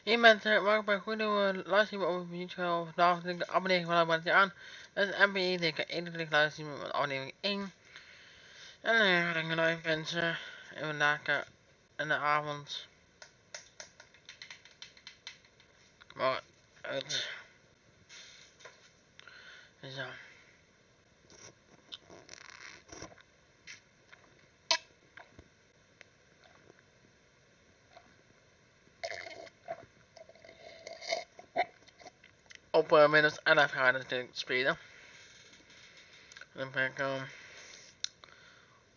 Hey mensen, welkom bij een goede nieuwe livestream over YouTube. Vandaag denk ik de abonnering van het aan. Dat is MPI, denk ik eindelijk livestream met aflevering 1. En dan denk ik live mensen. En vandaag in de avond. Maar het. Zo. Op minus 11 gaan natuurlijk spelen. En dan ben ik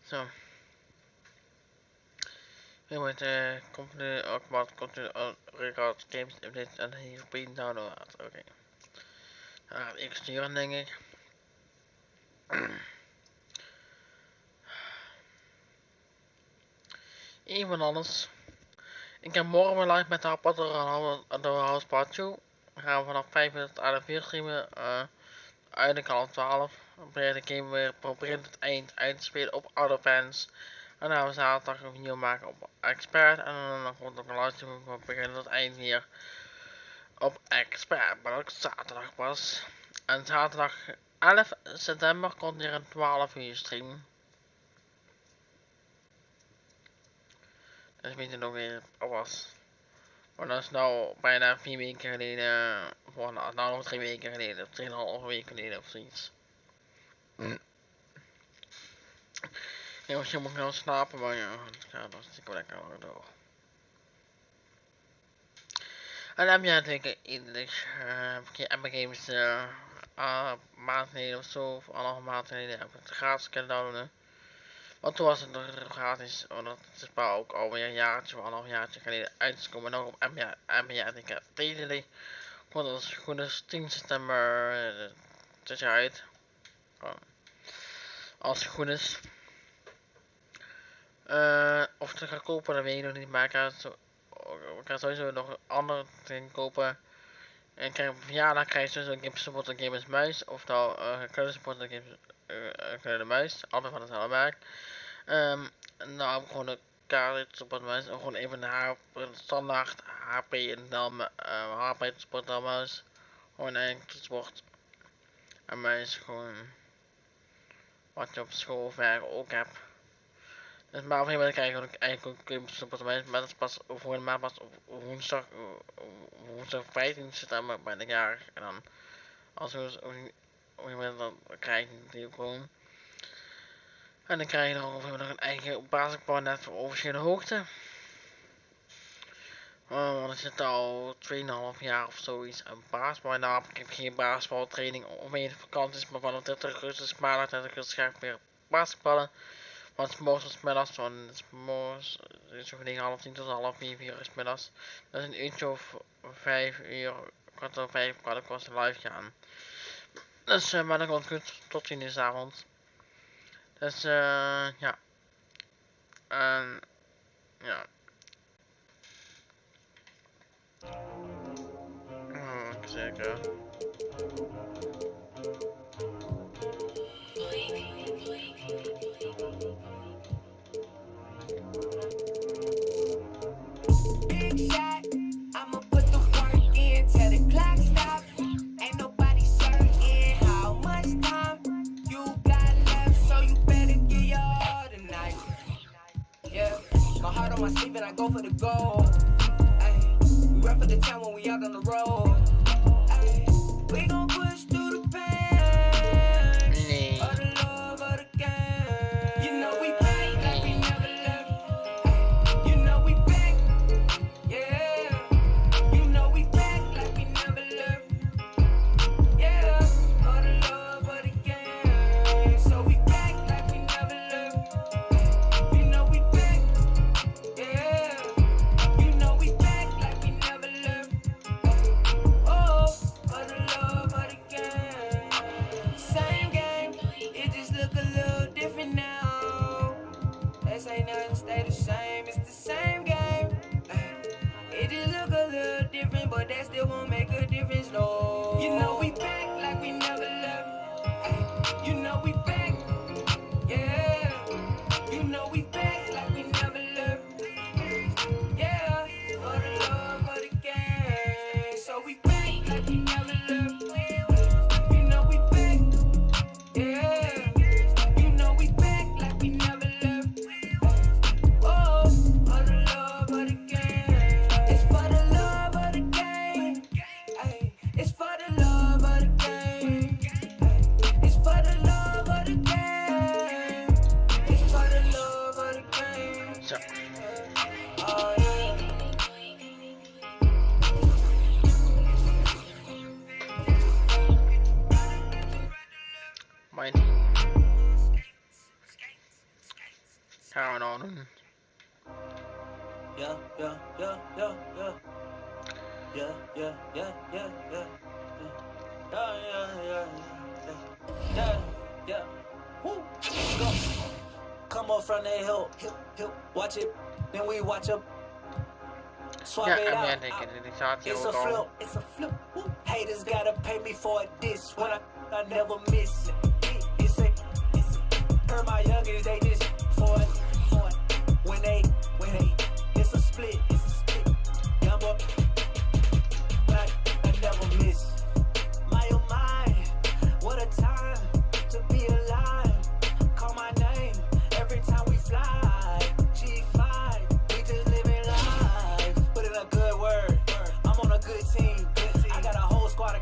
zo. Je moet komt de record games update en hier op een download. Oké. Dan ga ik sturen denk ik. Eén van alles. Ik heb morgen weer live met de rapporter door House Part 2. We gaan vanaf 5 uur tot 11 uur streamen. Uiteindelijk al 12. Dan proberen de game weer proberen het eind uit te spelen op oude fans. En dan gaan we zaterdag een video maken op expert. En dan komt ook een livestream. We beginnen het eind hier op expert. Maar ook zaterdag pas. En zaterdag 11 september komt hier een 12 uur stream. Dus weet je nog weer was. Maar dat is nou bijna 4 weken geleden. Of nou nog 3 weken geleden. 3,5 weken geleden of zoiets. Ja, misschien moet ik nou slapen, maar ja, dat is wel lekker door. En dan heb je natuurlijk eindelijk Epic Games maand geleden of zo, of 1,5 maand geleden heb ik het gratis kunnen downloaden. Want toen was het nog gratis, want dat is maar ook alweer een jaartje of 1,5 jaartje geleden uitgekomen. En ook op MBA denk ik tegen komt als goed is 10 september tussenuit. Als het goed is. Of ik het ga kopen, dat weet ik nog niet, maar ik ga sowieso nog een ander ding kopen. En krijg op verjaardag krijg je sowieso een Game Support en Gamers Muis. Oftewel, Credit Support en Gamers Muis. Altijd van hetzelfde merk. En nou heb ik gewoon een Credit Support Muis. En gewoon even een standaard HP en dan HP Support en muis. Gewoon een toetsenbord. En muis gewoon wat je op school of werk ook hebt. Dus maar op een gegeven moment krijg ik eigenlijk ook Game Support en muis. Maar dat is pas over een maand, pas op woensdag 15 september ben ik jarig. En dan als we op een moment dan krijg je die ook gewoon. En dan krijg je nog een eigen basisplan net voor officiële hoogte. Want ik zit al 2,5 jaar of zoiets aan basketbal. En nou heb ik geen basketbaltraining omheen vakanties. Maar vanaf 30 augustus, maandag 30 augustus ga ik weer basketballen. Want het is morgens tot middags, want het is morgens zo van 9:30 tot half 4 is middags. Dat is een uurtje of 5 uur, kwart over 5 kan ik was live gaan. Dus maar dat komt goed, tot 10 uur 's avonds. Dus ja. En ja. Zeker. On my sleeve and I go for the goal. Ay, we run for the town when we out on the road. Ay, we gon' push through the pain. Of the love of the game. You know we back like we never left. Ay, you know we back. Yeah. You know we back like we never left. Yeah. For the love of the game. So we back like we never left. You know we back. Yeah, you know we back like we never left. Gaan we nou doen. Yeah. Woo. Go. Come up from the hill. Watch it. Then we watch up. Swap Ja, it en out. meer denken. Dit staat hier It's ook a al. flip. It's a flip. Woo. Haters gotta pay me for a diss when I never miss. It's a hurt my youngers, they just for it. When they it's a split. Young boy, I never miss. My oh my, what a time to be alive. Call my name every time we fly. G5, we just living life. Put in a good word. I'm on a good team. I got a whole squad.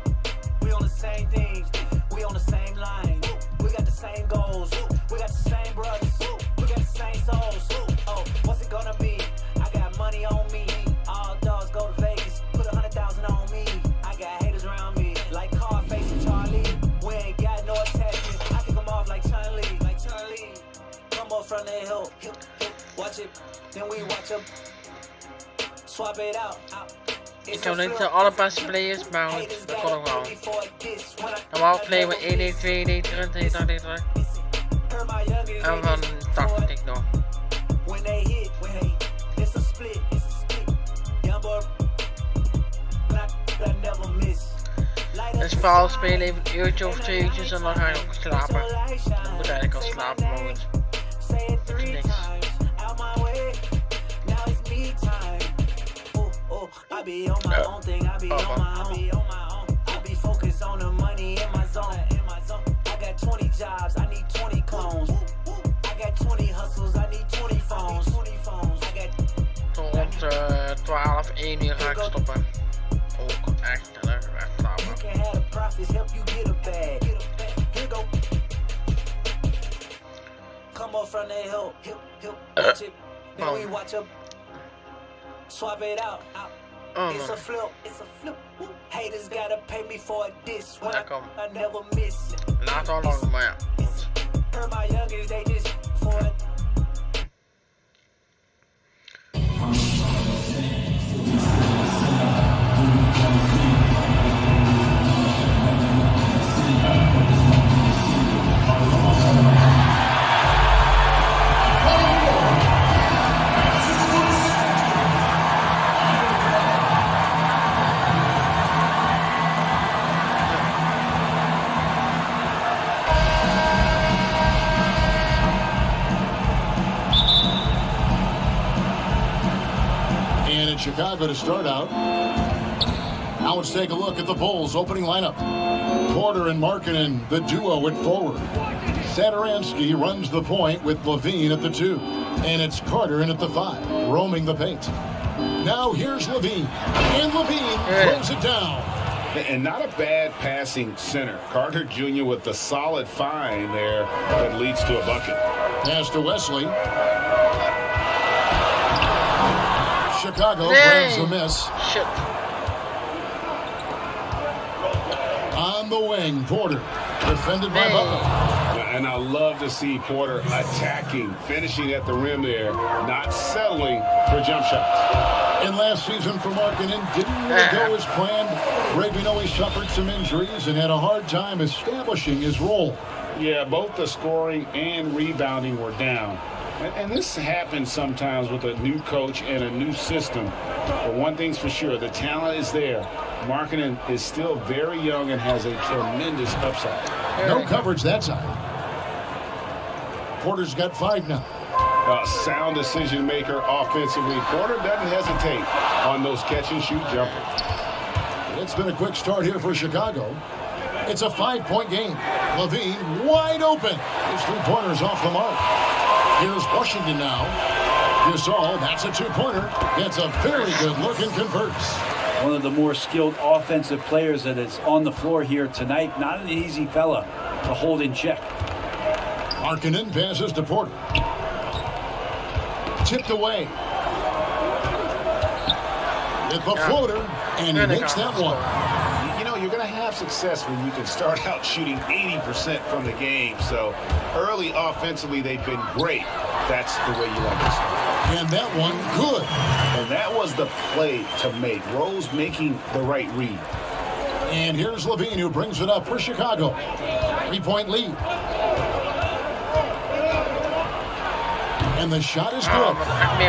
We on the same thing. We on the same line. We got the same goals. We got the same brothers. We got the same souls. Oh, what's it gonna be? I got money on me. All dogs go to Vegas. Put 100,000 on me. I got haters around me. Like Carface and Charlie. We ain't got no attachment. I kick them off like Chun-Li. Come up from the hill. Watch it. Then we watch them. Swap it out. Ik heb niet alle beste players, maar goed, dat kon ook wel. Normaal playen we 1, 1, 2, 1, 3, 3, 3, 3, 3. En van tactiek nog. En spel spelen even een uurtje of 2 uurtjes en dan ga je ook slapen. Ik moet eigenlijk al slapen, maar goed. Dat is niks. I be on my own thing, I be on my own. I be focused on the money in my zone. I got 20 jobs, I need 20 clones. I got 20 hustles, I need 20 phones. Tot 12, 1 uur ga ik stoppen. Ook echt, en dan ga ik slapen. You can have the profits help you get a bag. Here go. Come up from the hill. Watch it. Then we watch up. Swap it out. It's a flip. Woo. Haters gotta pay me for a diss when I never miss. Laat al lang, maar ja. Hurt my youngers, they just for it. Chicago to start out. Now let's take a look at the Bulls opening lineup. Porter and Markkanen, the duo at forward. Satoransky runs the point with Levine at the 2. And it's Carter in at the 5, roaming the paint. Now here's Levine. And Levine throws it down. And not a bad passing center. Carter Jr. with the solid find there that leads to a bucket. Pass to Wesley. Chicago grabs the miss. Shit. On the wing, Porter. Defended by Butler. And I love to see Porter attacking, finishing at the rim there, not settling for jump shots. And last season for Markkanen didn't really go as planned. Greg, we know he suffered some injuries and had a hard time establishing his role. Yeah, both the scoring and rebounding were down. And this happens sometimes with a new coach and a new system. But one thing's for sure, the talent is there. Markkanen is still very young and has a tremendous upside. No coverage that side. Porter's got 5 now. Sound decision maker offensively. Porter doesn't hesitate on those catch and shoot jumpers. It's been a quick start here for Chicago. It's a 5-point game. Levine wide open. His 3-pointers off the mark. Here's Washington now. Gasol, that's a 2-pointer. Gets a very good look and converts. One of the more skilled offensive players that is on the floor here tonight. Not an easy fella to hold in check. Markkanen passes to Porter. Tipped away. With the floater, and he makes that one. You know, you're going to have success when you can start out shooting 80% from the game. So early offensively, they've been great. That's the way you like to start. And that one, good. And that was the play to make. Rose making the right read. And here's Levine, who brings it up for Chicago. 3-point lead. And the shot is good.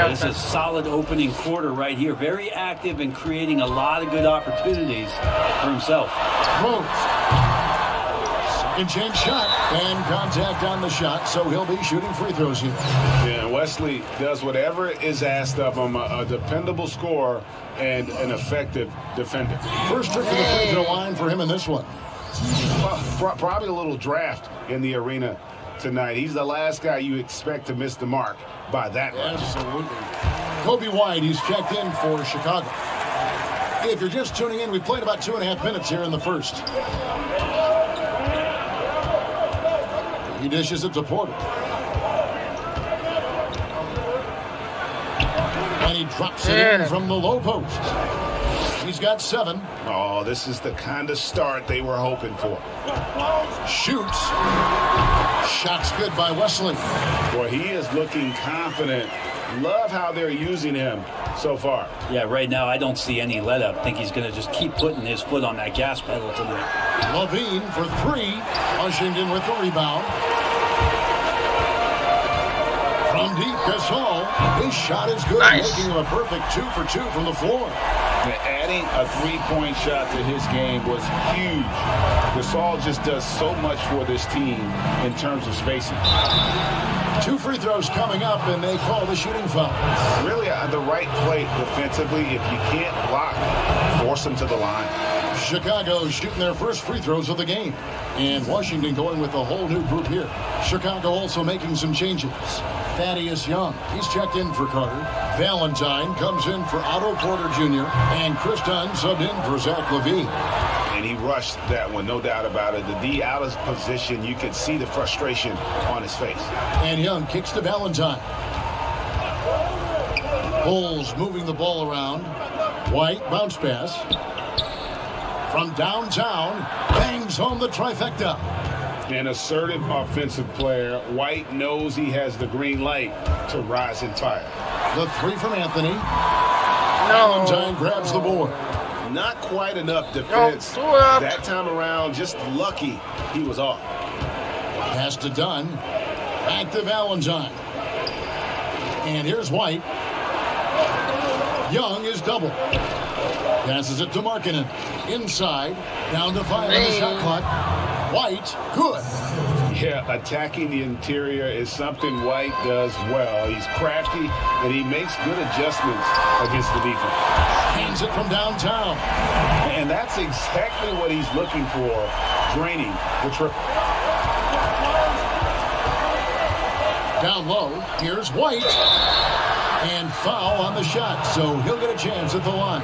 This is a solid opening quarter right here. Very active and creating a lot of good opportunities for himself. Rose. Second chance shot. And contact on the shot, so he'll be shooting free throws here. Yeah, Wesley does whatever is asked of him. A dependable scorer and an effective defender. First trip to the free throw line for him in this one. Probably a little draft in the arena tonight. He's the last guy you expect to miss the mark by that much. Absolutely. Kobe White, he's checked in for Chicago. If you're just tuning in, we played about 2.5 minutes here in the first. He dishes it to Porter. And he drops it in from the low post. He's got 7. Oh, this is the kind of start they were hoping for. Shoots. Shot's good by Wesley. Boy, he is looking confident. Love how they're using him so far. Yeah, right now I don't see any let up. I think he's going to just keep putting his foot on that gas pedal tonight. Levine for 3. Washington with the rebound. From deep, Gasol. His shot is good, making him a perfect 2 for 2 from the floor. Adding a three-point shot to his game was huge. Gasol just does so much for this team in terms of spacing. 2 free throws coming up, and they call the shooting foul. Really the right play defensively. If you can't block, force them to the line. Chicago shooting their first free throws of the game. And Washington going with a whole new group here. Chicago also making some changes. Thaddeus Young, he's checked in for Carter. Valentine comes in for Otto Porter Jr. And Chris Dunn subbed in for Zach LaVine. And he rushed that one, no doubt about it. The D out of position, you could see the frustration on his face. And Young kicks to Valentine. Bulls moving the ball around. White, bounce pass. From downtown, bangs home the trifecta. An assertive offensive player. White knows he has the green light to rise and fire. The 3 from Anthony. Valentine grabs the board. Not quite enough defense that time around. Just lucky he was off. Pass to Dunn. Back to Valentine. And here's White. Young is double. Passes it to Markkanen. Inside. Down to 5 on the shot clock. White, good. Yeah, attacking the interior is something White does well. He's crafty, and he makes good adjustments against the defense. Hands it from downtown. And that's exactly what he's looking for, draining the triple. Down low, here's White. And foul on the shot, so he'll get a chance at the line.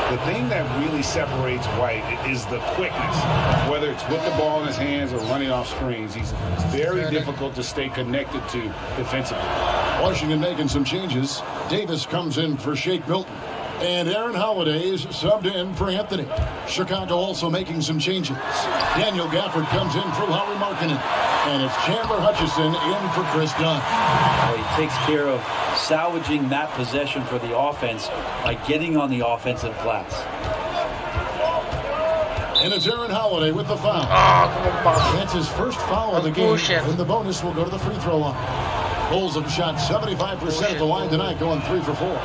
The thing that really separates White is the quickness. Whether it's with the ball in his hands or running off screens, he's very difficult to stay connected to defensively. Washington making some changes. Davis comes in for Shake Milton. And Aaron Holiday is subbed in for Anthony. Chicago also making some changes. Daniel Gafford comes in for Lauri Markkanen. And it's Chandler Hutchison in for Chris Dunn. Well, he takes care of salvaging that possession for the offense by getting on the offensive glass. And it's Aaron Holiday with the foul. That's his first foul of the game. And the bonus will go to the free throw line. Bulls have shot 75% at the line tonight, going 3 for 4.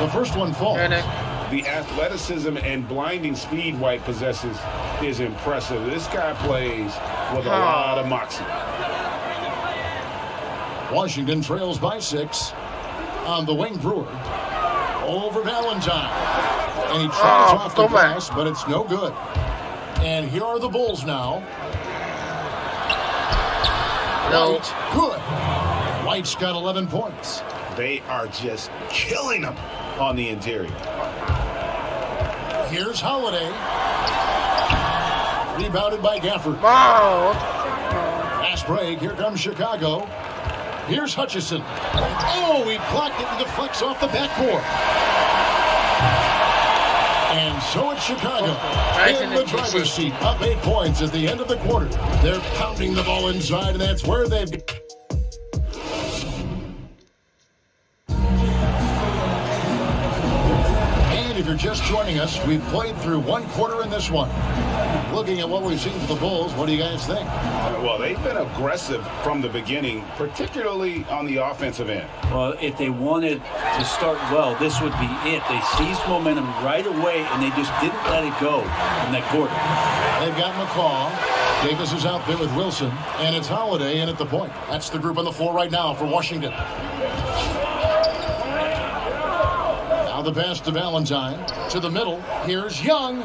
The first one falls. The athleticism and blinding speed White possesses is impressive. This guy plays with a lot of moxie. Washington trails by 6 on the wing. Brewer over Valentine. And he tries off the glass, but it's no good. And here are the Bulls now. White, good. White's got 11 points. They are just killing them on the interior. Here's Holiday. Rebounded by Gafford. Fast break. Here comes Chicago. Here's Hutchison. Oh, he blocked it and deflects off the backboard. And so it's Chicago Right in the driver's seat, up 8 points at the end of the quarter. They're pounding the ball inside, and that's where they've... And if you're just joining us, we've played through 1 quarter in this one. Looking at what we've seen for the Bulls, what do you guys think? Well, they've been aggressive from the beginning, particularly on the offensive end. Well, if they wanted to start well, this would be it. They seized momentum right away, and they just didn't let it go in that quarter. They've got McCaw. Davis is out there with Wilson, and it's Holiday in at the point. That's the group on the floor right now for Washington. Now the pass to Valentine. To the middle. Here's Young.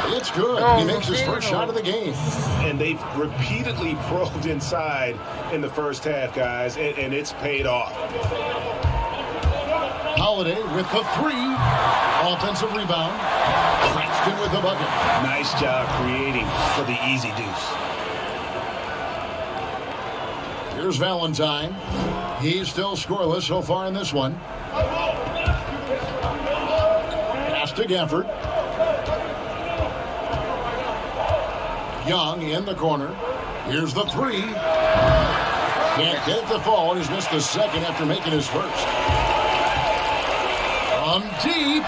It's good. He makes his first shot of the game. And they've repeatedly probed inside in the first half, guys, and it's paid off. Holiday with the 3. Offensive rebound. Claxton with the bucket. Nice job creating for the easy deuce. Here's Valentine. He's still scoreless so far in this one. Pass to Gafford. Young in the corner. Here's the 3. Can't get it to fall. He's missed the second after making his first. From deep.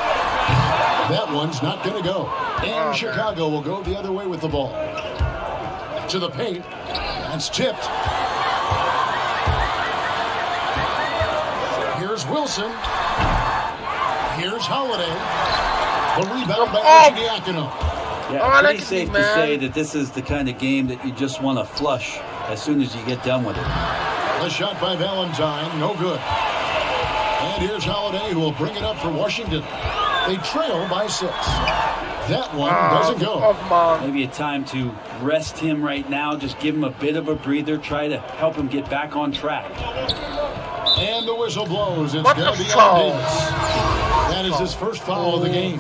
That one's not going to go. And Chicago will go the other way with the ball. To the paint. That's tipped. Here's Wilson. Here's Holiday. The rebound by Diacono. Yeah, pretty safe to say that this is the kind of game that you just want to flush as soon as you get done with it. The shot by Valentine, no good. And here's Holiday, who will bring it up for Washington. They trail by 6. That one doesn't go. Maybe a time to rest him right now. Just give him a bit of a breather. Try to help him get back on track. And the whistle blows. It's going to be on Davis. That is his first foul of the game.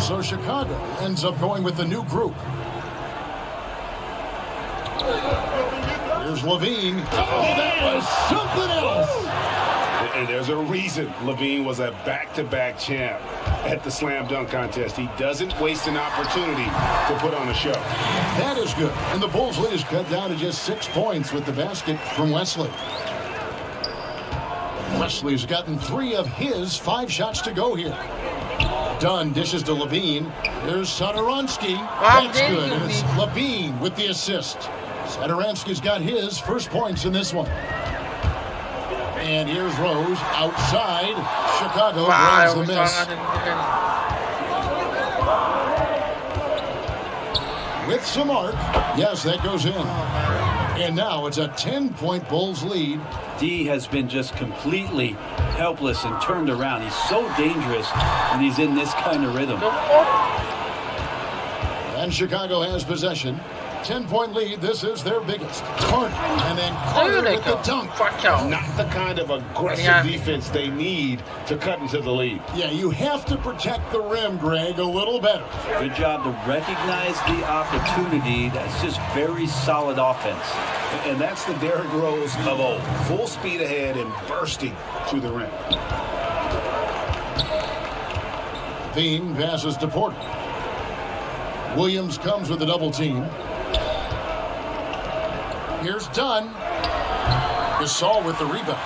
So Chicago ends up going with the new group. Here's Levine. Oh, that was something else. And there's a reason Levine was a back-to-back champ at the slam dunk contest. He doesn't waste an opportunity to put on a show. That is good. And the Bulls lead is cut down to just 6 points with the basket from Wesley. Wesley's gotten 3 of his 5 shots to go here. Dunn dishes to Levine. There's Sadaransky. That's good. And it's Levine with the assist. Sadaransky's got his first points in this one. And here's Rose outside. Chicago grabs the miss. With some arc. Yes, that goes in. And now it's a 10-point Bulls lead. D has been just completely helpless and turned around. He's so dangerous when he's in this kind of rhythm. And Chicago has possession. 10-point lead. This is their biggest. Carter. And then Carter with the dunk. Not the kind of aggressive defense they need to cut into the lead. Yeah, you have to protect the rim, Greg, a little better. Good job to recognize the opportunity. That's just very solid offense. And that's the Derrick Rose of old. Full speed ahead and bursting to the rim. Bean passes to Porter. Williams comes with a double team. Here's Dunn. Gasol with the rebound.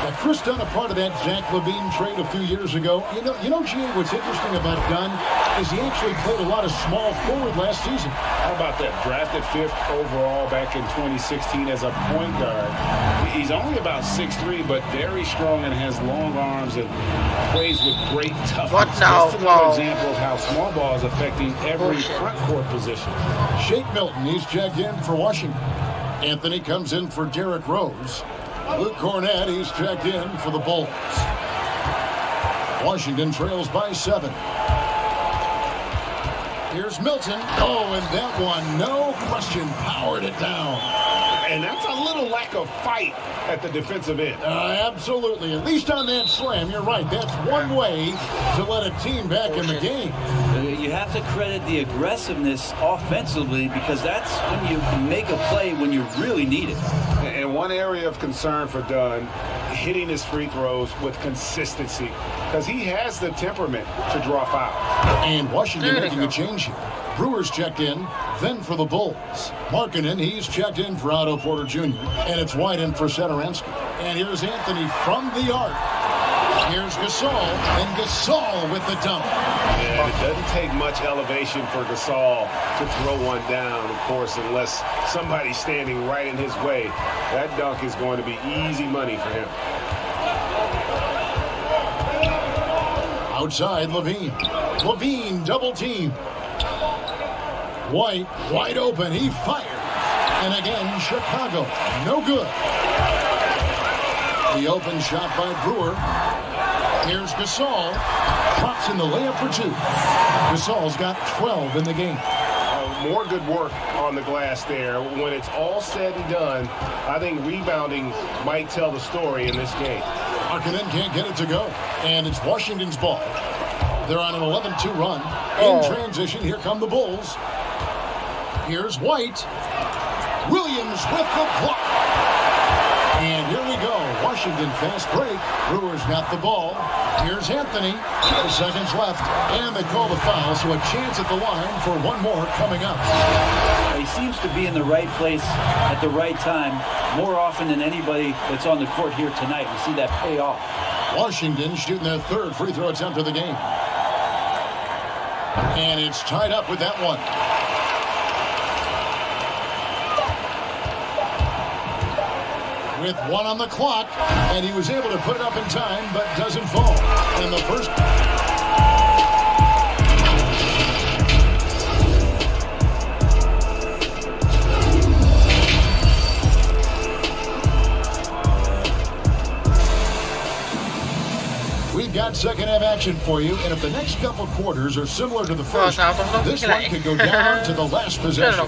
Now, Chris Dunn, a part of that Zach LaVine trade a few years ago. You know, Gene, what's interesting about Dunn is he actually played a lot of small forward last season. How about that? Drafted 5th overall back in 2016 as a point guard. He's only about 6'3", but very strong and has long arms and plays with great toughness. What now? Just another example of how small ball is affecting every front court position. Shake Milton, he's checked in for Washington. Anthony comes in for Derrick Rose. Luke Cornett, he's checked in for the Bulls. Washington trails by 7. Here's Milton. Oh, and that one, no question, powered it down. And that's a little lack of fight at the defensive end. Absolutely. At least on that slam, you're right. That's one way to let a team back in the game. You You have to credit the aggressiveness offensively because that's when you make a play when you really need it. And one area of concern for Dunn, hitting his free throws with consistency because he has the temperament to draw fouls. And Washington making a change here. Brewers checked in, then for the Bulls. Markkanen, he's checked in for Otto Porter Jr., and it's White in for Sadaransky. And here's Anthony from the arc. Here's Gasol, and Gasol with the dunk. And it doesn't take much elevation for Gasol to throw one down, of course, unless somebody's standing right in his way. That dunk is going to be easy money for him. Outside, Levine. Levine double team. White, wide open, he fires. And again, Chicago, no good. The open shot by Brewer. Here's Gasol. Drops in the layup for two. Gasol's got 12 in the game. More good work on the glass there. When it's all said and done, I think rebounding might tell the story in this game. Markkanen can't get it to go. And it's Washington's ball. They're on an 11-2 run. In transition, here come the Bulls. Here's White. Williams with the block. And here we go. Washington fast break. Brewers got the ball. Here's Anthony. 5 seconds left. And they call the foul, so a chance at the line for one more coming up. He seems to be in the right place at the right time more often than anybody that's on the court here tonight. We see that pay off. Washington shooting their third free throw attempt of the game. And it's tied up with that one. With one on the clock, and he was able to put it up in time, but doesn't fall. And the first... We've got second half action for you, and if the next couple quarters are similar to the first, this one could go down to the last possession.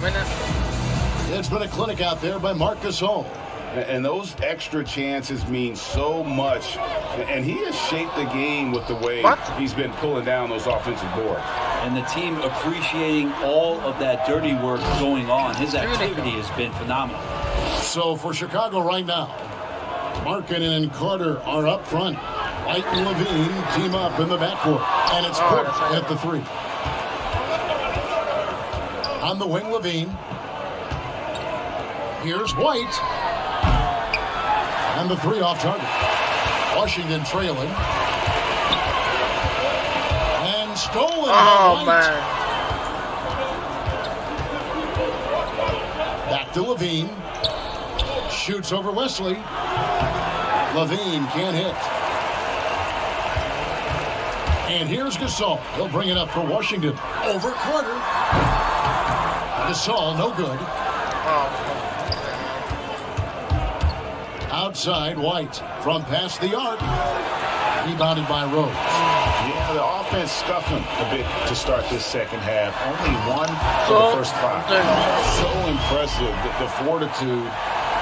It's been a clinic out there by Marc Gasol. And those extra chances mean so much. And he has shaped the game with the way he's been pulling down those offensive boards. And the team appreciating all of that dirty work going on. His activity has been phenomenal. So for Chicago right now, Markkanen and Carter are up front. White and Levine team up in the backcourt. And it's Porter at the three. On the wing, Levine. Here's White. And the three off target. Washington trailing. And stolen by White. Man. Back to Levine. Shoots over Wesley. Levine can't hit. And here's Gasol. He'll bring it up for Washington. Over Carter. Gasol, no good. Outside, White from past the arc. Rebounded by Rose. Yeah, the offense scuffling a bit to start this second half. Only one for the first 5. So impressive, the fortitude,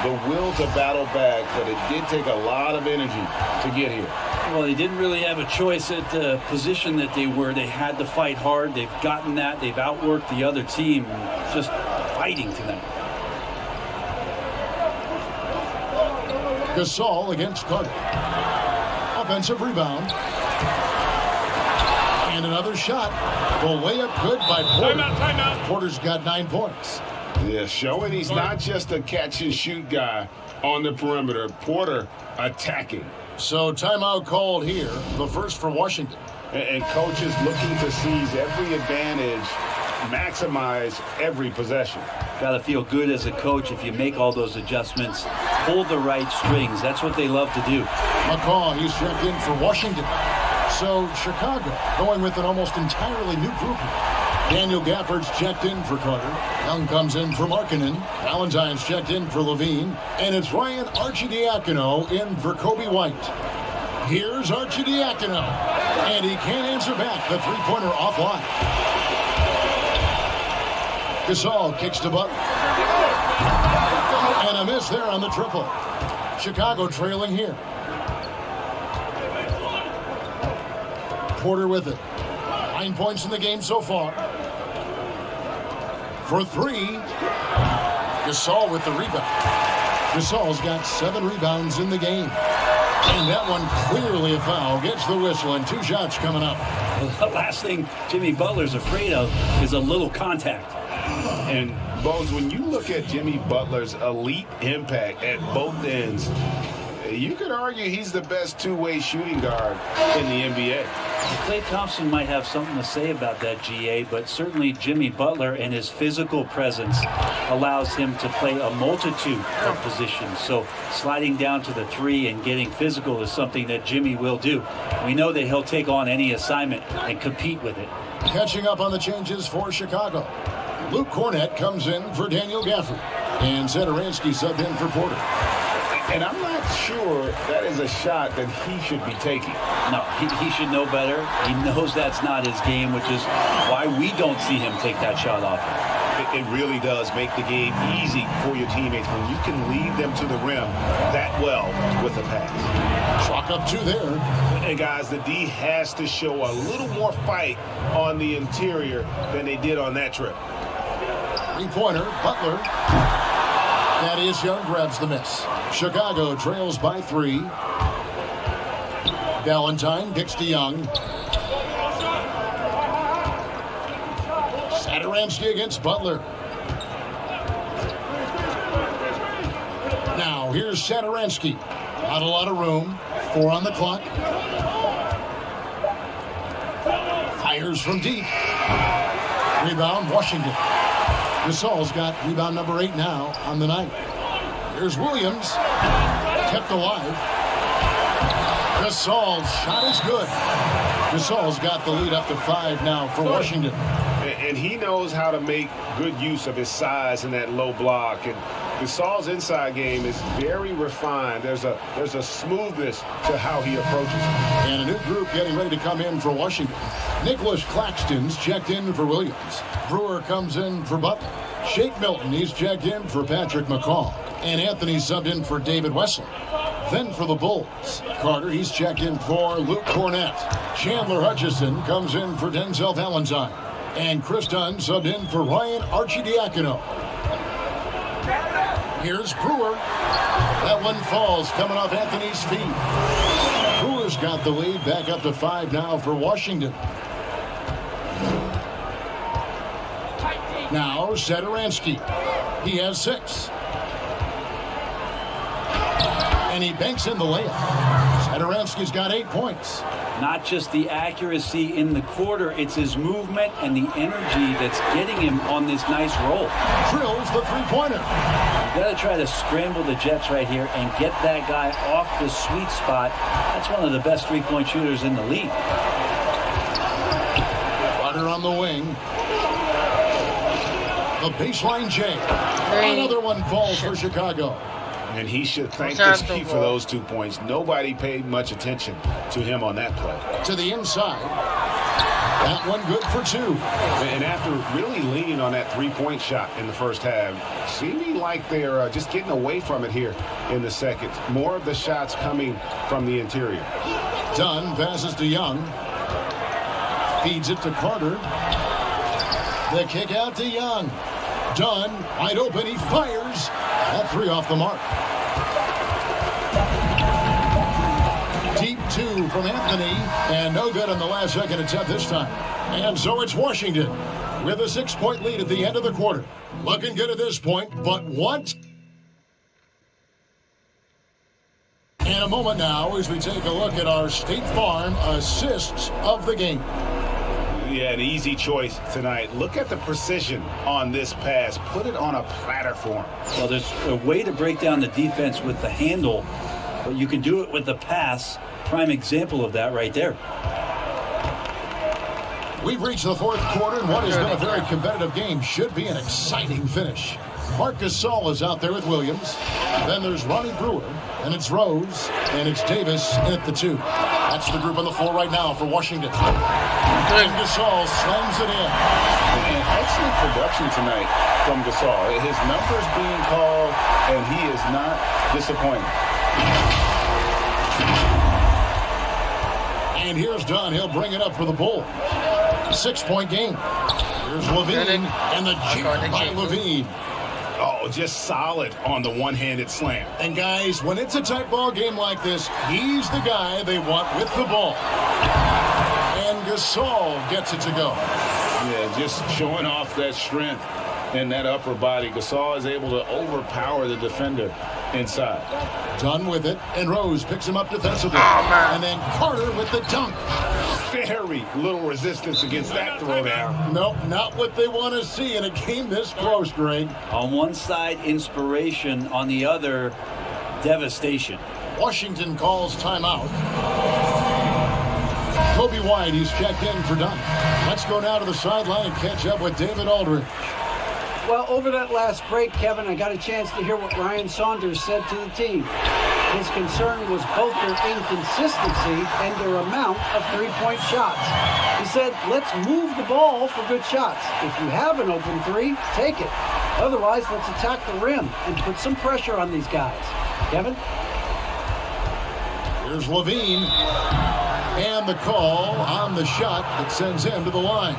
the will to battle back, but it did take a lot of energy to get here. Well, they didn't really have a choice at the position that they were. They had to fight hard. They've gotten that. They've outworked the other team. Just fighting tonight. Gasol against Carter. Offensive rebound. And another shot. The layup good by Porter. Timeout. Porter's got 9 points. Yeah, showing he's not just a catch-and-shoot guy on the perimeter. Porter attacking. So timeout called here. The first for Washington. And coaches looking to seize every advantage, maximize every possession. Got to feel good as a coach if you make all those adjustments. Pull the right strings. That's what they love to do. McCaw, he's checked in for Washington. So Chicago going with an almost entirely new group here. Daniel Gafford's checked in for Carter. Young comes in for Markkanen. Valentine's checked in for Levine. And it's Ryan Arcidiacono in for Kobe White. Here's Arcidiacono. And he can't answer back. The three-pointer offline. Gasol kicks to Butler. And a miss there on the triple. Chicago trailing here. Porter with it. 9 points in the game so far. For three, Gasol with the rebound. Gasol's got 7 rebounds in the game. And that one clearly a foul. Gets the whistle, and 2 shots coming up. The last thing Jimmy Butler's afraid of is a little contact. And, Bones, when you look at Jimmy Butler's elite impact at both ends, you could argue he's the best two-way shooting guard in the NBA. Klay Thompson might have something to say about that, GA, but certainly Jimmy Butler and his physical presence allows him to play a multitude of positions. So sliding down to the 3 and getting physical is something that Jimmy will do. We know that he'll take on any assignment and compete with it. Catching up on the changes for Chicago. Luke Cornett comes in for Daniel Gafford. And Satoransky subbed in for Porter. And I'm not sure that is a shot that he should be taking. No, he should know better. He knows that's not his game, which is why we don't see him take that shot off. It really does make the game easy for your teammates when you can lead them to the rim that well with a pass. Chalk up 2 there. And guys, the D has to show a little more fight on the interior than they did on that trip. 3-pointer, Butler. Thaddeus Young grabs the miss. Chicago trails by 3. Valentine kicks to Young. Satoransky against Butler. Now here's Satoransky. Not a lot of room. 4 on the clock. Fires from deep. Rebound, Washington. Gasol's got rebound number 8 now on the night. Here's Williams. Kept alive. Gasol's shot is good. Gasol's got the lead up to 5 now for Washington. And he knows how to make good use of his size in that low block. And Gasol's inside game is very refined. There's a smoothness to how he approaches it. And a new group getting ready to come in for Washington. Nicholas Claxton's checked in for Williams. Brewer comes in for Butler. Shake Milton, he's checked in for Patrick McCaw. And Anthony subbed in for David Wessel. Then for the Bulls, Carter, he's checked in for Luke Cornett. Chandler Hutchison comes in for Denzel Valentine. And Chris Dunn subbed in for Ryan Arcidiacono. Here's Brewer. That one falls coming off Anthony's feet. Brewer's got the lead back up to 5 now for Washington. Now Satoransky. He has 6. And he banks in the layup. Satoransky's got 8 points. Not just the accuracy in the quarter, it's his movement and the energy that's getting him on this nice roll. Drills the 3-pointer. You got to try to scramble the Jets right here and get that guy off the sweet spot. That's one of the best 3-point shooters in the league. Carter on the wing. The baseline J. Another one falls for Chicago. And he should thank this key for those 2 points. Nobody paid much attention to him on that play. To the inside. That one good for 2. And after really leaning on that 3-point shot in the first half, seeming like they're just getting away from it here in the second. More of the shots coming from the interior. Dunn passes to Young. Feeds it to Carter. The kick out to Young. Dunn, wide open, he fires. That 3 off the mark. Deep 2 from Anthony, and no good on the last second attempt this time. And so it's Washington with a 6-point lead at the end of the quarter. Looking good at this point, but what? In a moment now, as we take a look at our State Farm assists of the game. Yeah, an easy choice tonight. Look at the precision on this pass. Put it on a platter for him. Well, there's a way to break down the defense with the handle, but you can do it with the pass. Prime example of that right there. We've reached the 4th quarter, and what has been a very competitive game should be an exciting finish. Marc Gasol is out there with Williams. Then there's Ronnie Brewer, and it's Rose, and it's Davis in at the 2. That's the group on the floor right now for Washington. And Gasol slams it in. An excellent production tonight from Gasol. His numbers being called, and he is not disappointed. And here's Dunn. He'll bring it up for the Bulls. 6-point game. Here's Levine, and the jump by Levine. Oh, just solid on the one-handed slam. And guys, when it's a tight ball game like this, he's the guy they want with the ball. And Gasol gets it to go. Yeah, just showing off that strength in that upper body. Gasol is able to overpower the defender inside. Done with it, and Rose picks him up defensively. And then Carter with the dunk. Very little resistance against that throwdown. Nope, not what they want to see in a game this close, Greg. On one side, inspiration. On the other, devastation. Washington calls timeout. Kobe White, he's checked in for dunk. Let's go now to the sideline and catch up with David Aldridge. Well, over that last break, Kevin, I got a chance to hear what Ryan Saunders said to the team. His concern was both their inconsistency and their amount of three-point shots. He said, let's move the ball for good shots. If you have an open three, take it. Otherwise, let's attack the rim and put some pressure on these guys. Kevin? Here's Levine. And the call on the shot that sends him to the line.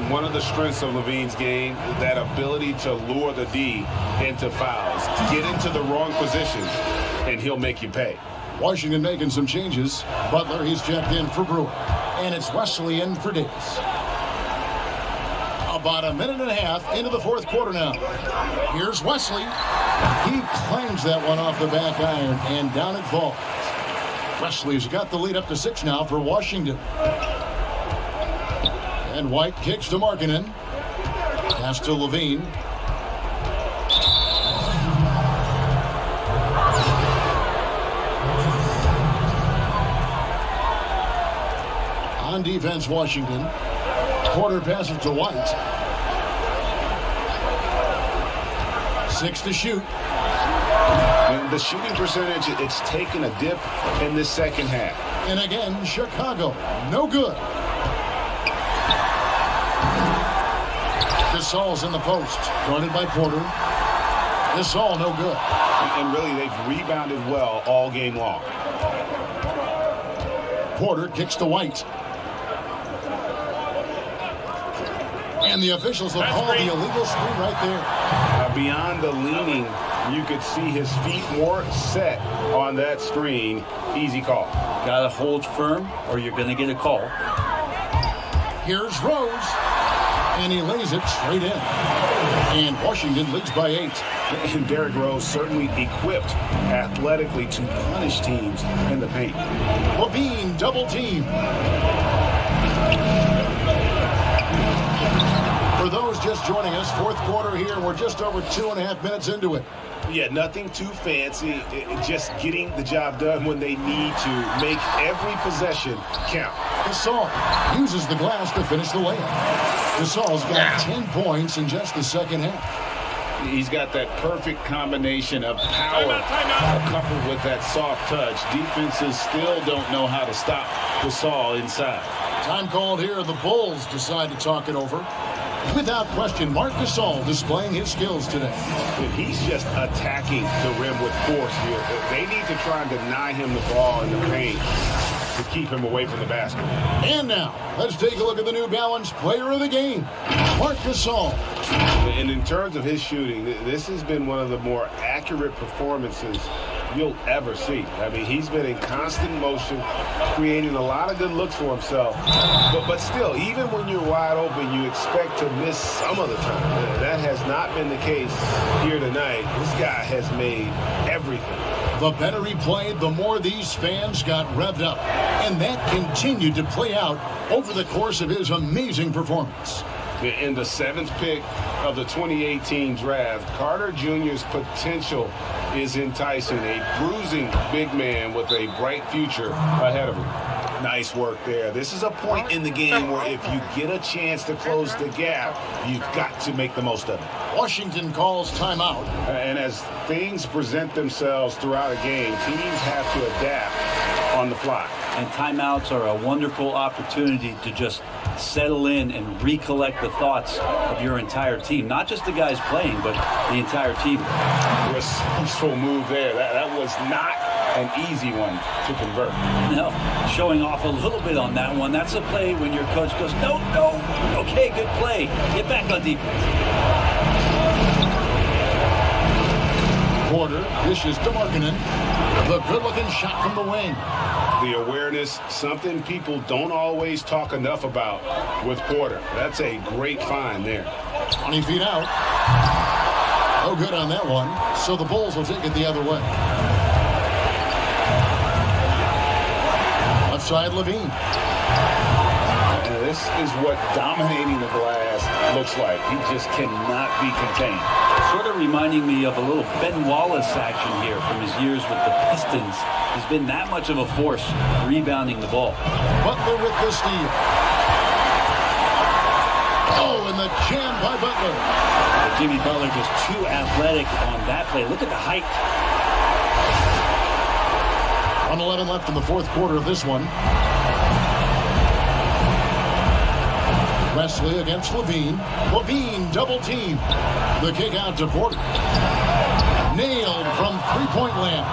One of the strengths of Levine's game is that ability to lure the D into fouls. Get into the wrong positions, and he'll make you pay. Washington making some changes. Butler, he's checked in for Brewer. And it's Wesley in for Davis. About a minute and a half into the fourth quarter now. Here's Wesley. He claims that one off the back iron, and down it falls. Wesley's got the lead up to 6 now for Washington. And White kicks to Markkanen. Pass to Levine. On defense, Washington. Porter passes to White. 6 to shoot. And the shooting percentage, it's taken a dip in this second half. And again, Chicago, no good. Gasol's in the post, guarded by Porter. Gasol, no good. And really, they've rebounded well all game long. Porter kicks to White. And the officials will call the illegal screen right there. Beyond the leaning, you could see his feet more set on that screen. Easy call. Gotta hold firm or you're gonna get a call. Here's Rose. And he lays it straight in. And Washington leads by 8. And Derrick Rose certainly equipped athletically to punish teams in the paint. Levine double team. For those just joining us, fourth quarter here. We're just over 2.5 minutes into it. Yeah, nothing too fancy. Just getting the job done when they need to. Make every possession count. Gasol uses the glass to finish the layup. Gasol's got 10 points in just the second half. He's got that perfect combination of power coupled with that soft touch. Defenses still don't know how to stop Gasol inside. Time called here. The Bulls decide to talk it over. Without question, Marc Gasol displaying his skills today. He's just attacking the rim with force here. They need to try and deny him the ball in the paint to keep him away from the basket. And now, let's take a look at the New Balance player of the game, Marc Gasol. And in terms of his shooting, this has been one of the more accurate performances you'll ever see. I mean, he's been in constant motion, creating a lot of good looks for himself. But still, even when you're wide open, you expect to miss some of the time. That has not been the case here tonight. This guy has made everything. The better he played, the more these fans got revved up. And that continued to play out over the course of his amazing performance. In the 7th pick of the 2018 draft, Carter Jr.'s potential is enticing. A bruising big man with a bright future ahead of him. Nice work there. This is a point in the game where if you get a chance to close the gap, you've got to make the most of it. Washington calls timeout. And as things present themselves throughout a game, teams have to adapt on the fly. And timeouts are a wonderful opportunity to just settle in and recollect the thoughts of your entire team. Not just the guys playing, but the entire team. Resourceful move there. That was not an easy one to convert. No, showing off a little bit on that one. That's a play when your coach goes, no, no. Okay, good play. Get back on defense. Porter dishes to Markkanen. The good-looking shot from the wing. The awareness, something people don't always talk enough about with Porter. That's a great find there. 20 feet out. No good on that one, so the Bulls will take it the other way. Left side, Levine. And this is what dominating the glass looks like. He just cannot be contained. Sort of reminding me of a little Ben Wallace action here from his years with the Pistons. He's been that much of a force rebounding the ball. Butler with the steal. Oh, and the jam by Butler. But Jimmy Butler just too athletic on that play. Look at the height. 1:11 left in the fourth quarter of this one. Wesley against Levine. Levine double team. The kick out to Porter. Nailed from three-point land.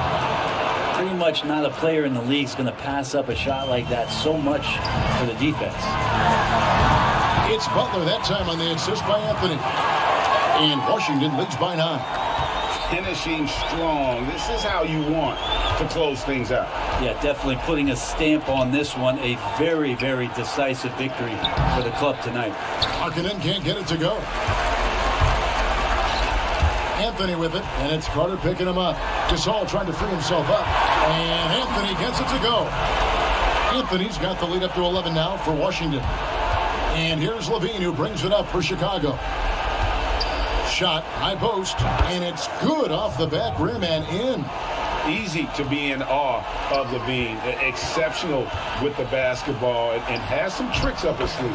Pretty much not a player in the league is going to pass up a shot like that so much for the defense. It's Butler that time on the assist by Anthony. And Washington leads by 9. Finishing strong. This is how you want to close things out. Yeah, definitely putting a stamp on this one. A very, very decisive victory for the club tonight. Markkanen can't get it to go. Anthony with it, and it's Carter picking him up. Gasol trying to free himself up, and Anthony gets it to go. Anthony's got the lead up to 11 now for Washington. And here's Levine who brings it up for Chicago. Shot, high post, and it's good off the back rim and in. Easy to be in awe of Levine. Exceptional with the basketball and has some tricks up his sleeve.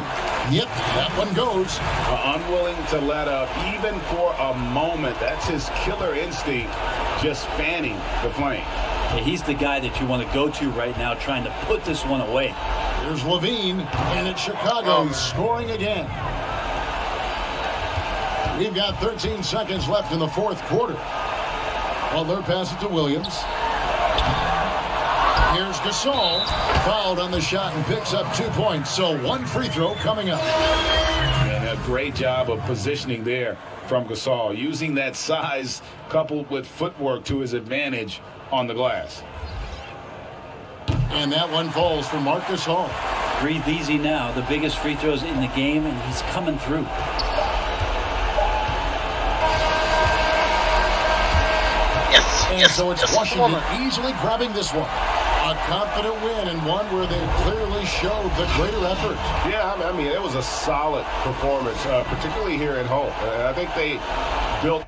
Yep, that one goes. Unwilling to let up even for a moment. That's his killer instinct, just fanning the flame. Yeah, he's the guy that you want to go to right now trying to put this one away. Here's Levine, and it's Chicago scoring again. We've got 13 seconds left in the fourth quarter. Butler passes it to Williams. Here's Gasol, fouled on the shot and picks up 2 points. So one free throw coming up. And a great job of positioning there from Gasol, using that size coupled with footwork to his advantage on the glass. And that one falls for Marc Gasol. Breathe easy now. The biggest free throws in the game, and he's coming through. And so it's Washington easily grabbing this one. A confident win and one where they clearly showed the greater effort. Yeah, I mean, it was a solid performance, particularly here at home. I think they built...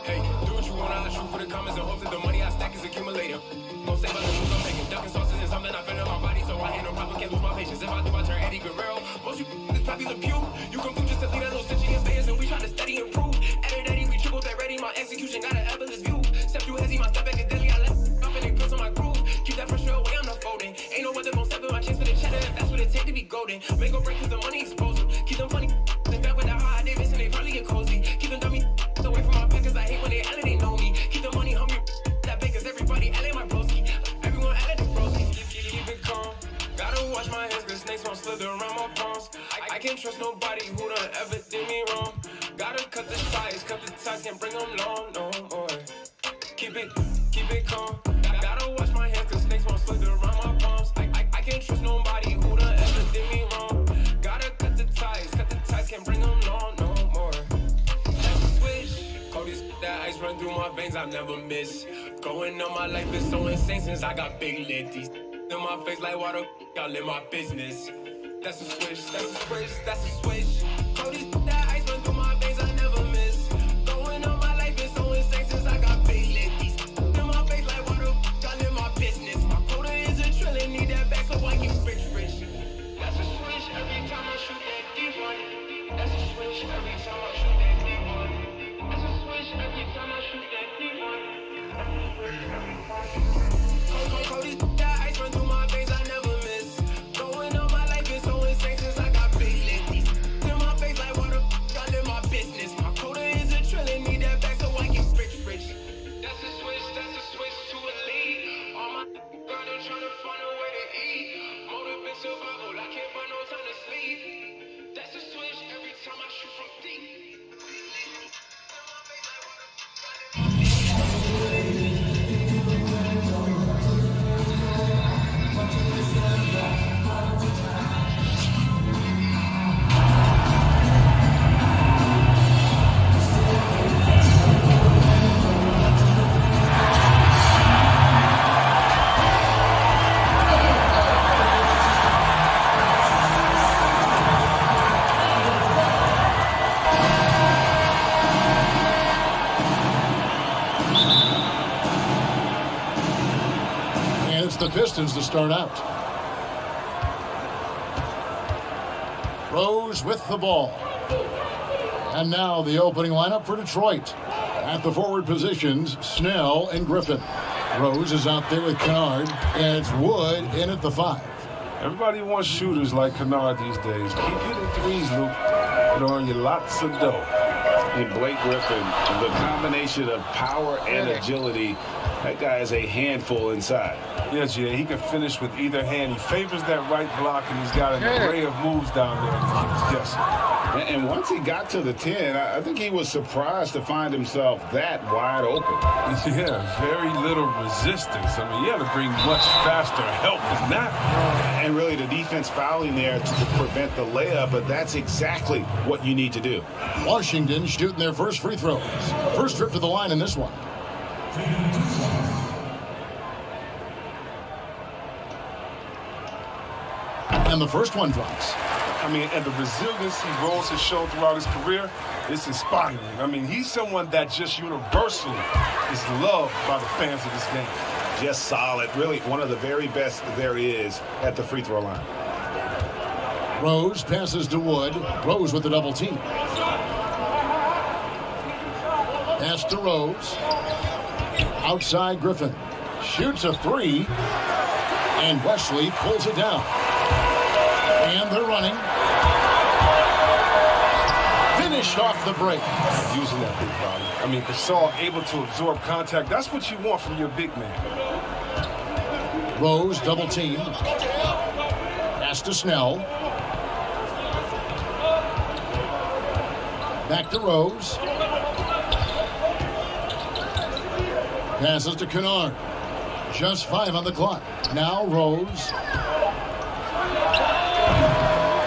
Hey, do what you want, I'll shoot for the comments and hope that the money I stack is accumulating. Don't say about the moves I'm making, ducking sauces and something I feel in my body, so I handle proper, can't lose my patience. If I do, I turn Eddie Guerrero. Most you is probably the pew. You come through just to leave that little stitch in your face, and we try to steady improve. Added Eddie, we tripled that ready, my execution got an effortless view. Step through hezzy, my step back is deadly, I left off and they pills on my groove. Keep that pressure away, I'm not folding. Ain't no weather gon' step in my chest for the cheddar, if that's what it take to be golden. Make or break cause the money expose them. Keep them funny, they back with that high Davis and they probably get cozy. Keep them dummy away from my pack cause I hate when they they know me. Keep the money hungry, that big cause everybody my broski. Everyone the broski. Keep it calm. Gotta wash my hands cause snakes won't slither around my palms. I can't trust nobody who done ever did me wrong. Gotta cut the ties, can't bring them long no more. Keep it calm. Gotta wash my hands cause snakes won't slither around my palms. I can't trust nobody who done ever did me wrong. Gotta cut the ties, can't bring them long no more. That ice run through my veins, I've never missed. Going on my life is so insane since I got big lit. These in my face like water, y'all in my business. That's a switch, that's a switch, that's a switch. Cody's that ice run through my veins, I never miss. Going on my life is so insane since I got big lit. These in my face like water, y'all in my business. My quota is a trillion, need that back so I can breathe. It's the Pistons to start out. Rose with the ball. And now the opening lineup for Detroit. At the forward positions, Snell and Griffin. Rose is out there with Kennard, and it's Wood in at the 5. Everybody wants shooters like Kennard these days. Keep hitting threes, Luke. It'll earn you lots of dough. And Blake Griffin, the combination of power and agility, that guy is a handful inside. Yeah, Jay, he can finish with either hand. He favors that right block, and he's got an array of moves down there to keep us guessing. And once he got to the 10, I think he was surprised to find himself that wide open. Yeah, very little resistance. I mean, you had to bring much faster help than that. And really the defense fouling there to prevent the layup, but that's exactly what you need to do. Washington shooting their first free throws. First trip to the line in this one. And the first one drops. I mean, and the resiliency Rose has shown throughout his career is inspiring. I mean, he's someone that just universally is loved by the fans of this game. Just solid. Really one of the very best there is at the free throw line. Rose passes to Wood. Rose with the double team. Pass to Rose. Outside Griffin. Shoots a 3. And Wesley pulls it down. And they're running. Finished off the break. Using that big body. I mean, Gasol able to absorb contact. That's what you want from your big man. Rose double team. Pass to Snell. Back to Rose. Passes to Kennard. Just 5 on the clock. Now Rose.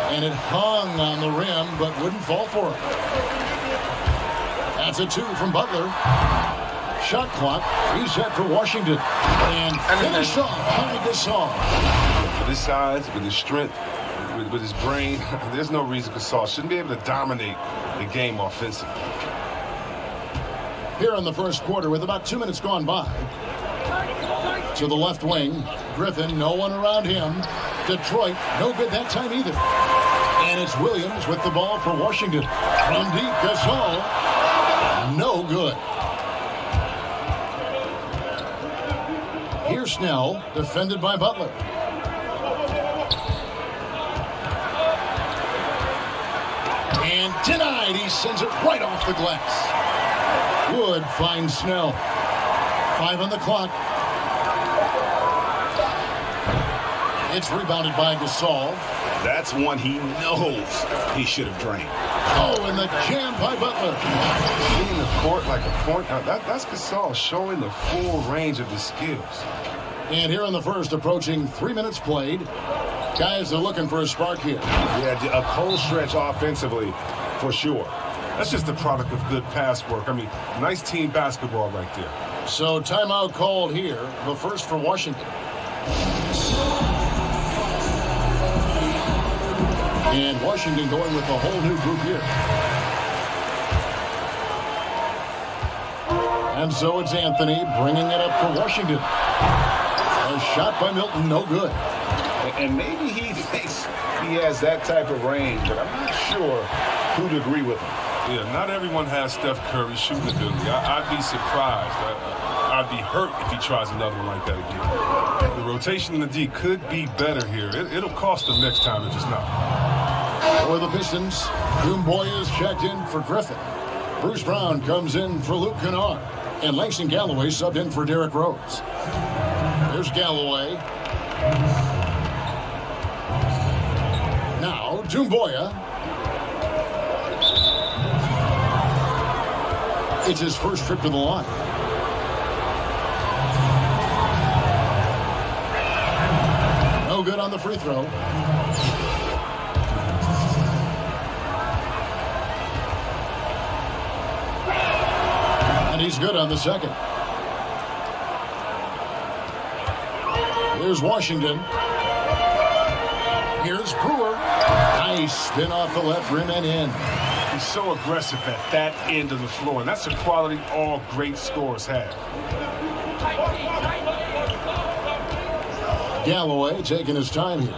And it hung on the rim, but wouldn't fall for it. That's a 2 from Butler. Shot clock reset for Washington. And finished off by Gasol. With his size, with his strength, with his brain, there's no reason Gasol shouldn't be able to dominate the game offensively. Here in the first quarter with about 2 minutes gone by. To the left wing, Griffin, no one around him. Detroit, no good that time either. And it's Williams with the ball for Washington. From deep, Gasol, no good. Here's Snell, defended by Butler. And denied, he sends it right off the glass. Wood finds Snell. 5 on the clock. It's rebounded by Gasol. That's one he knows he should have drained. Oh, and the jam by Butler. Seeing the court like a point. Now that's Gasol showing the full range of his skills. And here in the first, approaching 3 minutes played. Guys are looking for a spark here. Yeah, a cold stretch offensively, for sure. That's just the product of good pass work. I mean, nice team basketball right there. So timeout called here, the first for Washington. And Washington going with a whole new group here. And so it's Anthony bringing it up for Washington. A shot by Milton, no good. And maybe he thinks he has that type of range, but I'm not sure who'd agree with him. Yeah, not everyone has Steph Curry's shooting ability. I'd be surprised. I'd be hurt if he tries another one like that again. The rotation in the D could be better here. It'll cost him next time if it's not. For the Pistons, Doomboy is checked in for Griffin. Bruce Brown comes in for Luke Kennard. And Langston Galloway subbed in for Derrick Rose. There's Galloway. Now, Doomboy. It's his first trip to the line. No good on the free throw. And he's good on the second. Here's Washington. Here's Brewer. Nice spin off the left rim and in. He's so aggressive at that end of the floor, and that's a quality all great scorers have. Galloway taking his time here.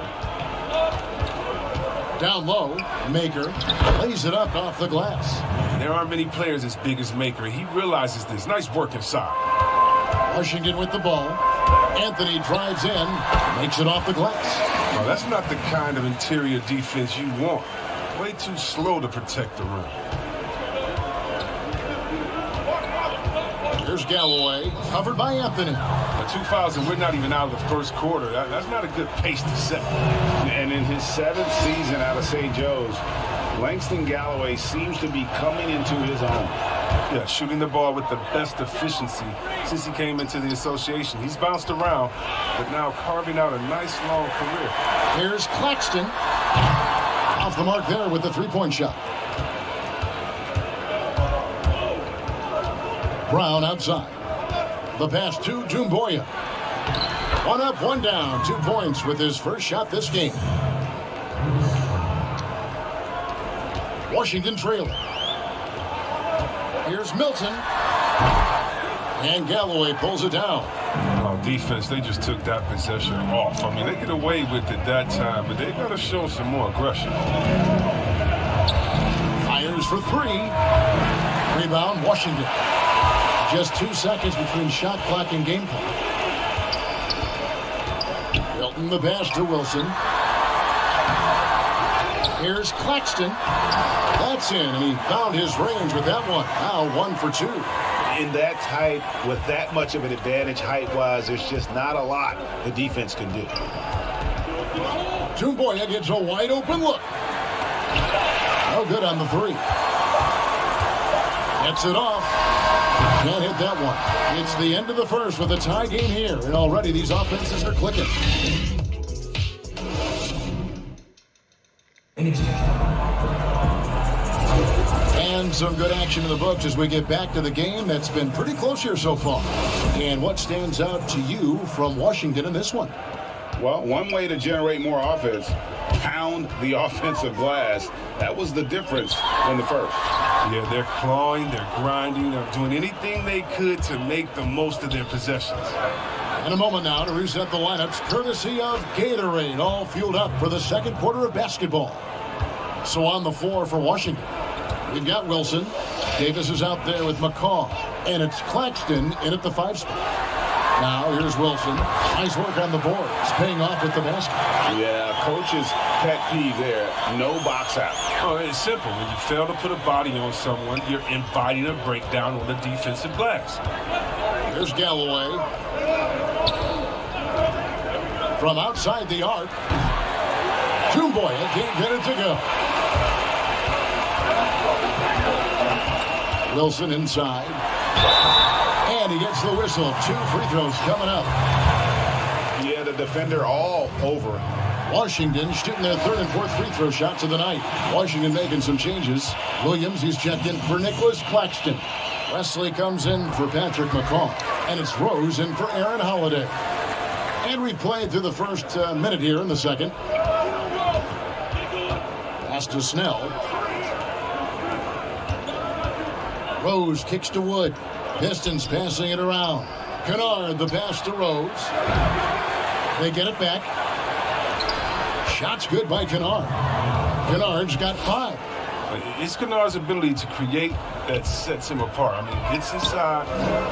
Down low, Maker lays it up off the glass. There aren't many players as big as Maker. He realizes this. Nice work inside. Washington with the ball. Anthony drives in, makes it off the glass. Oh, that's not the kind of interior defense you want. Way too slow to protect the rim. Here's Galloway, covered by Anthony. 2 fouls and we're not even out of the first quarter. That's not a good pace to set. And in his 7th season out of St. Joe's, Langston Galloway seems to be coming into his own. Yeah, shooting the ball with the best efficiency since he came into the association. He's bounced around, but now carving out a nice long career. Here's Claxton. Off the mark there with the three-point shot. Brown outside. The pass to Doumbouya. One up, one down. 2 points with his first shot this game. Washington trailing. Here's Milton. And Galloway pulls it down. Oh, defense, they just took that possession off. I mean, they get away with it that time, but they got to show some more aggression. Fires for 3. Rebound, Washington. Just 2 seconds between shot clock and game clock. Milton the pass to Wilson. Here's Claxton. That's in, and he found his range with that one. Now 1 for 2. In that tight, with that much of an advantage height-wise, there's just not a lot the defense can do. Doumbouya gets a wide open look. No good on the 3. Gets it off. Can't hit that one. It's the end of the first with a tie game here, and already these offenses are clicking. And some good action in the books as we get back to the game that's been pretty close here so far. And what stands out to you from Washington in this one? Well, one way to generate more offense, pound the offensive glass. That was the difference in the first. Yeah, they're clawing, they're grinding, they're doing anything they could to make the most of their possessions. In a moment now to reset the lineups, courtesy of Gatorade, all fueled up for the second quarter of basketball. So on the floor for Washington, we've got Wilson. Davis is out there with McCaw, and it's Claxton in at the 5 spot. Now here's Wilson. Nice work on the boards, paying off with the basket. Yeah, coach's pet peeve there. No box out. Oh, it's simple. When you fail to put a body on someone, you're inviting a breakdown on the defensive glass. Here's Galloway. From outside the arc, Doumbouya can't get it to go. Wilson inside. And he gets the whistle. 2 free throws coming up. Yeah, the defender all over. Washington shooting their 3rd and 4th free throw shots of the night. Washington making some changes. Williams, he's checked in for Nicholas Claxton. Wesley comes in for Patrick McCaw. And it's Rose in for Aaron Holiday. And we've played through the first minute here in the second. Pass to Snell. Rose kicks to Wood. Pistons passing it around. Kennard, the pass to Rose. They get it back. Shot's good by Kennard. Kennard's got 5. It's Kennard's ability to create that sets him apart. I mean, gets inside,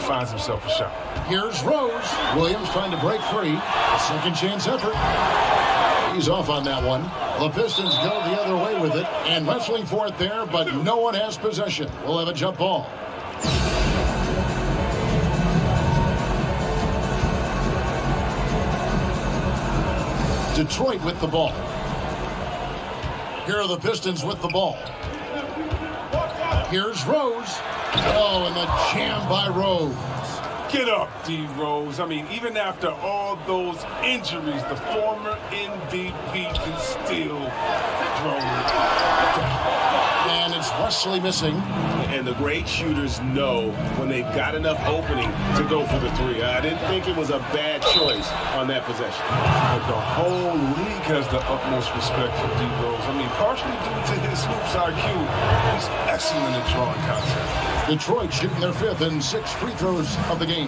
finds himself a shot. Here's Rose. Williams trying to break free. A second chance effort. He's off on that one. The Pistons go the other way with it and wrestling for it there, but no one has possession. We'll have a jump ball. Detroit with the ball. Here are the Pistons with the ball. Here's Rose. Oh, and the jam by Rose. Get up, D. Rose. I mean, even after all those injuries, the former MVP can still throw it down. And it's Wesley missing. And the great shooters know when they've got enough opening to go for the 3. I didn't think it was a bad choice on that possession. But the whole league has the utmost respect for D. Rose. I mean, partially due to his hoops IQ, he's excellent at drawing contact. Detroit shooting their 5th and 6th free throws of the game.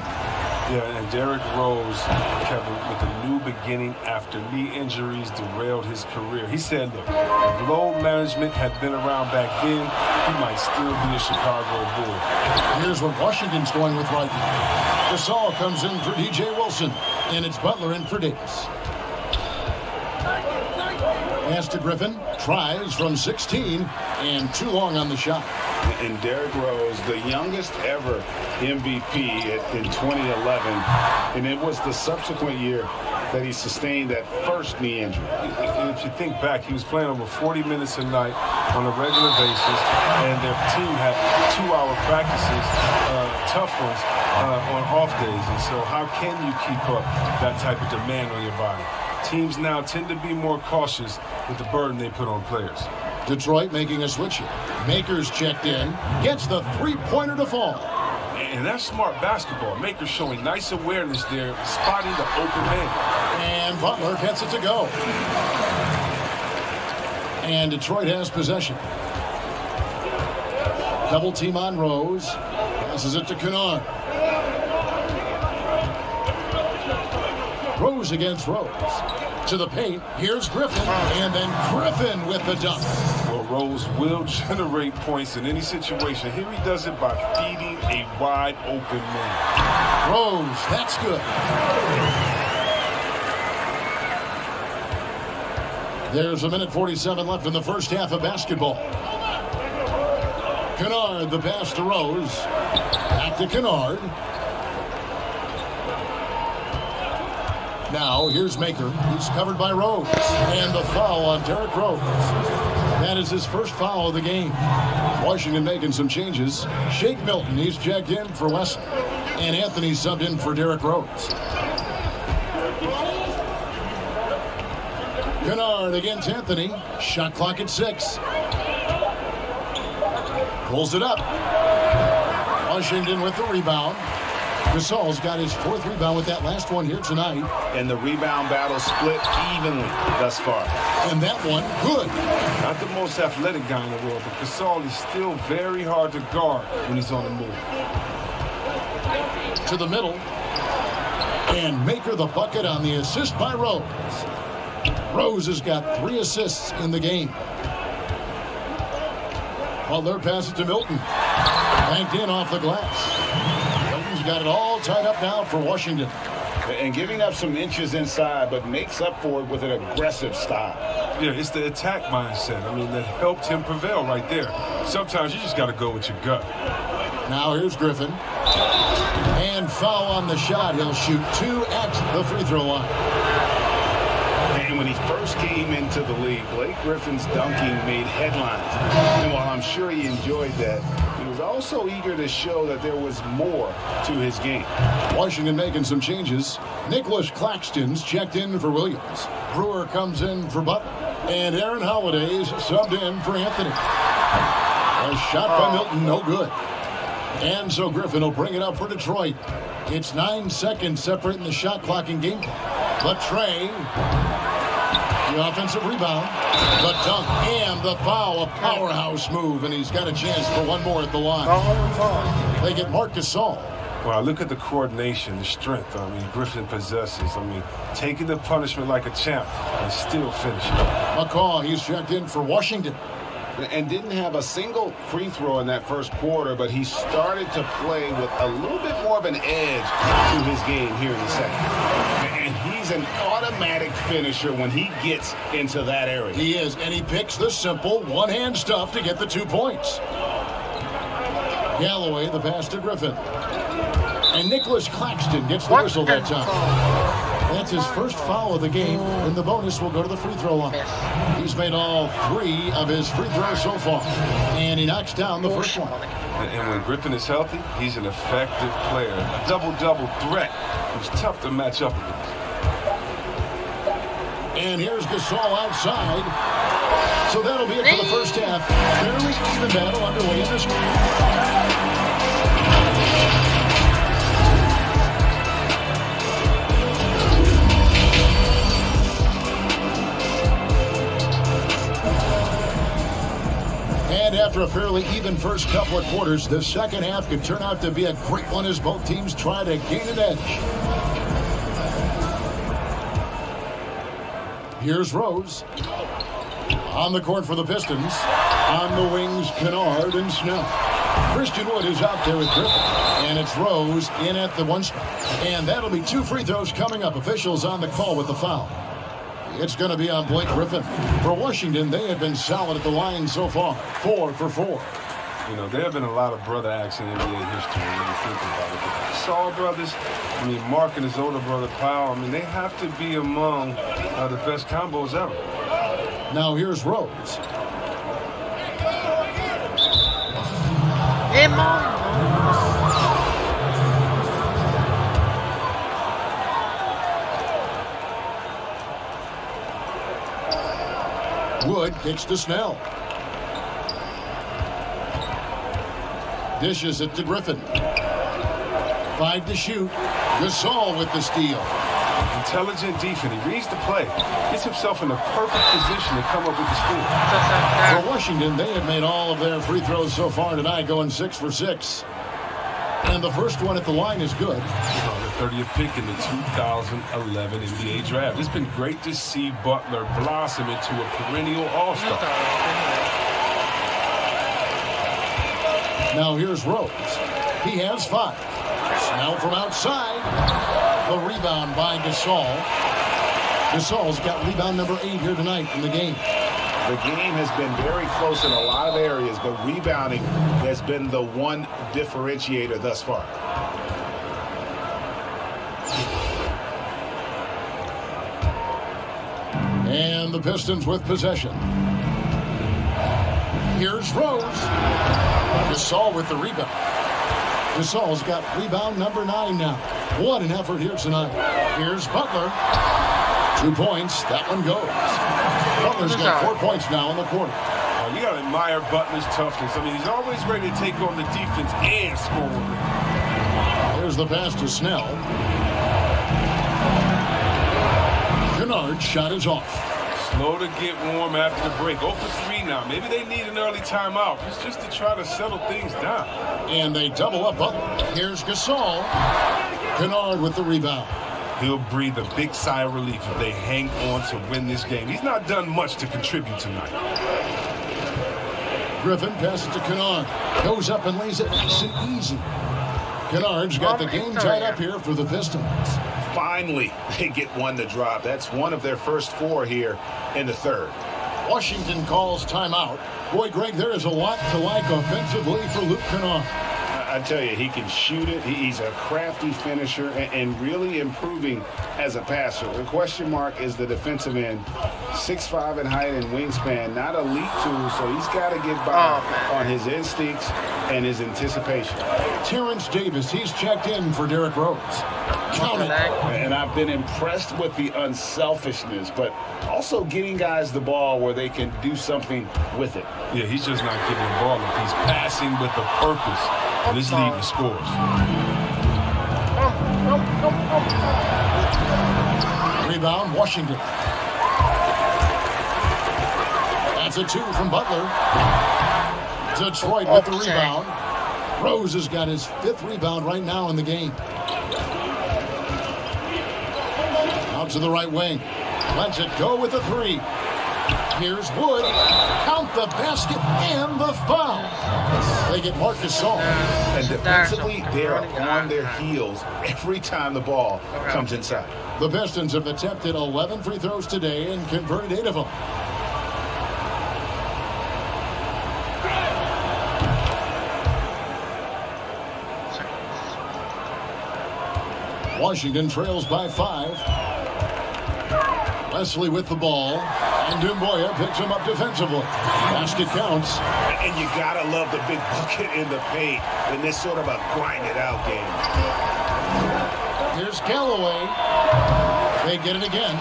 Yeah, and Derrick Rose, Kevin, with a new beginning after knee injuries derailed his career. He said, look, if load management had been around back then, he might still be a Chicago Bull. Here's what Washington's going with right now. Gasol comes in for DJ Wilson, and it's Butler in for Davis. Pass to Griffin, tries from 16, and too long on the shot. And Derrick Rose, the youngest ever MVP in 2011, and it was the subsequent year that he sustained that first knee injury. And if you think back, he was playing over 40 minutes a night on a regular basis, and their team had 2-hour practices, tough ones, on off days. And so how can you keep up that type of demand on your body? Teams now tend to be more cautious with the burden they put on players. Detroit making a switch here. Makers checked in, gets the three-pointer to fall. And that's smart basketball. Makers showing nice awareness there, spotting the open man. And Butler gets it to go. And Detroit has possession. Double team on Rose. Passes it to Kennard. Rose against Rose. To the paint. Here's Griffin. And then Griffin with the dunk. Well, Rose will generate points in any situation. Here he does it by feeding a wide open man. Rose, that's good. There's 1:47 left in the first half of basketball. Kennard, the pass to Rose. Back to Kennard. Now, here's Maker. He's covered by Rose. And the foul on Derrick Rose. That is his first foul of the game. Washington making some changes. Shake Milton, he's checked in for Wesson. And Anthony subbed in for Derrick Rose. Kennard against Anthony. Shot clock at 6. Pulls it up. Washington with the rebound. Gasol's got his 4th rebound with that last one here tonight. And the rebound battle split evenly thus far. And that one, good. Not the most athletic guy in the world, but Gasol is still very hard to guard when he's on the move. To the middle. And Maker the bucket on the assist by Rose. Rose has got 3 assists in the game. Butler passes it to Milton. Banked in off the glass. Milton's got it all tied up now for Washington. And giving up some inches inside, but makes up for it with an aggressive style. Yeah, it's the attack mindset. I mean, that helped him prevail right there. Sometimes you just got to go with your gut. Now here's Griffin. And foul on the shot. He'll shoot 2 at the free throw line. And when he first came into the league, Blake Griffin's dunking made headlines. And while I'm sure he enjoyed that, he was also eager to show that there was more to his game. Washington making some changes. Nicholas Claxton's checked in for Williams. Brewer comes in for Butler. And Aaron Holiday's subbed in for Anthony. A shot by Milton, no good. And so Griffin will bring it up for Detroit. It's 9 seconds separating the shot clock and game clock. But Trey, the offensive rebound, the dunk, and the foul, a powerhouse move, and he's got a chance for one more at the line. They get Marc Gasol. Well, I look at the coordination, the strength. I mean, Griffin possesses. I mean, taking the punishment like a champ and still finishing. McCaw, he's checked in for Washington. And didn't have a single free throw in that first quarter, but he started to play with a little bit more of an edge to his game here in the second. And he's an automatic finisher when he gets into that area. He is, and he picks the simple one-hand stuff to get the 2 points. Galloway, the pass to Griffin. And Nicholas Claxton gets the whistle that time. That's his first foul of the game, and the bonus will go to the free throw line. He's made all 3 of his free throws so far, and he knocks down the first one. And when Griffin is healthy, he's an effective player. A double-double threat who's tough to match up against. And here's Gasol outside. So that'll be it for the first half. Fairly even battle underway in this one. And after After a fairly even first couple of quarters, the second half could turn out to be a great one as both teams try to gain an edge. Here's Rose. On the court for the Pistons. On the wings, Kennard and Snell. Christian Wood is out there with Griffin. And it's Rose in at the one spot. And that'll be 2 free throws coming up. Officials on the call with the foul. It's going to be on Blake Griffin. For Washington, they have been solid at the line so far. 4 for 4. You know, there have been a lot of brother acts in NBA history when you think about it. But the Saul brothers, I mean, Mark and his older brother, Powell, I mean, they have to be among the best combos ever. Now here's Rose. Hey, Mom. Wood kicks to Snell. Dishes it to Griffin. 5 to shoot. Gasol with the steal. Intelligent defense. He reads the play. Gets himself in the perfect position to come up with the steal. For Washington, they have made all of their free throws so far tonight, going 6 for 6. And the first one at the line is good. The 30th pick in the 2011 NBA draft. It's been great to see Butler blossom into a perennial all-star. Now here's Rose. He has 5. Snell from outside. The rebound by Gasol. Gasol's got rebound number 8 here tonight in the game. The game has been very close in a lot of areas, but rebounding has been the one differentiator thus far. And the Pistons with possession. Here's Rose. Gasol with the rebound. Gasol's got rebound number 9 now. What an effort here tonight. Here's Butler. 2 points. That one goes. Butler's got 4 points now in the quarter. You got to admire Butler's toughness. I mean, he's always ready to take on the defense and score with it. Here's the pass to Snell. Kennard's shot is off. Slow to get warm after the break. 0 for 3 now. Maybe they need an early timeout. It's just to try to settle things down. And they double up Butler. Here's Gasol. Kennard with the rebound. He'll breathe a big sigh of relief if they hang on to win this game. He's not done much to contribute tonight. Griffin passes to Kennard. Goes up and lays it nice and easy. Kennard's got the game tied up here for the Pistons. Finally, they get one to drop. That's one of their first 4 here in the third. Washington calls timeout. Boy, Greg, there is a lot to like offensively for Luke Kennard. I tell you, he can shoot it. He's a crafty finisher and really improving as a passer. The question mark is the defensive end. 6'5" in height and wingspan. Not elite tool, so he's got to get by on his instincts and his anticipation. Terrence Davis, he's checked in for Derrick Rose. Count it. And I've been impressed with the unselfishness, but also getting guys the ball where they can do something with it. Yeah, he's just not giving the ball up. He's passing with a purpose. And this lead in scores. Rebound, Washington. That's a 2 from Butler. Detroit with the rebound. Rose has got his 5th rebound right now in the game. Out to the right wing. Lets it go with a 3. Here's Wood. Count the basket and the foul. They get Marc Gasol. And defensively, they're on their heels every time the ball comes inside. The Pistons have attempted 11 free throws today and converted 8 of them. Washington trails by 5. Leslie with the ball. And Dumboya picks him up defensively. Basket counts. And you gotta love the big bucket in the paint in this sort of a grind-it-out game. Here's Callaway. They get it again.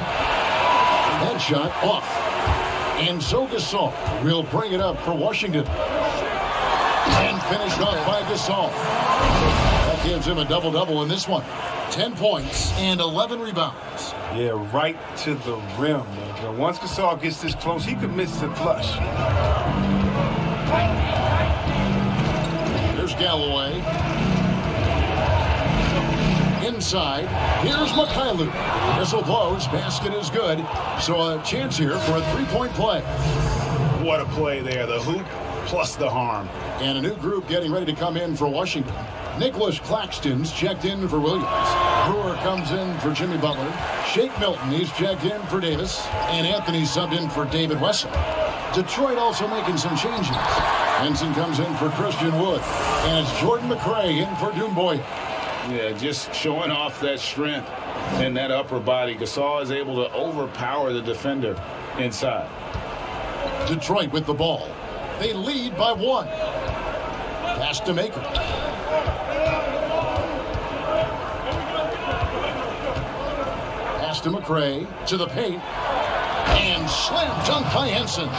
That shot off. And so Gasol will bring it up for Washington. And finished off by Gasol. That gives him a double-double in this one. 10 points and 11 rebounds. Yeah, right to the rim. Once Gasol gets this close, he commits to flush. Here's Galloway. Inside. Here's Mikhailu. Whistle blows. Basket is good. So a chance here for a three-point play. What a play there. The hoop plus the harm. And a new group getting ready to come in for Washington. Nicholas Claxton's checked in for Williams. Brewer comes in for Jimmy Butler. Shake Milton, he's checked in for Davis. And Anthony subbed in for David Wesley. Detroit also making some changes. Henson comes in for Christian Wood. And it's Jordan McRae in for Doomboy. Yeah, just showing off that strength and that upper body. Gasol is able to overpower the defender inside. Detroit with the ball. They lead by 1. Pass to Maker. Pass to McRae. To the paint. And slam dunk by Henson.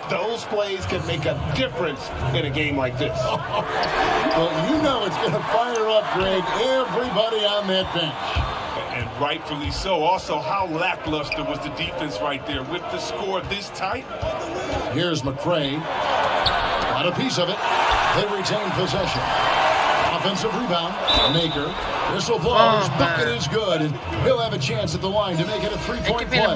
Those plays can make a difference in a game like this. Well, you know it's going to fire up, Greg, everybody on that bench. And rightfully so. Also, how lackluster was the defense right there with the score this tight? Here's McRae. Got a piece of it. They retain possession. Offensive rebound. Maker. Whistle blows. Bucket is good. And he'll have a chance at the line to make it a three-point play.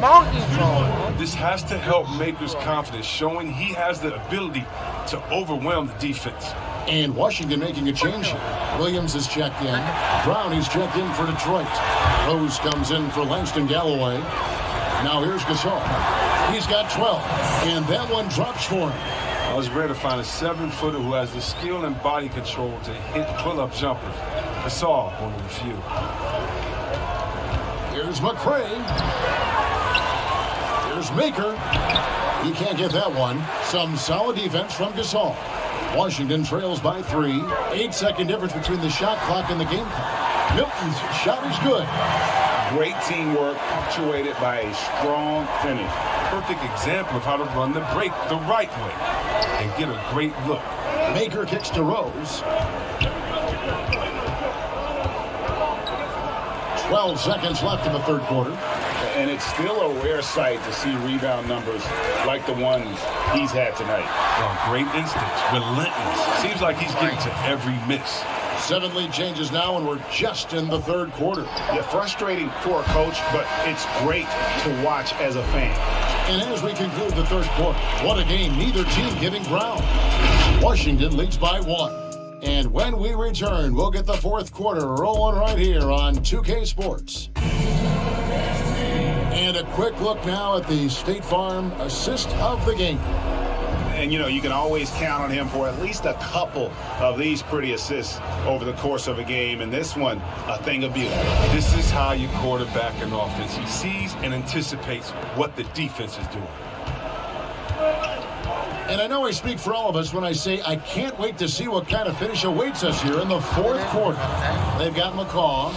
This has to help Maker's confidence, showing he has the ability to overwhelm the defense. And Washington making a change here. Williams is checked in. Brown is checked in for Detroit. Rose comes in for Langston Galloway. Now here's Gasol. He's got 12. And that one drops for him. I was rare to find a 7-footer who has the skill and body control to hit pull-up jumpers. Gasol, one of the few. Here's McRae. Here's Maker. He can't get that one. Some solid defense from Gasol. Washington trails by 3. 8-second difference between the shot clock and the game clock. Milton's shot is good. Great teamwork punctuated by a strong finish. Perfect example of how to run the break the right way and get a great look. Maker kicks to Rose. 12 seconds left in the third quarter. And it's still a rare sight to see rebound numbers like the ones he's had tonight. Oh, great instincts, relentless. Seems like he's getting to every miss. 7 lead changes now, and we're just in the third quarter. Yeah, frustrating for a coach, but it's great to watch as a fan. And as we conclude the third quarter, what a game, neither team giving ground. Washington leads by 1. And when we return, we'll get the fourth quarter rolling right here on 2K Sports. And a quick look now at the State Farm assist of the game. And, you know, you can always count on him for at least a couple of these pretty assists over the course of a game. And this one, a thing of beauty. This is how you quarterback an offense. He sees and anticipates what the defense is doing. And I know I speak for all of us when I say I can't wait to see what kind of finish awaits us here in the fourth quarter. They've got McCaw.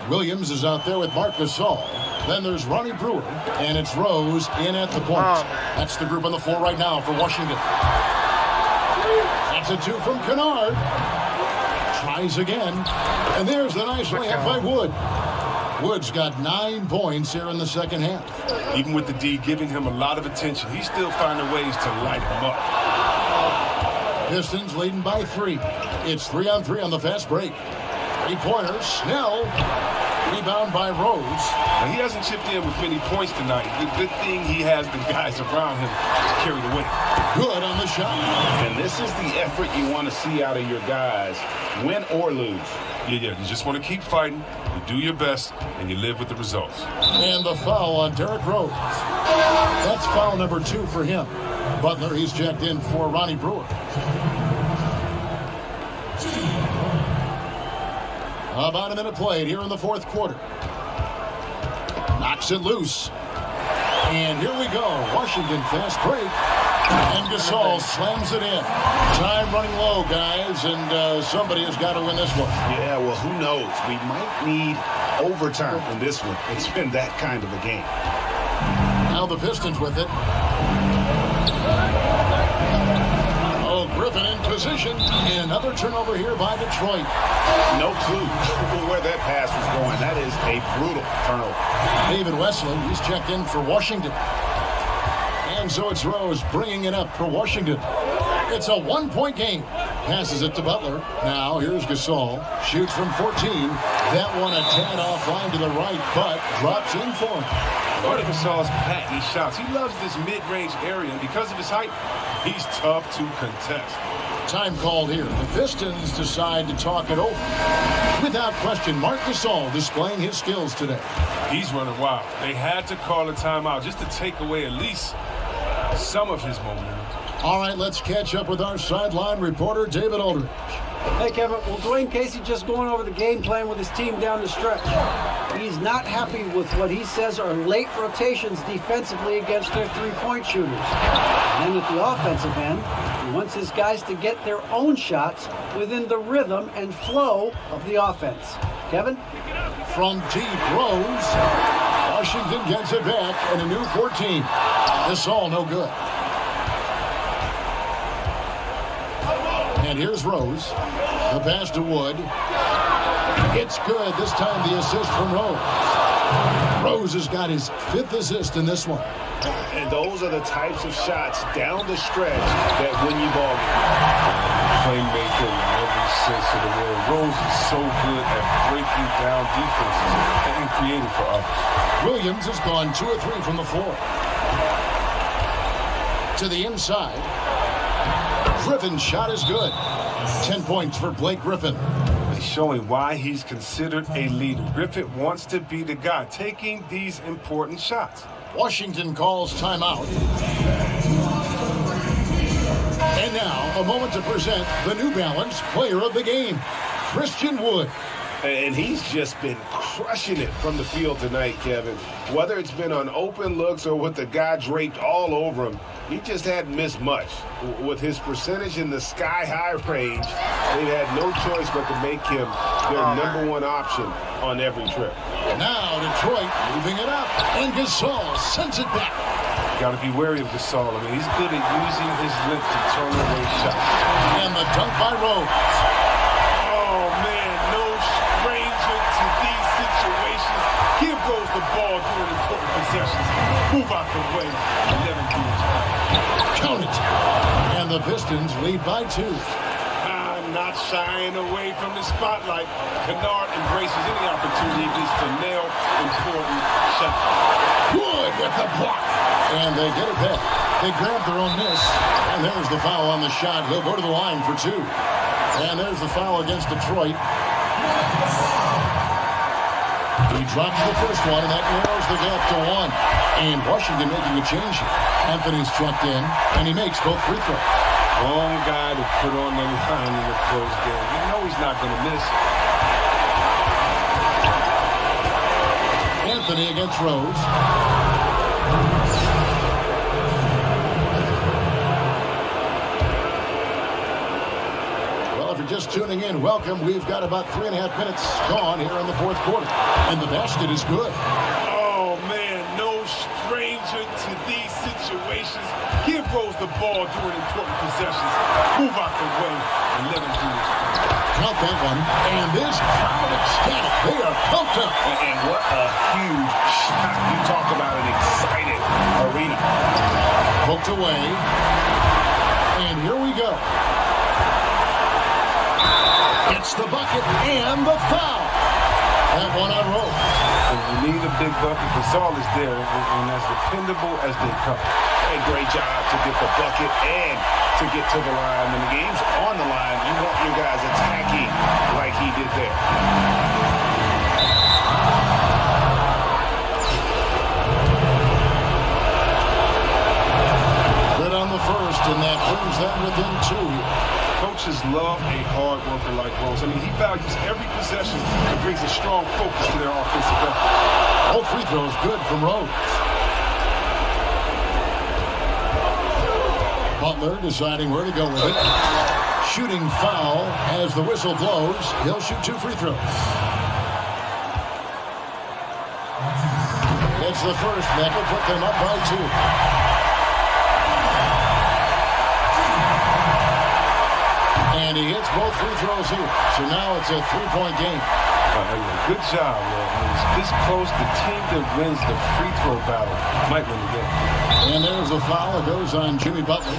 Williams is out there with Marc Gasol. Then there's Ronnie Brewer, and it's Rose in at the point. That's the group on the floor right now for Washington. That's a 2 from Kennard. Tries again, and there's the nice layup by Wood. Wood's got 9 points here in the second half. Even with the D giving him a lot of attention, he's still finding ways to light him up. Pistons leading by 3. It's 3-on-3 on the fast break. 3-pointer, Snell. Rebound by Rose. Now, he hasn't chipped in with many points tonight. The good thing he has the guys around him to carry the weight. Good on the shot. And this is the effort you want to see out of your guys, win or lose. Yeah, you just want to keep fighting, you do your best, and you live with the results. And the foul on Derrick Rose. That's foul number 2 for him. Butler, he's checked in for Ronnie Brewer. About a minute played here in the fourth quarter. Knocks it loose. And here we go. Washington fast break. And Gasol slams it in. Time running low, guys, and somebody has got to win this one. Yeah, well, who knows? We might need overtime in this one. It's been that kind of a game. Now the Pistons with it. Oh, Griffin in position. And another turnover here by Detroit. No clue where that pass was going. That is a brutal turnover. David Wesley, he's checked in for Washington. And so it's Rose bringing it up for Washington. It's a 1-point game. Passes it to Butler. Now here's Gasol. Shoots from 14. That one a tad offline to the right, but drops in for him. Marc Gasol's patting shots. He loves this mid-range area, and because of his height, he's tough to contest. Time called here. The Pistons decide to talk it over. Without question, Marc Gasol displaying his skills today. He's running wild. They had to call a timeout just to take away at least some of his momentum. All right, let's catch up with our sideline reporter, David Aldridge. Hey, Kevin. Well, Dwayne Casey just going over the game plan with his team down the stretch. He's not happy with what he says are late rotations defensively against their three-point shooters. And then at the offensive end, he wants his guys to get their own shots within the rhythm and flow of the offense. Kevin? From deep, Rose. Washington gets it back and a new 14. This all no good. And here's Rose. The pass to Wood. It's good. This time the assist from Rose. Rose has got his 5th assist in this one. And those are the types of shots down the stretch that win you ball games. Playmaker in every sense of the word. Rose is so good at breaking down defenses and creating for others. Williams has gone 2 of 3 from the floor. To the inside. Griffin's shot is good. 10 points for Blake Griffin. He's showing why he's considered a leader. Griffin wants to be the guy taking these important shots. Washington calls timeout. And now, a moment to present the New Balance Player of the Game, Christian Wood. And he's just been crushing it from the field tonight, Kevin. Whether it's been on open looks or with the guy draped all over him, he just hadn't missed much. With his percentage in the sky-high range, they've had no choice but to make him their #1 option on every trip. Now Detroit moving it up, and Gasol sends it back. Got to be wary of Gasol. I mean, he's good at using his length to turn away shots. And the dunk by Rose. Oh, man, no stranger to these situations. Give Rose the ball during important possessions. Move out the way and let him do his thing. Count it. And the Pistons lead by 2. Not shying away from the spotlight. Kennard embraces any opportunity to nail important shots. Wood with the block. And they get it back. They grab their own miss. And there's the foul on the shot. He'll go to the line for 2. And there's the foul against Detroit. He drops the first one, and that narrows the gap to 1. And Washington making a change here. Anthony's checked in, and he makes both free throws. Wrong guy to put on the line in a close game. You know he's not going to miss. Anthony against Rose. Well, if you're just tuning in, welcome. We've got about 3.5 minutes gone here in the 4th quarter. And the basket is good. Oh, man, no stranger to these situations. Give Rose the ball during important possessions. Move out the way and let him do his thing. Count that one. And this crowd ecstatic. They are pumped up. And what a huge shot. You talk about an excited arena. Poked away. And here we go. It's the bucket and the foul. That one on Rose. And you need a big bucket. Gasol is there, and as dependable as they come. A great job to get the bucket and to get to the line. When the game's on the line, you want your guys attacking like he did there. Good on the first, and that brings them within 2. Coaches love a hard worker like Rose. I mean, he values every possession and brings a strong focus to their offensive effort. All free throws good from Rose. Butler deciding where to go with it. Shooting foul as the whistle blows. He'll shoot 2 free throws. It's the first. That will put them up by 2. And he hits both free throws here. So now it's a 3-point game. Good job, man. When it's this close, the team that wins the free throw battle might win the game. And there's a foul. It goes on Jimmy Butler.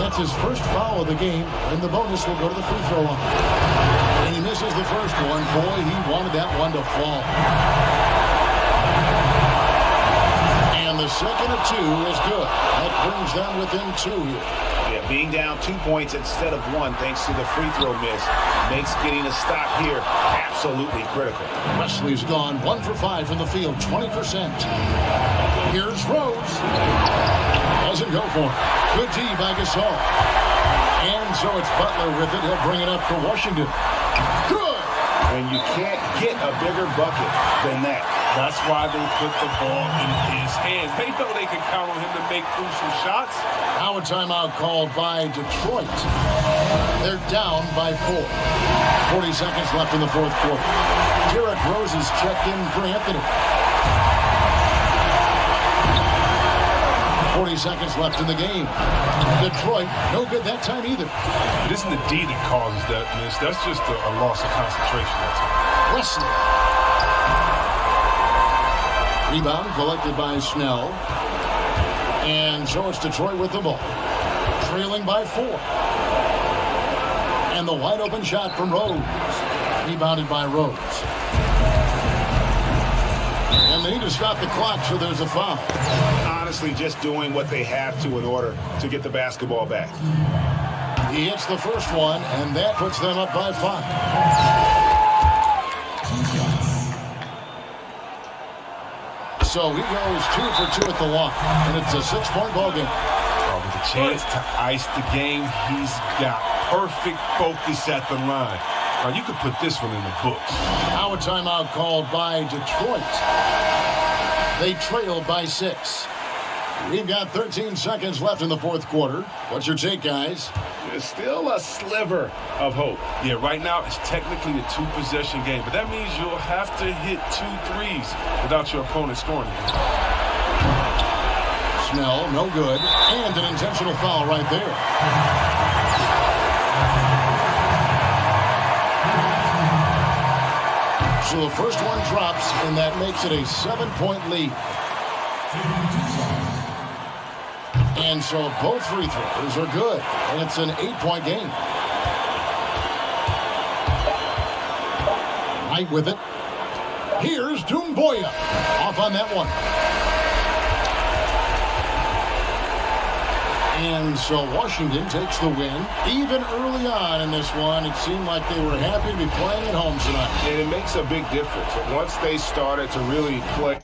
That's his first foul of the game, and the bonus will go to the free throw line. And he misses the first one. Boy, he wanted that one to fall. And the second of two is good. That brings them within two here. Yeah, being down 2 points instead of one thanks to the free throw miss makes getting a stop here absolutely critical. Wesley's gone 1 for 5 from the field, 20%. Here's Rose. Doesn't go for it. Good D by Gasol. And so it's Butler with it. He'll bring it up for Washington. Good. And you can't get a bigger bucket than that. That's why they put the ball in his hands. They know they can count on him to make crucial shots. Now a timeout called by Detroit. They're down by 4. 40 seconds left in the fourth quarter. Derrick Rose is checked in for Anthony. 40 seconds left in the game. Detroit, no good that time either. It isn't the D that causes that miss. That's just a loss of concentration that time. Wesley. Rebound collected by Snell. And so it's Detroit with the ball. Trailing by 4. And the wide open shot from Rose. Rebounded by Rose. And they need to stop the clock, so there's a foul. Honestly, just doing what they have to in order to get the basketball back. He hits the first one, and that puts them up by 5. So he goes 2 for 2 at the line, and it's a 6-point ball game. With a chance to ice the game, he's got perfect focus at the line. Now, you could put this one in the books. Now a timeout called by Detroit. They trail by 6. We've got 13 seconds left in the fourth quarter. What's your take, guys? There's still a sliver of hope. Yeah, right now it's technically a 2-possession game, but that means you'll have to hit 2 threes without your opponent scoring again. Snell, no good, and an intentional foul right there. So the first one drops, and that makes it a 7-point lead. And so both free throws are good, and it's an 8-point game. Knight with it. Here's Doumbouya off on that one. And so Washington takes the win. Even early on in this one, it seemed like they were happy to be playing at home tonight. And it makes a big difference. And once they started to really play.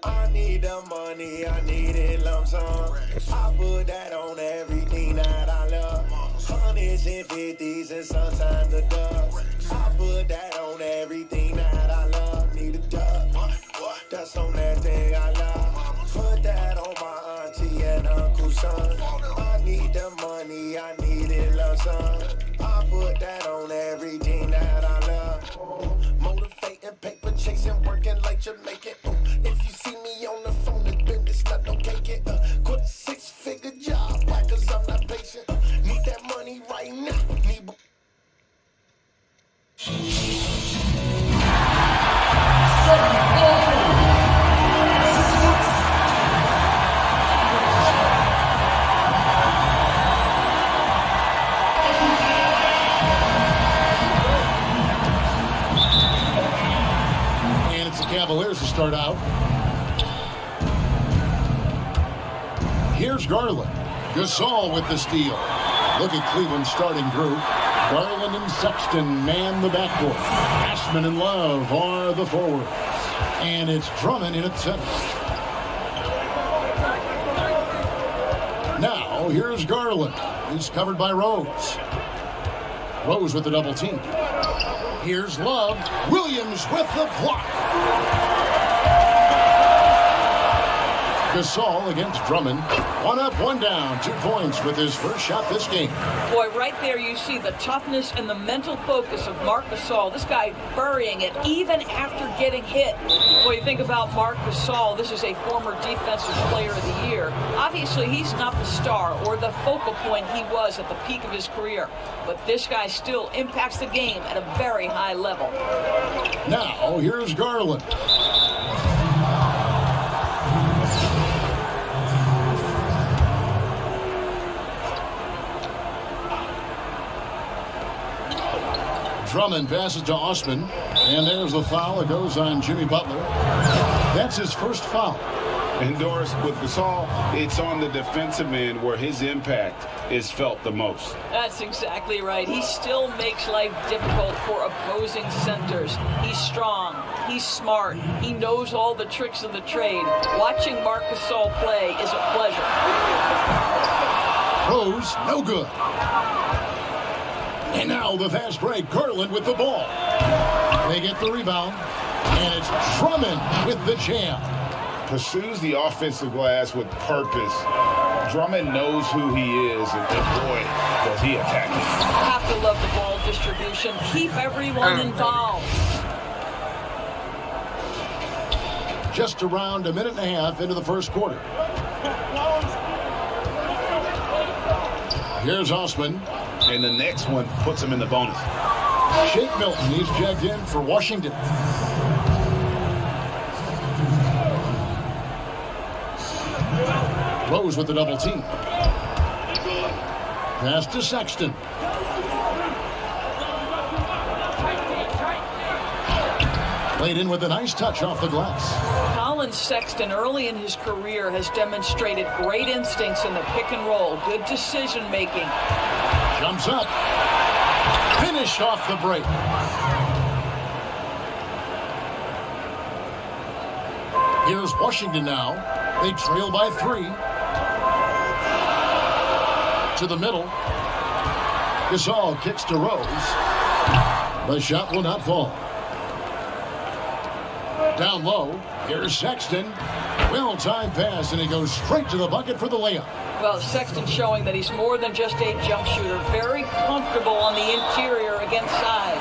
I need the money, I need it lump sum. I put that on everything that I love. Hundreds and 50s and sometimes the dubs. I put that on everything that I love. Need a dub, that's on that thing I love. Put that on my auntie and uncle's son. I need the money, I need it lump sum. I put that on everything that I love. Motivating, paper chasing, working like Jamaican. If you see me on the phone, it's business, not no cake. Quit a 6-figure job, cause I'm not patient. Need that money right now. Need. And it's the Cavaliers to start out. Here's Garland. Gasol with the steal. Look at Cleveland's starting group. Garland and Sexton man the backcourt. Ashman and Love are the forwards. And it's Drummond in at center. Now here's Garland. He's covered by Rose. Rose with the double team. Here's Love. Williams with the block. Gasol against Drummond. 1 up, 1 down. 2 points with his first shot this game. Boy, right there you see the toughness and the mental focus of Marc Gasol. This guy burying it even after getting hit. Boy, you think about Marc Gasol. This is a former Defensive Player of the Year. Obviously, he's not the star or the focal point he was at the peak of his career. But this guy still impacts the game at a very high level. Now, here's Garland. Drummond passes to Osman, and there's the foul. It goes on Jimmy Butler. That's his first foul. And Doris, with Gasol, it's on the defensive end where his impact is felt the most. That's exactly right. He still makes life difficult for opposing centers. He's strong. He's smart. He knows all the tricks of the trade. Watching Marc Gasol play is a pleasure. Rose, no good. And now the fast break. Garland with the ball. They get the rebound. And it's Drummond with the jam. Pursues the offensive glass with purpose. Drummond knows who he is, and boy, does he attack it. Have to love the ball distribution. Keep everyone involved. Just around a minute and a half into the first quarter. Here's Osman. And the next one puts him in the bonus. Shake Milton, he's checked in for Washington. Rose with the double team. Pass to Sexton. Played in with a nice touch off the glass. Colin Sexton, early in his career, has demonstrated great instincts in the pick and roll. Good decision making. Jumps up. Finish off the break. Here's Washington now. They trail by 3. To the middle. Gasol kicks to Rose. The shot will not fall. Down low. Here's Sexton. Well-timed pass, and he goes straight to the bucket for the layup. Well, Sexton showing that he's more than just a jump shooter. Very comfortable on the interior against size.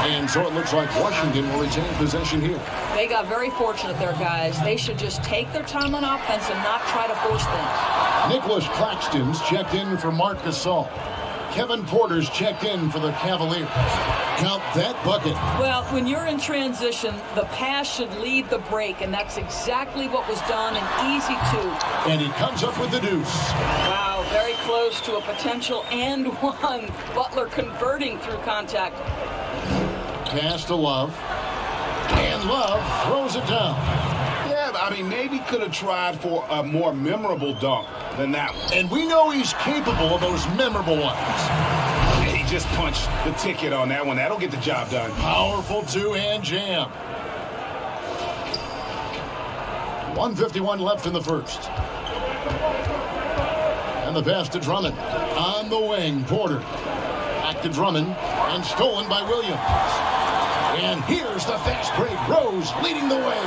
And so it looks like Washington will retain possession here. They got very fortunate there, guys. They should just take their time on offense and not try to force things. Nicholas Claxton's checked in for Marc Gasol. Kevin Porter's checked in for the Cavaliers. Count that bucket. Well, when you're in transition, the pass should lead the break, and that's exactly what was done and easy to. And he comes up with the deuce. Wow, very close to a potential and one. Butler converting through contact. Pass to Love. And Love throws it down. Yeah, I mean, maybe could have tried for a more memorable dunk than that one. And we know he's capable of those memorable ones. He just punched the ticket on that one. That'll get the job done. Powerful two-hand jam. 1:51 left in the first. And the pass to Drummond. On the wing, Porter. Back to Drummond. And stolen by Williams. And here's the fast break. Rose leading the way.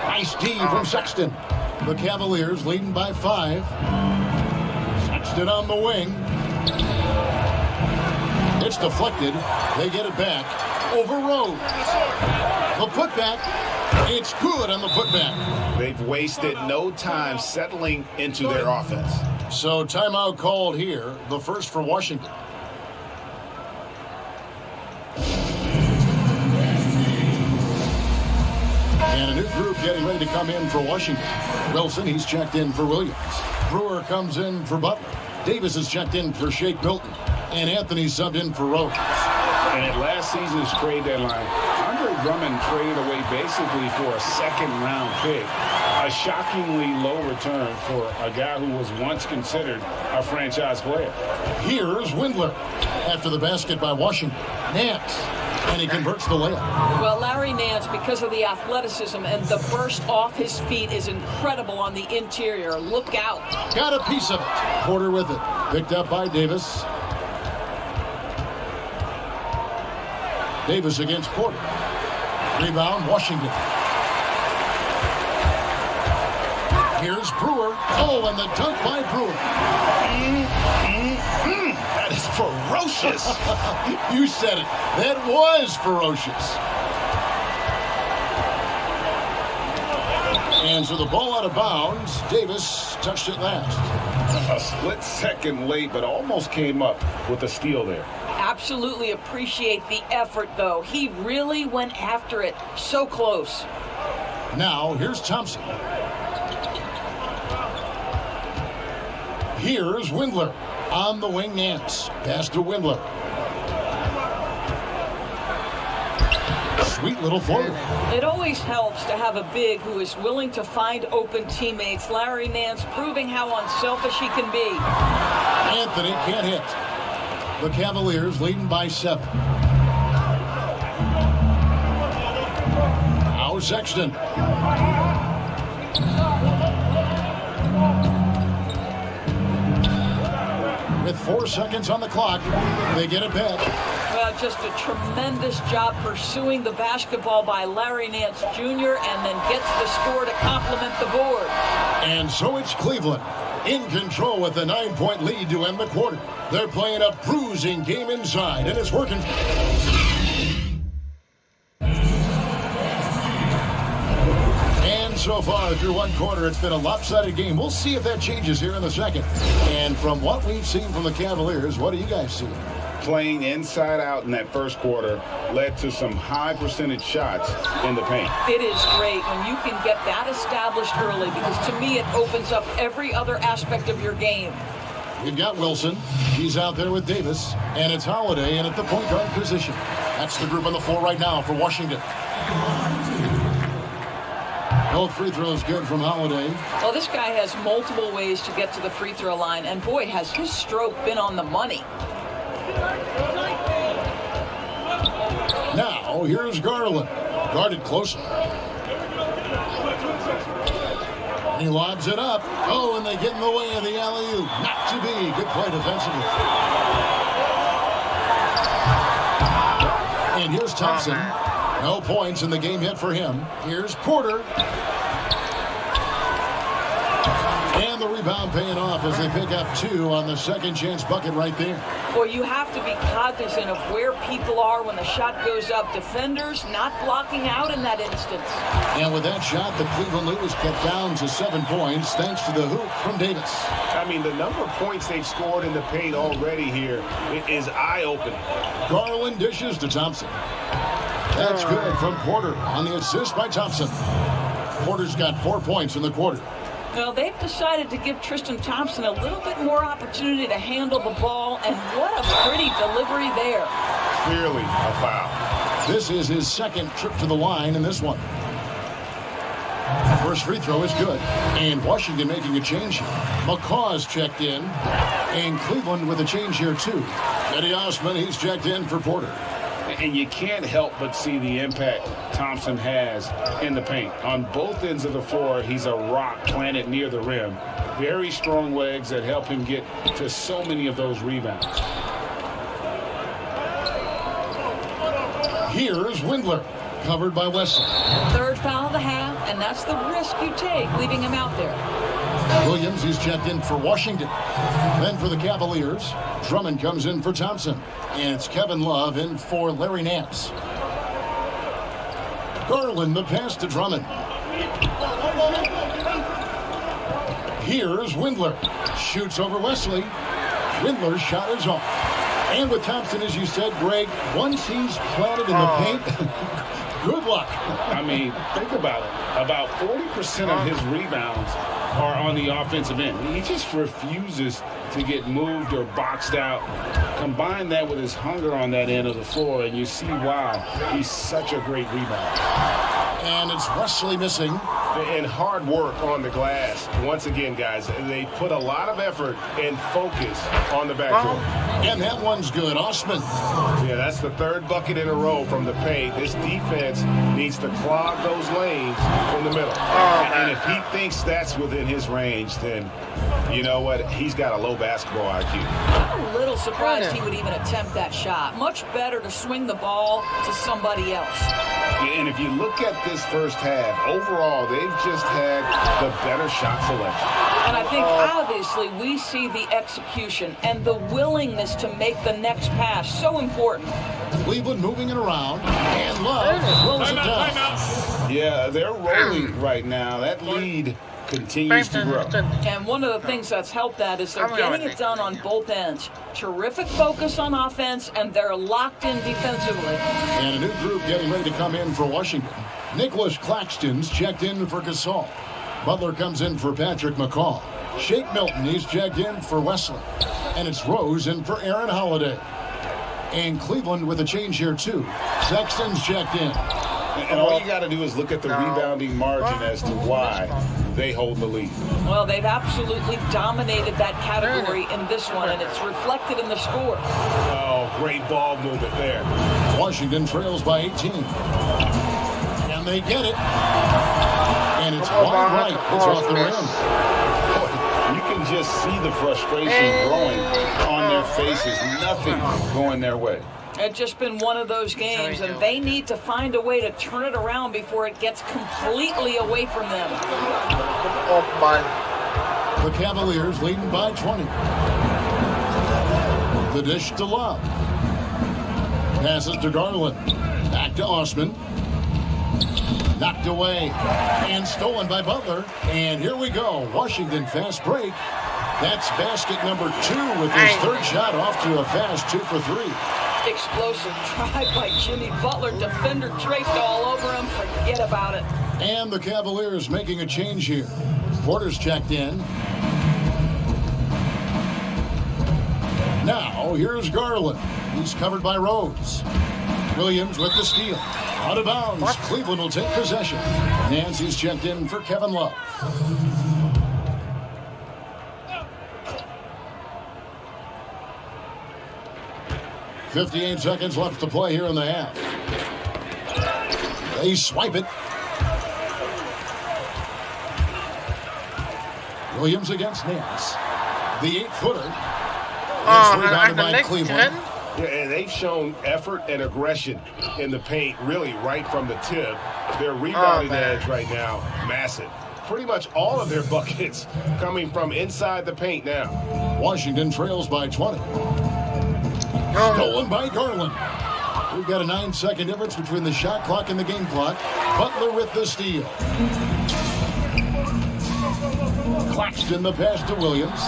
Nice D from Sexton. The Cavaliers leading by 5. Sexton on the wing. It's deflected. They get it back. Over Rose. The putback. It's good on the putback. They've wasted no time settling into their offense. So timeout called here. The first for Washington. And a new group getting ready to come in for Washington. Wilson, he's checked in for Williams. Brewer comes in for Butler. Davis is checked in for Shake Milton. And Anthony subbed in for Rose. And at last season's trade deadline, Andre Drummond traded away basically for a second-round pick. A shockingly low return for a guy who was once considered a franchise player. Here's Windler. After the basket by Washington. Nance And he converts the layup. Well, Larry Nance, because of the athleticism and the burst off his feet, is incredible on the interior. Look out. Got a piece of it. Porter with it. Picked up by Davis. Davis against Porter. Rebound, Washington. Here's Brewer. Oh, and the dunk by Brewer. That is ferocious. You said it. That was ferocious. And so the ball out of bounds. Davis touched it last. A split second late, but almost came up with a steal there. Absolutely appreciate the effort, though. He really went after it. So close. Now, here's Thompson. Here's Windler. On the wing, Nance. Pass to Windler. Sweet little floater. It always helps to have a big who is willing to find open teammates. Larry Nance proving how unselfish he can be. Anthony can't hit. The Cavaliers leading by 7. Now Sexton. With 4 seconds on the clock, they get it back. Well, just a tremendous job pursuing the basketball by Larry Nance Jr. and then gets the score to complement the board. And so it's Cleveland in control with a 9-point lead to end the quarter. They're playing a bruising game inside, and it's working. And so far through one quarter, it's been a lopsided game. We'll see if that changes here in the second. And from what we've seen from the Cavaliers, what do you guys see? Playing inside out in that first quarter led to some high percentage shots in the paint. It is great when you can get that established early, because to me it opens up every other aspect of your game. You've got Wilson. He's out there with Davis. And it's Holiday in at the point guard position. That's the group on the floor right now for Washington. No free throws good from Holiday. Well, this guy has multiple ways to get to the free throw line, and boy, has his stroke been on the money. Now, here's Garland. Guarded closely. He lobs it up. Oh, and they get in the way of the alley-oop. Not to be. Good play defensively. And here's Thompson. No points in the game yet for him. Here's Porter. And the rebound paying off as they pick up 2 on the second chance bucket right there. Boy, you have to be cognizant of where people are when the shot goes up. Defenders not blocking out in that instance. And with that shot, the Cleveland lead is cut down to 7 points thanks to the hoop from Davis. I mean, the number of points they've scored in the paint already here is eye-opening. Garland dishes to Thompson. That's good from Porter on the assist by Thompson. Porter's got 4 points in the quarter. Well, they've decided to give Tristan Thompson a little bit more opportunity to handle the ball, and what a pretty delivery there. Clearly a foul. This is his second trip to the line in this one. First free throw is good. And Washington making a change here. McCaw's checked in. And Cleveland with a change here, too. Eddie Osman, he's checked in for Porter. And you can't help but see the impact Thompson has in the paint. On both ends of the floor, he's a rock planted near the rim. Very strong legs that help him get to so many of those rebounds. Here's Windler, covered by Wesley. Third foul of the half, and that's the risk you take, leaving him out there. Williams, he's checked in for Washington. Then for the Cavaliers, Drummond comes in for Thompson. And it's Kevin Love in for Larry Nance. Garland, the pass to Drummond. Here's Windler. Shoots over Wesley. Windler's shot is off. And with Thompson, as you said, Greg, once he's planted in the paint, good luck. I mean, think about it. About 40% of his rebounds are on the offensive end. He just refuses to get moved or boxed out. Combine that with his hunger on that end of the floor, and you see why he's such a great rebounder. And it's Wesley missing. and hard work on the glass. Once again, guys, they put a lot of effort and focus on the backdoor. And that one's good. Osman. Yeah, that's the third bucket in a row from the paint. This defense needs to clog those lanes in the middle. And if he thinks that's within his range, then you know what? He's got a low basketball IQ. I'm a little surprised he would even attempt that shot. Much better to swing the ball to somebody else. And if you look at this first half, overall, they've just had the better shot selection. And I think obviously we see the execution and the willingness to make the next pass so important. Cleveland moving it around, and Love throws it down. Yeah, they're rolling right now. That lead continues to grow. And one of the things that's helped that is they're getting it done on both ends. Terrific focus on offense, and they're locked in defensively. And a new group getting ready to come in for Washington. Nicholas Claxton's checked in for Gasol. Butler comes in for Patrick McCall. Shake Milton, he's checked in for Wesley. And it's Rose in for Aaron Holiday. And Cleveland with a change here, too. Sexton's checked in. And all you got to do is look at the rebounding margin as to why they hold the lead. Well, they've absolutely dominated that category in this one, and it's reflected in the score. Oh, great ball movement there. Washington trails by 18. And they get it. And it's wide right. It's off the rim. You can just see the frustration growing on their faces. Nothing going their way. It's just been one of those games, and they need to find a way to turn it around before it gets completely away from them. The Cavaliers leading by 20. The dish to Love. Passes to Garland. Back to Osman. Knocked away and stolen by Butler. And here we go. Washington fast break. That's basket number 2 with his third shot off to a fast 2 for 3. Explosive drive by Jimmy Butler. Defender draped all over him. Forget about it. And the Cavaliers making a change here. Porter's checked in. Now, here's Garland. He's covered by Rose. Williams with the steal. Out of bounds. Cleveland will take possession. Nancy's checked in for Kevin Love. "58 seconds left to play here in the half. They swipe it. Williams against Nance. The 8-footer. It's rebounded by Cleveland. Yeah, and they've shown effort and aggression in the paint, really right from the tip. Their rebounding edge right now, massive. Pretty much all of their buckets coming from inside the paint now. Washington trails by 20. Stolen by Garland. We've got a 9-second difference between the shot clock and the game clock. Butler with the steal. Claxton the pass to Williams.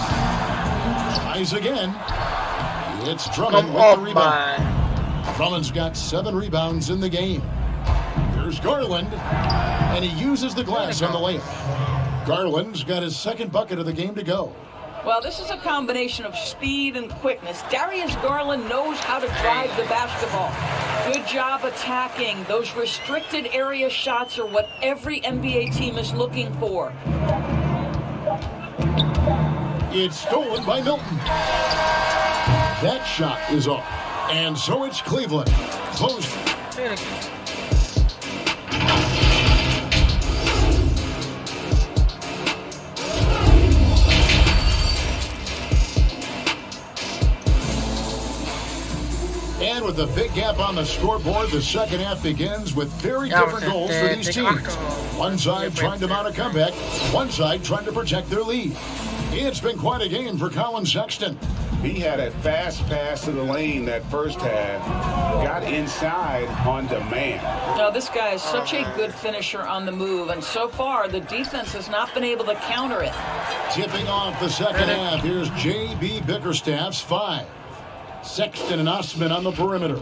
Tries again. It's Drummond with the rebound. Drummond's got 7 rebounds in the game. Here's Garland, and he uses the glass on the layup. Garland's got his second bucket of the game to go. Well, this is a combination of speed and quickness. Darius Garland knows how to drive the basketball. Good job attacking. Those restricted area shots are what every NBA team is looking for. It's stolen by Milton. That shot is off. And so it's Cleveland. Close. And with a big gap on the scoreboard, the second half begins with very different goals for these teams. One side trying to mount a comeback, one side trying to protect their lead. It's been quite a game for Colin Sexton. He had a fast pass to the lane that first half. Got inside on demand. Now, this guy is such a good finisher on the move, and so far, the defense has not been able to counter it. Tipping off the second half, here's J.B. Bickerstaff's 5. Sexton and Osman on the perimeter.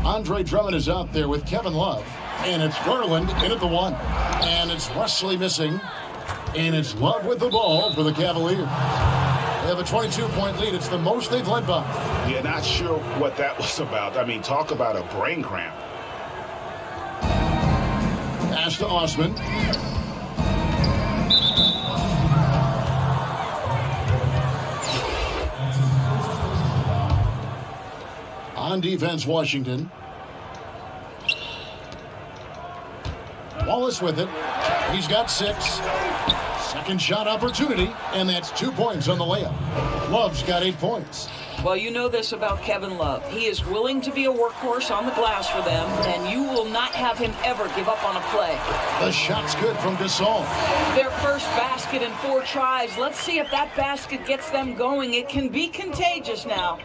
Andre Drummond is out there with Kevin Love. And it's Garland in at the 1. And it's Wesley missing. And it's Love with the ball for the Cavaliers. They have a 22-point lead. It's the most they've led by. Yeah, not sure what that was about. I mean, talk about a brain cramp. Pass to Osman. on defense, Washington. Wallace with it. He's got 6. Second shot opportunity, and that's 2 points on the layup. Love's got 8 points. Well, you know this about Kevin Love. He is willing to be a workhorse on the glass for them, and you will not have him ever give up on a play. The shot's good from Gasol. Their first basket in 4 tries. Let's see if that basket gets them going. It can be contagious now.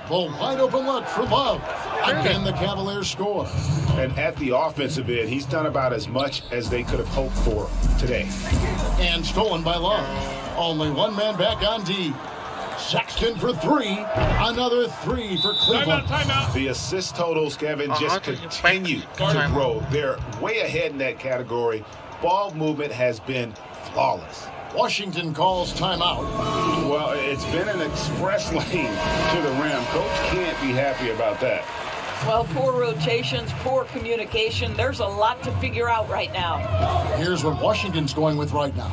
The wide open look for Love. Again, the Cavaliers score. And at the offensive end, he's done about as much as they could have hoped for today. And stolen by Love. Only one man back on D. Sexton for 3. Another 3 for Cleveland. Timeout. The assist totals, Kevin, just continue to grow. They're way ahead in that category. Ball movement has been flawless. Washington calls timeout. Well, it's been an express lane to the rim. Coach can't be happy about that. Well, poor rotations, poor communication. There's a lot to figure out right now. Here's what Washington's going with right now.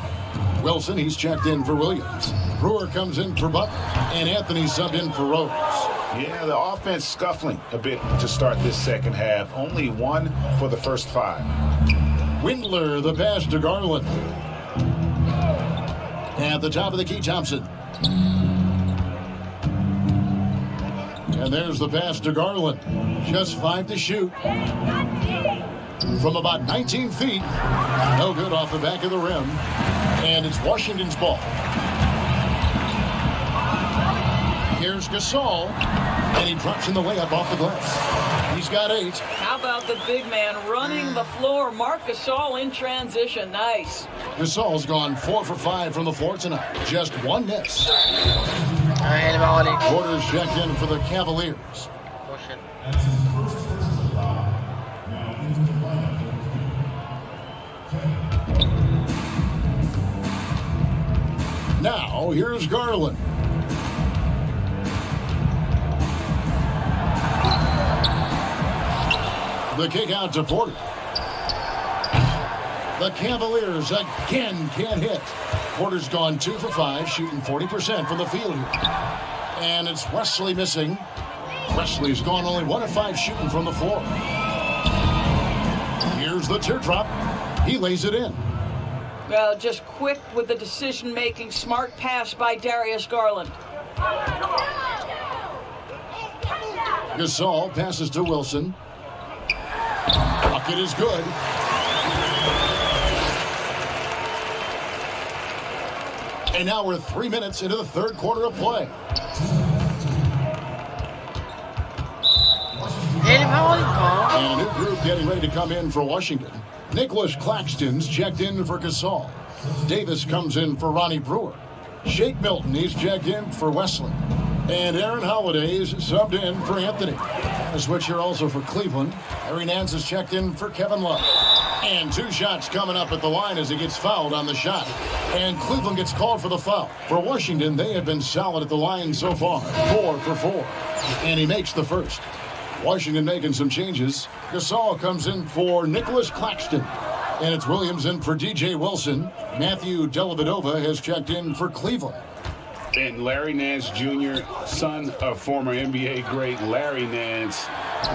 Wilson, he's checked in for Williams. Brewer comes in for Butler. And Anthony subbed in for Rose. Yeah, the offense scuffling a bit to start this second half. Only 1 for the first 5. Windler, the pass to Garland. At the top of the key, Thompson. And there's the pass to Garland. Just 5 to shoot. From about 19 feet. No good off the back of the rim. And it's Washington's ball. Here's Gasol. And he drops in the layup off the glass. He's got 8. How about the big man running the floor? Marc Gasol in transition. Nice. Gasol's gone 4 for 5 from the floor tonight. Just 1 miss. Porter's checked in for the Cavaliers. Oh, shit. Now, here's Garland. The kick out to Porter. The Cavaliers again can't hit. Porter's gone 2 for 5, shooting 40% from the field here. And it's Wesley missing. Wesley's gone only 1 of 5 shooting from the floor. Here's the teardrop. He lays it in. Well, just quick with the decision-making. Smart pass by Darius Garland. Gasol passes to Wilson. Bucket is good. And now we're 3 minutes into the third quarter of play. And a new group getting ready to come in for Washington. Nicholas Claxton's checked in for Gasol. Davis comes in for Ronnie Brewer. Shake Milton, he's checked in for Wesley. And Aaron Holiday's subbed in for Anthony. A switch here also for Cleveland. Harry Nance is checked in for Kevin Love. And 2 shots coming up at the line as he gets fouled on the shot. And Cleveland gets called for the foul. For Washington, they have been solid at the line so far. 4 for 4. And he makes the first. Washington making some changes. Gasol comes in for Nicholas Claxton. And it's Williams in for DJ Wilson. Matthew Dellavedova has checked in for Cleveland. And Larry Nance Jr., son of former NBA great Larry Nance,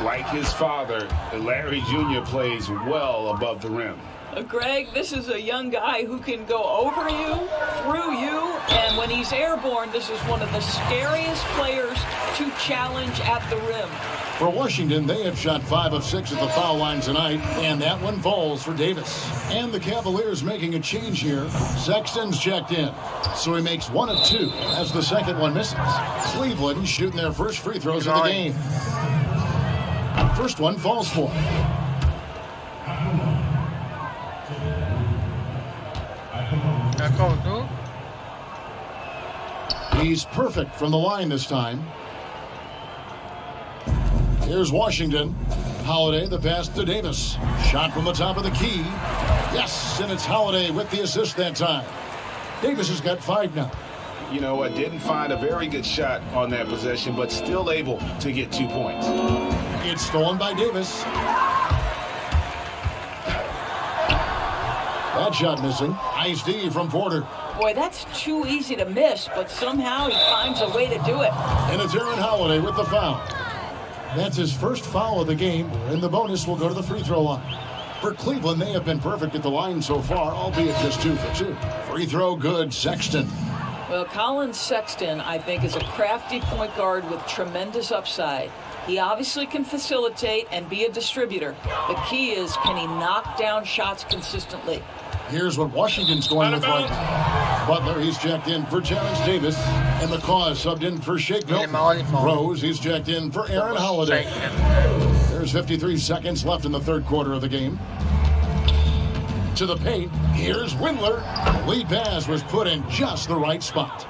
like his father, Larry Jr. plays well above the rim. Greg, this is a young guy who can go over you, through you, and when he's airborne, this is one of the scariest players to challenge at the rim. For Washington, they have shot 5 of 6 at the foul line tonight, and that one falls for Davis. And the Cavaliers making a change here. Sexton's checked in, so he makes 1 of 2 as the second one misses. Cleveland shooting their first free throws of the game. First one falls for him. He's perfect from the line this time. Here's Washington. Holiday, the pass to Davis. Shot from the top of the key. Yes, and it's Holiday with the assist that time. Davis has got 5 now. You know what? Didn't find a very good shot on that possession, but still able to get 2 points. It's stolen by Davis. That shot missing. Nice D from Porter. Boy, that's too easy to miss, but somehow he finds a way to do it. And it's Aaron Holiday with the foul. That's his first foul of the game, and the bonus will go to the free throw line. For Cleveland, they have been perfect at the line so far, albeit just 2 for 2. Free throw good, Sexton. Well, Colin Sexton, I think, is a crafty point guard with tremendous upside. He obviously can facilitate and be a distributor. The key is, can he knock down shots consistently? Here's what Washington's going with right now. Butler, he's checked in for Terrence Davis. And McCaw is subbed in for Shake Milton. Rose, he's checked in for Aaron Holiday. There's 53 seconds left in the third quarter of the game. To the paint, here's Windler. The lead pass was put in just the right spot.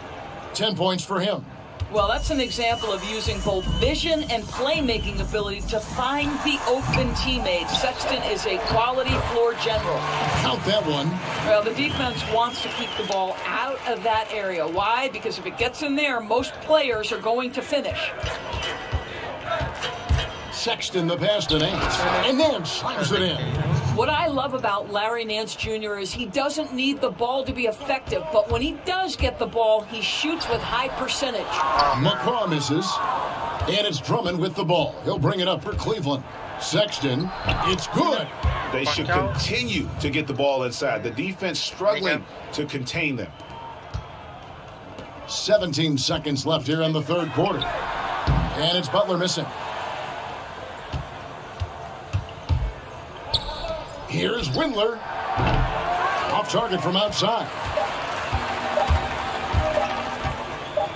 10 points for him. Well, that's an example of using both vision and playmaking ability to find the open teammates. Sexton is a quality floor general. Count that one. Well, the defense wants to keep the ball out of that area. Why? Because if it gets in there, most players are going to finish. Sexton, the pass to Nance, and then slams it in. What I love about Larry Nance Jr. is he doesn't need the ball to be effective, but when he does get the ball, he shoots with high percentage. McCaw misses, and it's Drummond with the ball. He'll bring it up for Cleveland. Sexton, it's good. They should continue to get the ball inside. The defense struggling to contain them. 17 seconds left here in the third quarter. And it's Butler missing. Here's Windler. Off target from outside.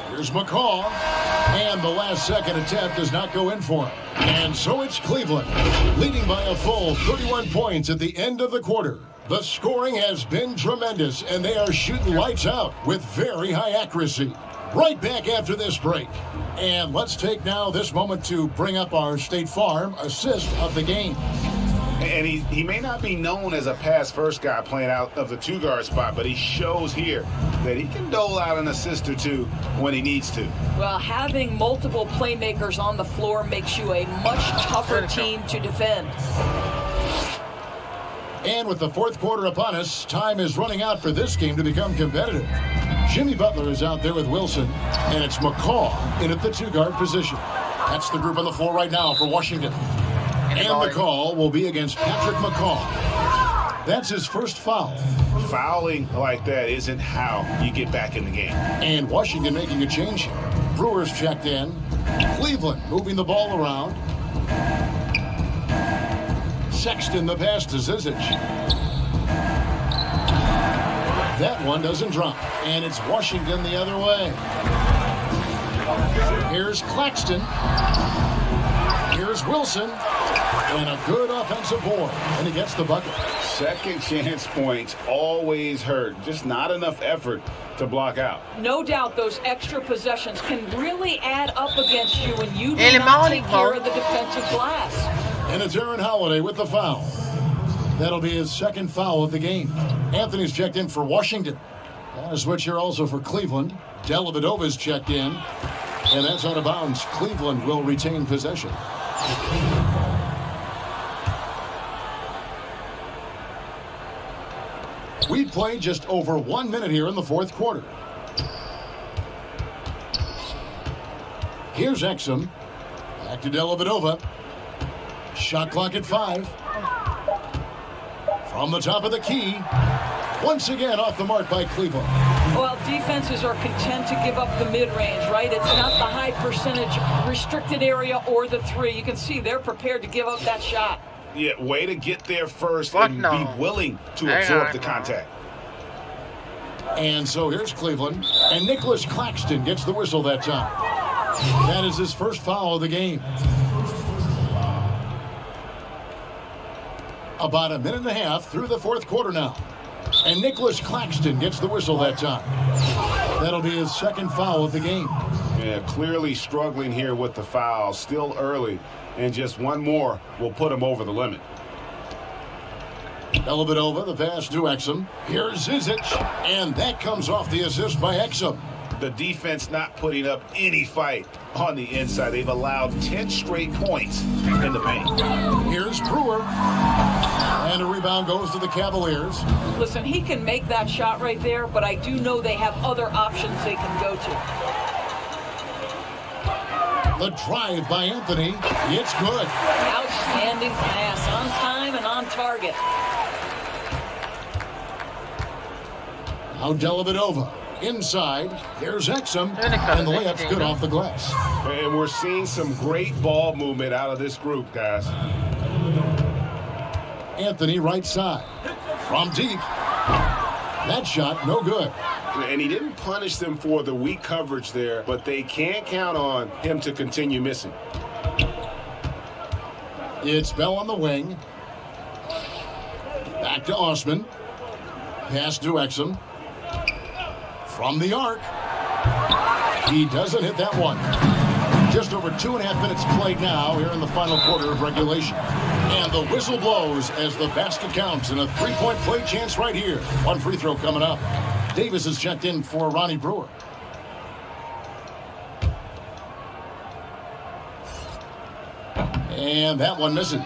Here's McCaw. And the last second attempt does not go in for him. And so it's Cleveland, leading by a full 31 points at the end of the quarter. The scoring has been tremendous, and they are shooting lights out with very high accuracy. Right back after this break. And let's take now this moment to bring up our State Farm assist of the game. And he may not be known as a pass-first guy playing out of the two-guard spot, but he shows here that he can dole out an assist or two when he needs to. Well, having multiple playmakers on the floor makes you a much tougher team to defend. And with the fourth quarter upon us, time is running out for this game to become competitive. Jimmy Butler is out there with Wilson, and it's McCaw in at the two-guard position. That's the group on the floor right now for Washington. And the call will be against Patrick McCaw. That's his first foul. Fouling like that isn't how you get back in the game. And Washington making a change here. Brewers checked in. Cleveland moving the ball around. Sexton the pass to Zizic. That one doesn't drop. And it's Washington the other way. Here's Claxton. Here's Wilson. And a good offensive board. And he gets the bucket. Second chance points always hurt. Just not enough effort to block out. No doubt those extra possessions can really add up against you when you do not take care of the defensive glass. And it's Aaron Holiday with the foul. That'll be his second foul of the game. Anthony's checked in for Washington. And a switch here also for Cleveland. Dellavedova's checked in. And that's out of bounds. Cleveland will retain possession. We've played just over 1 minute here in the fourth quarter. Here's Exum. Back to Dellavedova. Shot clock at 5. From the top of the key. Once again off the mark by Cleveland. Well, defenses are content to give up the mid-range, right? It's not the high percentage restricted area or the three. You can see they're prepared to give up that shot. Yeah, way to get there first and be willing to absorb the contact. And so here's Cleveland. And Nicholas Claxton gets the whistle that time. That is his first foul of the game. About a minute and a half through the fourth quarter now. And Nicholas Claxton gets the whistle that time. That'll be his second foul of the game. Yeah, clearly struggling here with the foul. Still early. And just one more will put him over the limit. Dellavedova, the pass to Exum. Here's Zizic. And that comes off the assist by Exum. The defense not putting up any fight on the inside. They've allowed 10 straight points in the paint. Here's Brewer. And a rebound goes to the Cavaliers. Listen, he can make that shot right there, but I do know they have other options they can go to. The drive by Anthony. It's good. Outstanding pass, on time and on target. Now Dellavedova. Inside. Here's Exum. And the layup's good off the glass. And we're seeing some great ball movement out of this group, guys. Anthony right side. From deep. That shot, no good. And he didn't punish them for the weak coverage there, but they can't count on him to continue missing. It's Bell on the wing. Back to Osman. Pass to Exum. From the arc. He doesn't hit that one. Just over 2.5 minutes played now here in the final quarter of regulation. And the whistle blows as the basket counts and a 3-point play chance right here. One free throw coming up. Davis is checked in for Ronnie Brewer. And that one misses.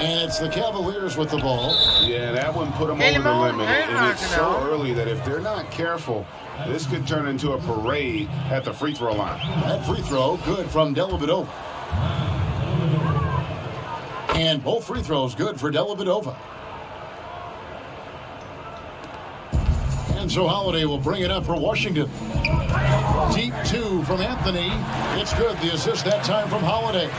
And it's the Cavaliers with the ball. Yeah, that one put them over the limit. And it's so early that if they're not careful, this could turn into a parade at the free throw line. That free throw good from Dellavedova. And both free throws good for Dellavedova. And so Holiday will bring it up for Washington. Deep two from Anthony. It's good. The assist that time from Holiday.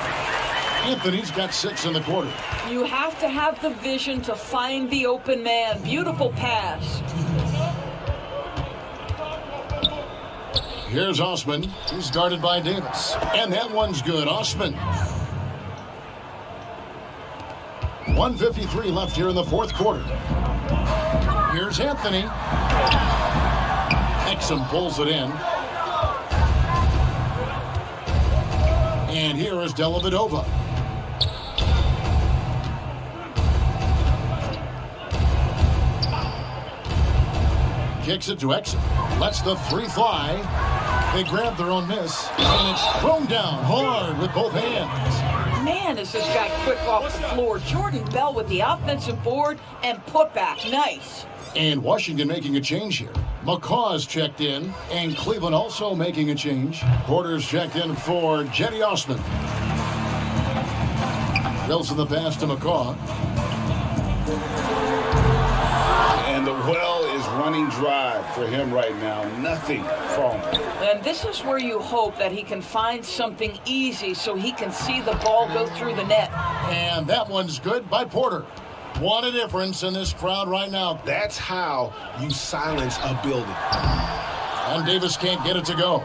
Anthony's got 6 in the quarter. You have to have the vision to find the open man. Beautiful pass. Here's Osman. He's guarded by Davis. And that one's good. Osman. 1:53 left here in the fourth quarter. Here's Anthony. Exum pulls it in. And here is Dellavedova. Kicks it to Exum. Lets the three fly. They grab their own miss. And it's thrown down hard with both hands. Man, is this guy quick off the floor. Jordan Bell with the offensive board and putback. Nice. And Washington making a change here. McCaw's checked in, and Cleveland also making a change. Porter's checked in for Jetty Osman. Wilson the pass to McCaw. And the well is running dry for him right now. Nothing falling. And this is where you hope that he can find something easy so he can see the ball go through the net. And that one's good by Porter. What a difference in this crowd right now. That's how you silence a building. And Davis can't get it to go.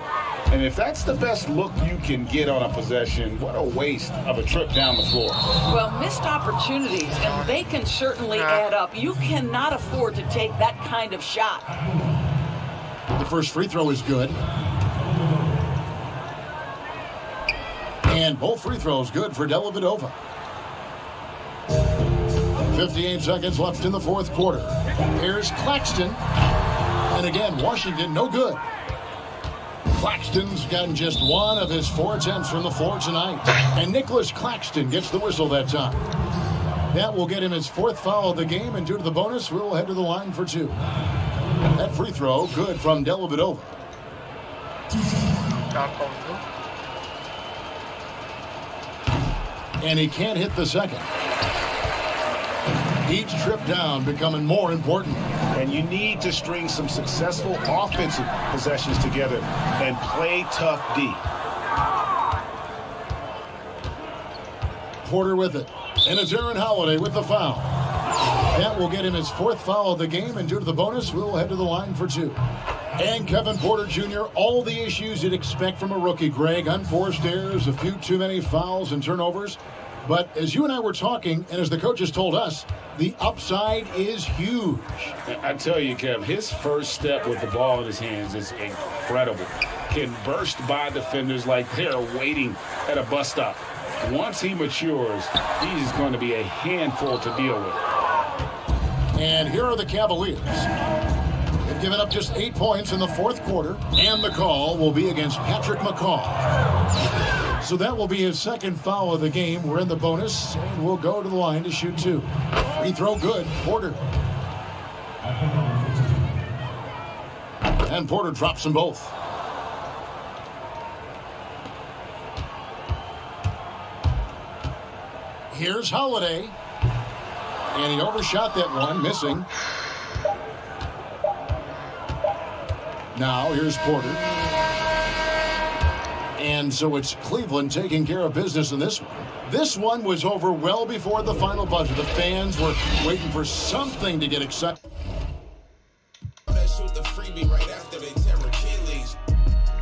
And if that's the best look you can get on a possession, what a waste of a trip down the floor. Well, missed opportunities, and they can certainly add up. You cannot afford to take that kind of shot. The first free throw is good. And both free throws good for Dellavedova. 58 seconds left in the fourth quarter. Here's Claxton. And again, Washington no good. Claxton's gotten just one of his 4 attempts from the floor tonight. And Nicholas Claxton gets the whistle that time. That will get him his 4th foul of the game, and due to the bonus, we'll head to the line for 2. That free throw good from Dellavedova. And he can't hit the second. Each trip down becoming more important. And you need to string some successful offensive possessions together and play tough D. Porter with it. And it's Aaron Holiday with the foul. That will get him his 4th foul of the game, and due to the bonus, we'll head to the line for 2. And Kevin Porter Jr., all the issues you'd expect from a rookie, Greg. Unforced errors, a few too many fouls and turnovers. But as you and I were talking, and as the coaches told us, the upside is huge. I tell you, Kev, his first step with the ball in his hands is incredible. Can burst by defenders like they're waiting at a bus stop. Once he matures, he's going to be a handful to deal with. And here are the Cavaliers. They've given up just 8 points in the fourth quarter, and the call will be against Patrick McCaw. So that will be his 2nd foul of the game. We're in the bonus, and we'll go to the line to shoot 2. Free throw good, Porter. And Porter drops them both. Here's Holiday. And he overshot that one, missing. Now, here's Porter. And so it's Cleveland taking care of business in this one. This one was over well before the final buzzer. The fans were waiting for something to get excited. They shoot the freebie right after they tear Achilles.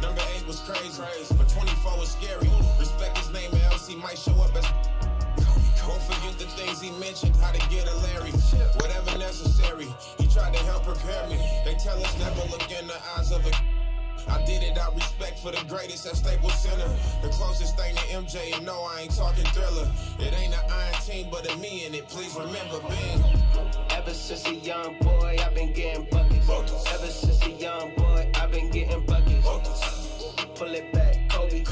Number 8 was crazy, but 24 was scary. Respect his name, and else he might show up as... Don't forget the things he mentioned, how to get a Larry. Whatever necessary, he tried to help prepare me. They tell us never look in the eyes of a... I did it out respect for the greatest at Staples Center. The closest thing to MJ, and no, I ain't talking Thriller. It ain't an iron team, but a me in it. Please remember being. Ever since a young boy, I've been getting buckets. Ever since a young boy, I've been getting buckets. Pull it back, Kobe.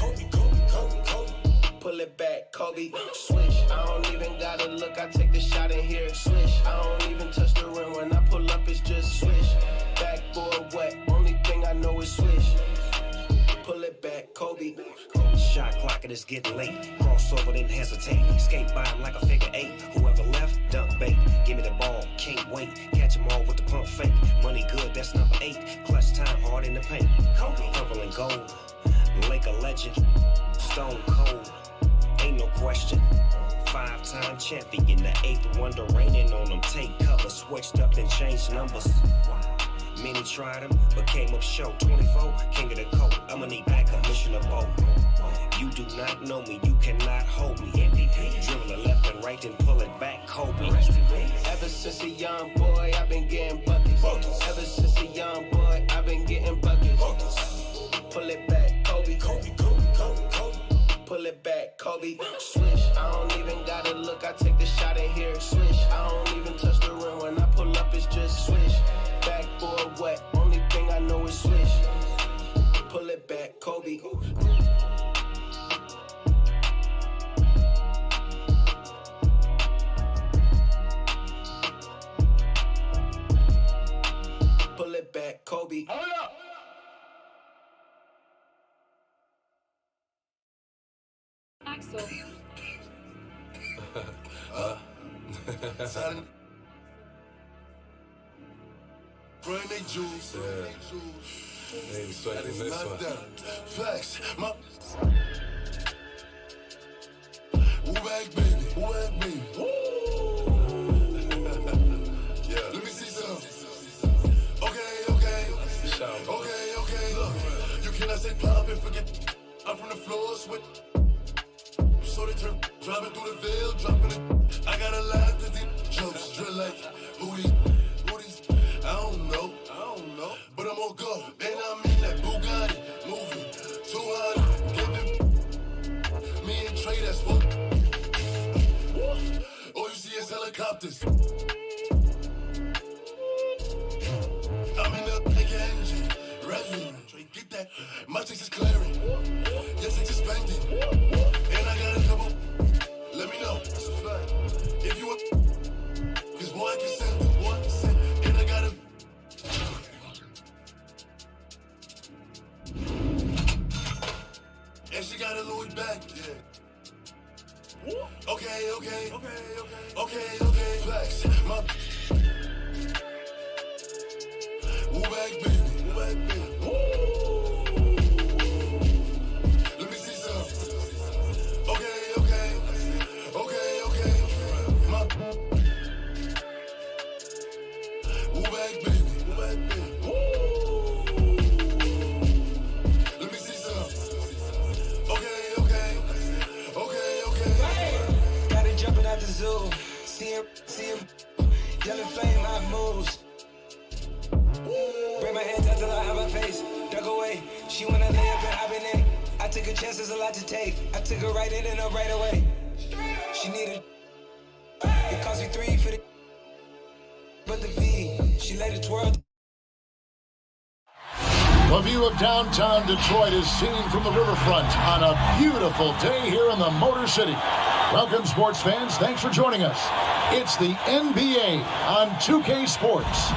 Pull it back, Kobe. Swish. I don't even gotta look. I take the shot in here. Swish. I don't even touch the rim. When I pull up, it's just swish. Backboard wet. Only thing I know is swish. Pull it back, Kobe. Shot clock and it's getting late. Crossover, didn't hesitate. Skate by him like a figure 8. Whoever left, dunk bait. Give me the ball, can't wait. Catch them all with the pump fake. Money good, that's number 8. Clutch time, hard in the paint. Purple and gold. Lake a legend. Stone cold. Ain't no question. 5-time champion, the 8th wonder, raining on them. Take cover, switched up and changed numbers. Many tried him, but came up short. 24, king of the coat. I'ma need backup, mission of both. You do not know me, you cannot hold me. MVP, dribble it left and right, then pull it back, Kobe. Ever since a young boy, I've been getting buckets. Ever since a young boy, I've been getting buckets. Pull it back, Kobe. Pull it back, Kobe. Swish. I don't even gotta look. I take the shot in here. Swish. I don't even touch the rim. When I pull up, it's just swish. Backboard wet. Only thing I know is swish. Pull it back, Kobe. Pull it back, Kobe. Hold up. Axel. Bring they juice. They expect the next one. Facts. Woo back, baby. Woo back, baby. Yeah. Let me see some. Okay. Look, you cannot say pop and forget. I'm from the floors with. So they turn driving through the veil, dropping it. I got a lot to deep jokes, drill like who these, I don't know, but I'm gonna go. And I'm in that Bugatti, moving 200, give them, me and Trey, that's what. All you see is helicopters. I'm in the big engine, revving, Trey, get that. My chicks is clearing, your chicks is spending. And I got a couple, let me know, that's a fact. If you want, cause boy I can send it, and I got a. And she got a Louis back, yeah. Okay, flex, my. Woo back, baby. Let me see some. Okay. My. Woo back, baby. Let me see some. Okay. Got it jumping out the zoo. See him. Yellow flame, hot moves. Bring my hands out till I have my face. Duck away. She wanna lay up and hibernate. I took a chance, there's a lot to take. I took her right in and up right away. She needed. It cost me 3 for the. But the V, she let it twirl. The view of downtown Detroit is seen from the riverfront on a beautiful day here in the Motor City. Welcome, sports fans. Thanks for joining us. It's the NBA on 2K Sports.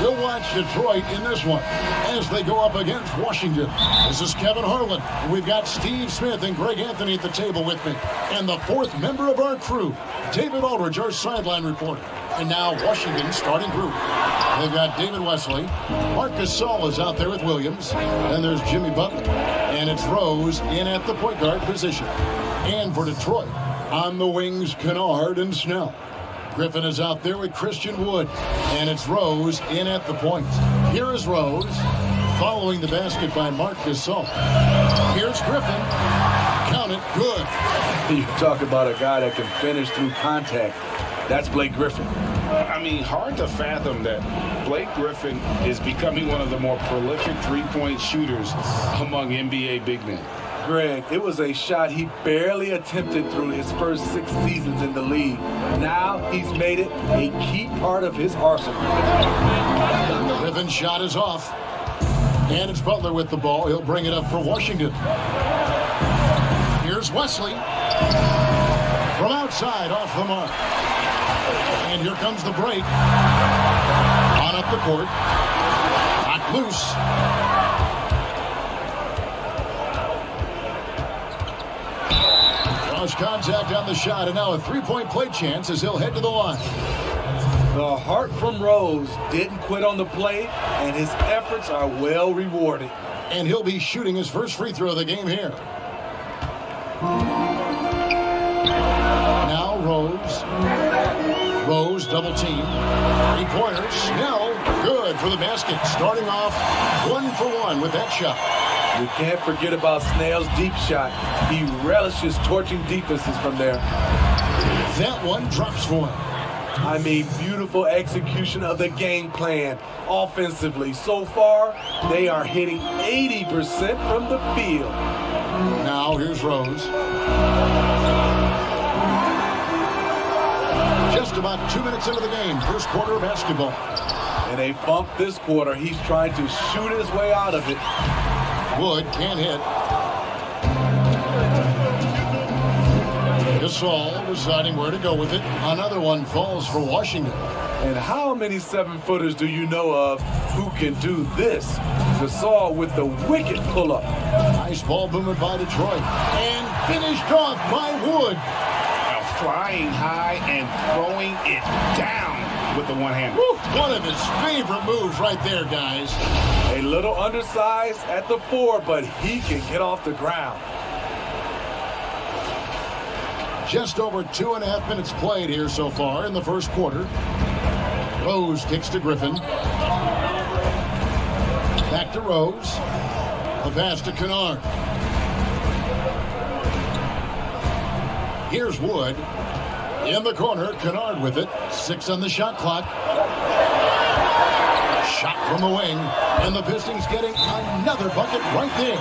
We'll watch watch Detroit in this one as they go up against Washington. This is Kevin Harlan. We've got Steve Smith and Greg Anthony at the table with me. And the fourth member of our crew, David Aldridge, our sideline reporter. And now Washington's starting group. They've got David Wesley. Marcus Saul is out there with Williams. And there's Jimmy Butler. And it's Rose in at the point guard position. And for Detroit, on the wings, Kennard and Snell. Griffin is out there with Christian Wood. And it's Rose in at the point. Here is Rose following the basket by Marcus Saul. Here's Griffin. Count it. Good. You talk about a guy that can finish through contact. That's Blake Griffin. I mean, hard to fathom that Blake Griffin is becoming one of the more prolific three-point shooters among NBA big men. Greg, it was a shot he barely attempted through his first 6 seasons in the league. Now he's made it a key part of his arsenal. Griffin's shot is off. And it's Butler with the ball. He'll bring it up for Washington. Here's Wesley. From outside, off the mark. And here comes the break. On up the court. Knocked loose. Draws contact on the shot, and now a three-point play chance as he'll head to the line. The heart from Rose didn't quit on the play, and his efforts are well rewarded. And he'll be shooting his first free throw of the game here. Now Rose. Rose double team. 3-pointers. Snell. Good for the basket. Starting off 1-for-1 with that shot. You can't forget about Snell's deep shot. He relishes torching defenses from there. That one drops for him. I mean, beautiful execution of the game plan offensively. So far, they are hitting 80% from the field. Now here's Rose. Just about 2 minutes into the game, first quarter of basketball. And they bump this quarter. He's trying to shoot his way out of it. Wood can't hit. Gasol deciding where to go with it. Another one falls for Washington. And how many 7-footers do you know of who can do this? Gasol with the wicked pull-up. Nice ball movement by Detroit. And finished off by Wood. Flying high and throwing it down with the one hand. One of his favorite moves right there, guys. A little undersized at the 4, but he can get off the ground. Just over 2.5 minutes played here so far in the first quarter. Rose kicks to Griffin. Back to Rose. A pass to Kennard. Here's Wood. In the corner, Kennard with it. 6 on the shot clock. Shot from the wing. And the Pistons getting another bucket right there.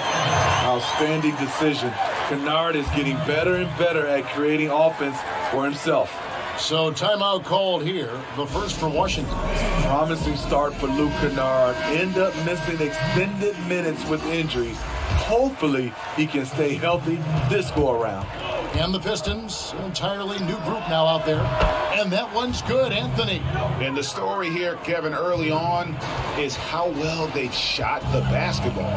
Outstanding decision. Kennard is getting better and better at creating offense for himself. So timeout called here. The first for Washington. Promising start for Luke Kennard. End up missing extended minutes with injuries. Hopefully he can stay healthy this go around. And the Pistons, an entirely new group now out there. And that one's good, Anthony. And the story here, Kevin, early on is how well they've shot the basketball.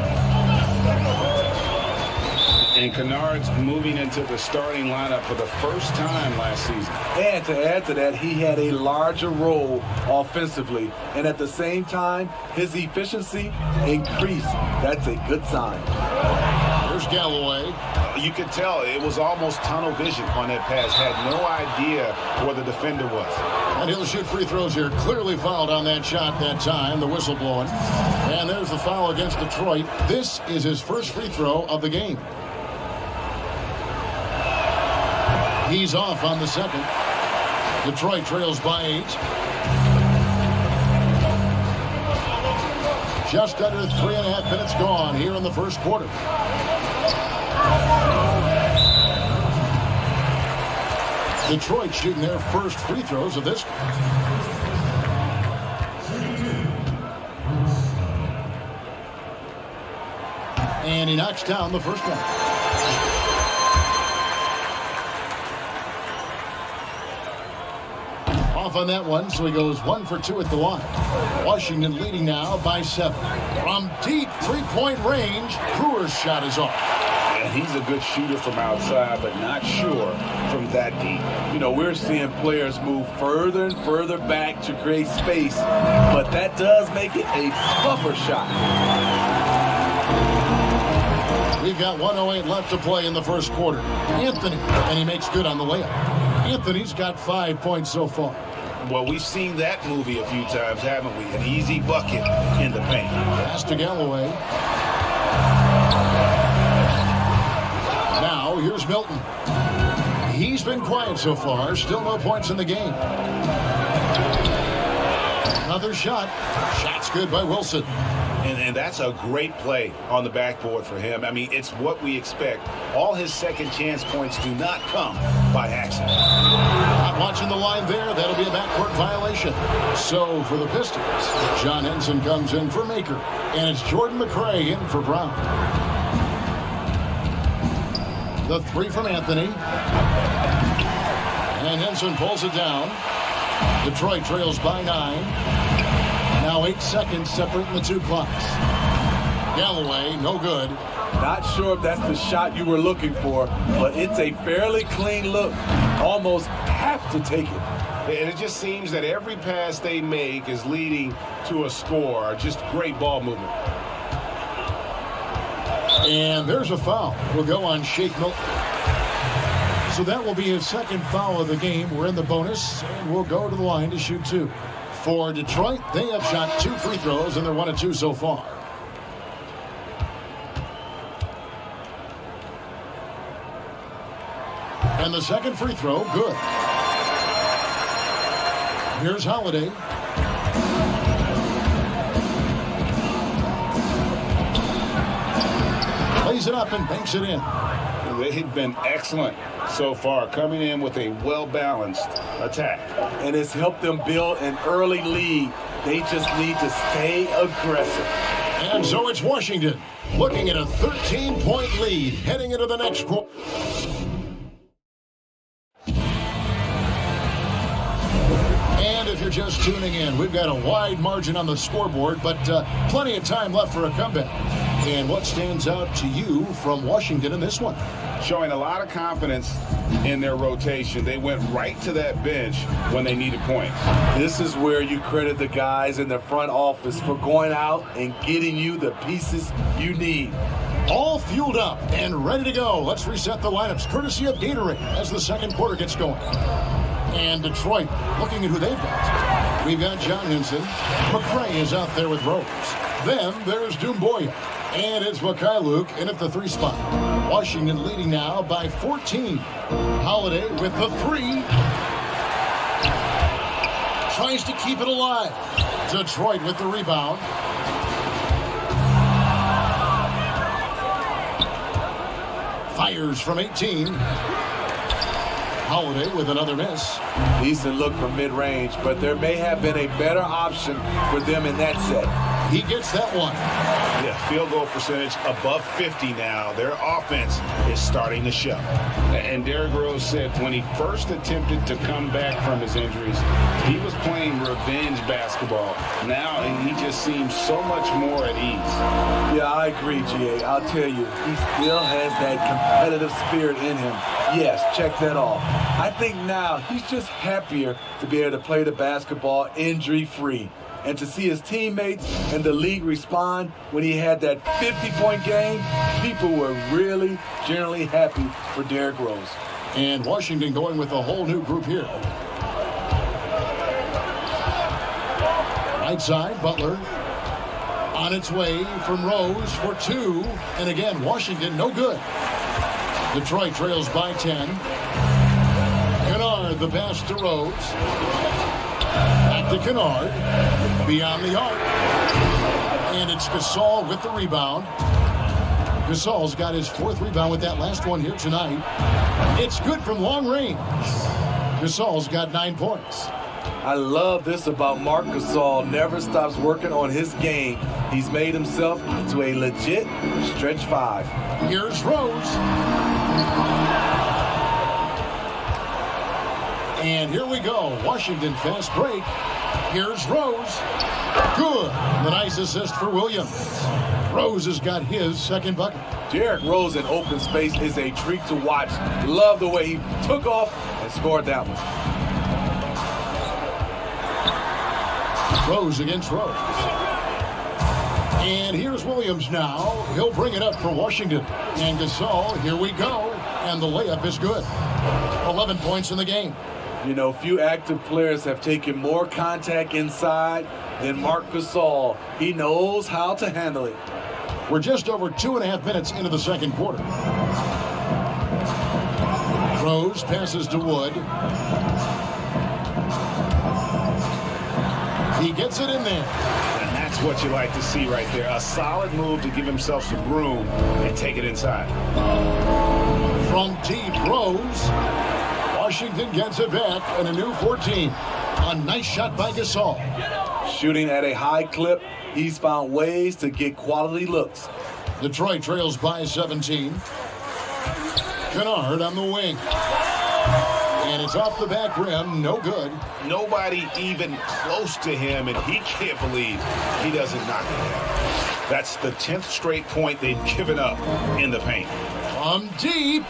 And Kennard's moving into the starting lineup for the first time last season. And to add to that, he had a larger role offensively. And at the same time, his efficiency increased. That's a good sign. There's Galloway. You could tell it was almost tunnel vision on that pass. Had no idea where the defender was. And he'll shoot free throws here. Clearly fouled on that shot that time. The whistle blowing. And there's the foul against Detroit. This is his first free throw of the game. He's off on the second. Detroit trails by 8. Just under 3.5 minutes gone here in the first quarter. Detroit shooting their first free throws of this one. And he knocks down the first one. on that one, so he goes 1 for 2 at the line. Washington leading now by 7. From deep three-point range, Brewer's shot is off. And he's a good shooter from outside, but not sure from that deep. You know, we're seeing players move further and further back to create space, but that does make it a tougher shot. We've got 1:08 left to play in the first quarter. Anthony, and he makes good on the layup. Anthony's got 5 points so far. Well, we've seen that movie a few times, haven't we? An easy bucket in the paint. Pass to Galloway. Now, here's Milton. He's been quiet so far. Still no points in the game. Another shot. Shot's good by Wilson. And that's a great play on the backboard for him. I mean, it's what we expect. All his second chance points do not come by accident. Not watching the line there. That'll be a backcourt violation. So for the Pistons, John Henson comes in for Maker. And it's Jordan McRae in for Brown. The three from Anthony. And Henson pulls it down. Detroit trails by 9. Now 8 seconds separating the two clocks. Galloway, no good. Not sure if that's the shot you were looking for, but it's a fairly clean look. Almost have to take it. And it just seems that every pass they make is leading to a score. Just great ball movement. And there's a foul. We'll go on Shake Milton. So that will be his second foul of the game. We're in the bonus, and we'll go to the line to shoot 2. For Detroit, they have shot 2 free throws, and they're 1 of 2 so far. And the second free throw, good. Here's Holiday. Plays it up and banks it in. They've been excellent so far, coming in with a well-balanced attack. And it's helped them build an early lead. They just need to stay aggressive. And so it's Washington looking at a 13-point lead heading into the next quarter. And if you're just tuning in, we've got a wide margin on the scoreboard, but plenty of time left for a comeback. And what stands out to you from Washington in this one? Showing a lot of confidence in their rotation. They went right to that bench when they needed points. This is where you credit the guys in the front office for going out and getting you the pieces you need. All fueled up and ready to go. Let's reset the lineups courtesy of Gatorade as the second quarter gets going. And Detroit looking at who they've got. We've got John Henson. McRae is out there with Rose. Then there's Doumbouya. And it's Mikhailuk in at the 3 spot. Washington leading now by 14. Holiday with the 3. Tries to keep it alive. Detroit with the rebound. Fires from 18. Holiday with another miss. Decent look from mid-range, but there may have been a better option for them in that set. He gets that one. Yeah, field goal percentage above 50 now. Their offense is starting to show. And Derrick Rose said when he first attempted to come back from his injuries, he was playing revenge basketball. Now he just seems so much more at ease. Yeah, I agree, G.A. I'll tell you, he still has that competitive spirit in him. Yes, check that off. I think now he's just happier to be able to play the basketball injury-free. And to see his teammates and the league respond when he had that 50-point game, people were really generally happy for Derrick Rose. And Washington going with a whole new group here. Right side, Butler. On its way from Rose for 2. And again, Washington no good. Detroit trails by 10. Kennard the pass to Rose. Back to Kennard. Beyond the arc. And it's Gasol with the rebound. Gasol's got his 4th rebound with that last one here tonight. It's good from long range. Gasol's got 9 points. I love this about Marc Gasol. Never stops working on his game. He's made himself into a legit stretch 5. Here's Rose. And here we go. Washington fast break. Here's Rose. Good. The nice assist for Williams. Rose has got his second bucket. Derrick Rose in open space is a treat to watch. Love the way he took off and scored that one. Rose against Rose. And here's Williams now. He'll bring it up for Washington. And Gasol, here we go. And the layup is good. 11 points in the game. You know, few active players have taken more contact inside than Marc Gasol. He knows how to handle it. We're just over 2.5 minutes into the second quarter. Rose passes to Wood. He gets it in there. And that's what you like to see right there. A solid move to give himself some room and take it inside. From deep, Rose. Washington gets it back and a new 14. A nice shot by Gasol. Shooting at a high clip, he's found ways to get quality looks. Detroit trails by 17. Kennard on the wing. And it's off the back rim, no good. Nobody even close to him, and he can't believe he doesn't knock it down. That's the 10th straight point they've given up in the paint. From deep.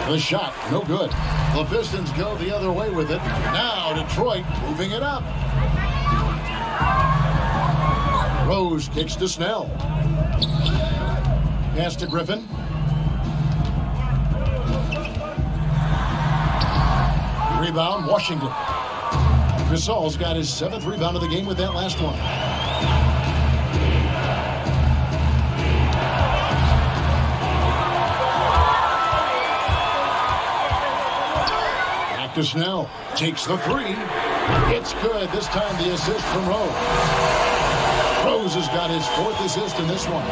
The shot, no good. The Pistons go the other way with it. Now Detroit moving it up. Rose kicks to Snell. Pass to Griffin. Rebound, Washington. Gasol's got his 7th rebound of the game with that last one. Back to Snell. Takes the 3. It's good. This time the assist from Rose. Rose has got his 4th assist in this one.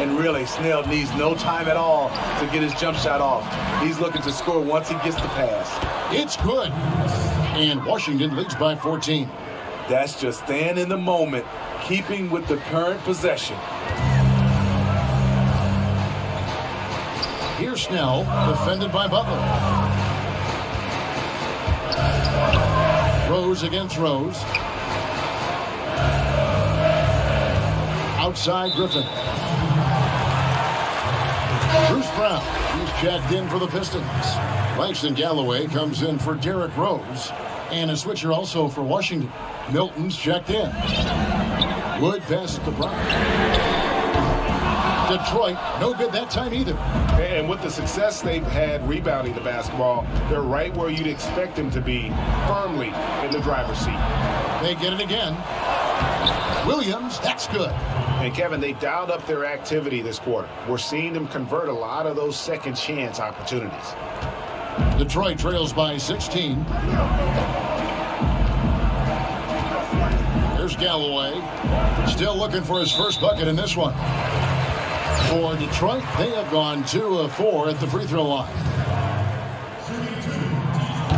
And really, Snell needs no time at all to get his jump shot off. He's looking to score once he gets the pass. It's good. And Washington leads by 14. That's just staying in the moment, keeping with the current possession. Here's Snell, defended by Butler. Rose against Rose. Outside Griffin. Bruce Brown, he's checked in for the Pistons. Langston Galloway comes in for Derrick Rose. And a switcher also for Washington. Milton's checked in. Wood passes to Brown. Detroit, no good that time either. And with the success they've had rebounding the basketball, they're right where you'd expect them to be, firmly in the driver's seat. They get it again. Williams, that's good. And Kevin, they dialed up their activity this quarter. We're seeing them convert a lot of those second chance opportunities. Detroit trails by 16. Here's Galloway. Still looking for his first bucket in this one. For Detroit, they have gone 2 of 4 at the free throw line.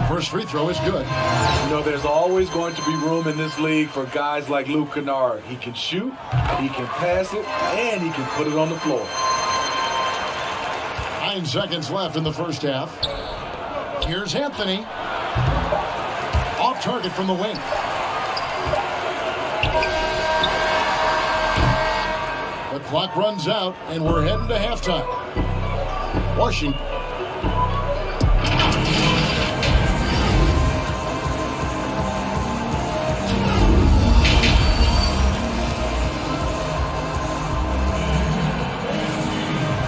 First free throw is good. You know, there's always going to be room in this league for guys like Luke Kennard. He can shoot, he can pass it, and he can put it on the floor. 9 seconds left in the first half. Here's Anthony. Off target from the wing. The clock runs out, and we're heading to halftime. Washington.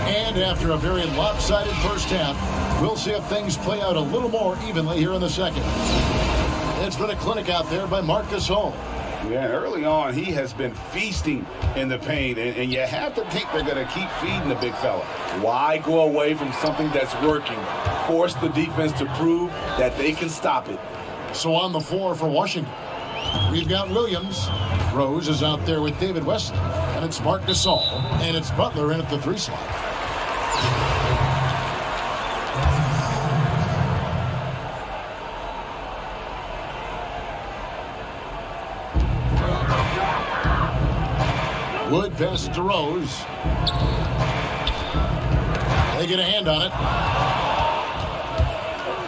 And after a very lopsided first half, we'll see if things play out a little more evenly here in the second. It's been a clinic out there by Marc Gasol. Yeah, early on, he has been feasting in the paint, and you have to think they're going to keep feeding the big fella. Why go away from something that's working? Force the defense to prove that they can stop it. So on the floor for Washington, we've got Williams. Rose is out there with David West, and it's Marc Gasol, and it's Butler in at the 3 slot. Wood passes to Rose. They get a hand on it.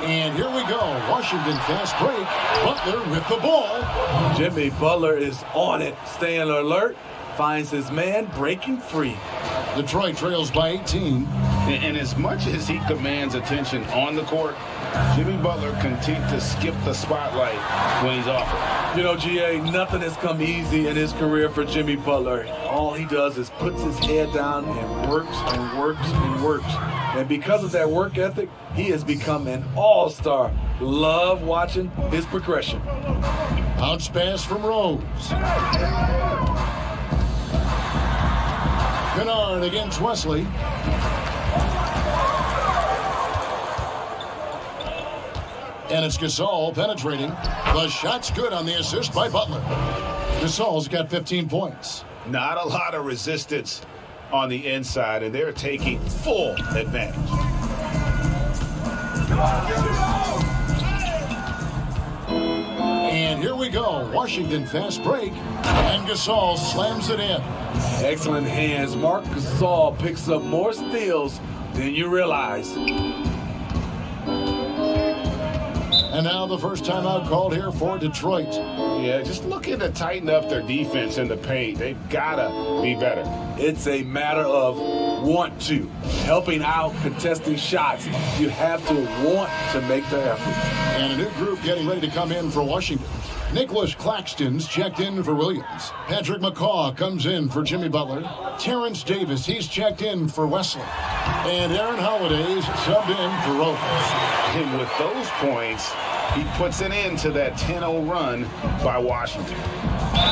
And here we go. Washington fast break. Butler with the ball. Jimmy Butler is on it, staying alert, finds his man breaking free. Detroit trails by 18. And as much as he commands attention on the court, Jimmy Butler continues to skip the spotlight when he's off it. You know, GA, nothing has come easy in his career for Jimmy Butler. All he does is puts his head down and works and works and works. And because of that work ethic, he has become an all-star. Love watching his progression. Bounce pass from Rose. Kennard against Wesley. And it's Gasol penetrating. The shot's good on the assist by Butler. Gasol's got 15 points. Not a lot of resistance on the inside, and they're taking full advantage. And here we go. Washington fast break. And Gasol slams it in. Excellent hands. Marc Gasol picks up more steals than you realize. And now the first timeout called here for Detroit. Yeah, just looking to tighten up their defense in the paint. They've got to be better. It's a matter of want to. Helping out, contesting shots. You have to want to make the effort. And a new group getting ready to come in for Washington. Nicholas Claxton's checked in for Williams. Patrick McCaw comes in for Jimmy Butler. Terrence Davis, he's checked in for Wesley. And Aaron Holiday's subbed in for Rose. And with those points, he puts an end to that 10-0 run by Washington.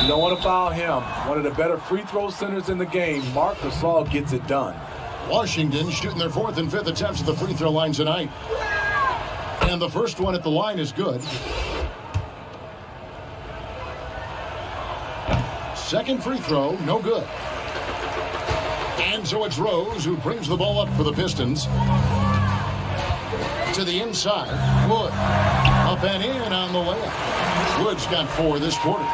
You don't want to foul him. One of the better free throw centers in the game. Marc Gasol gets it done. Washington shooting their 4th and 5th attempts at the free throw line tonight. And the first one at the line is good. Second free throw, no good. And so it's Rose who brings the ball up for the Pistons. To the inside, Wood. Up and in on the layup. Wood's got 4 this quarter.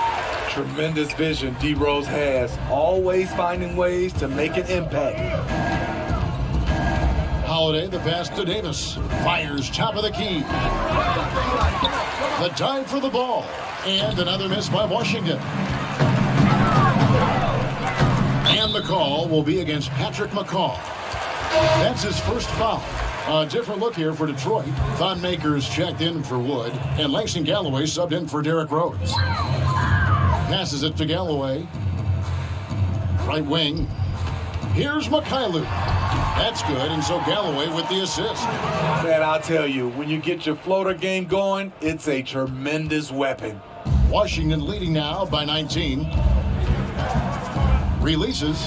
Tremendous vision D. Rose has. Always finding ways to make an impact. Holiday, the pass to Davis. Fires top of the key. The dive for the ball. And another miss by Washington. And the call will be against Patrick McCaw. That's his first foul. A different look here for Detroit. Thon Maker's checked in for Wood. And Langston Galloway subbed in for Derrick Rose. Passes it to Galloway. Right wing. Here's Mikhailuk. That's good, and so Galloway with the assist. Man, I'll tell you, when you get your floater game going, it's a tremendous weapon. Washington leading now by 19. Releases.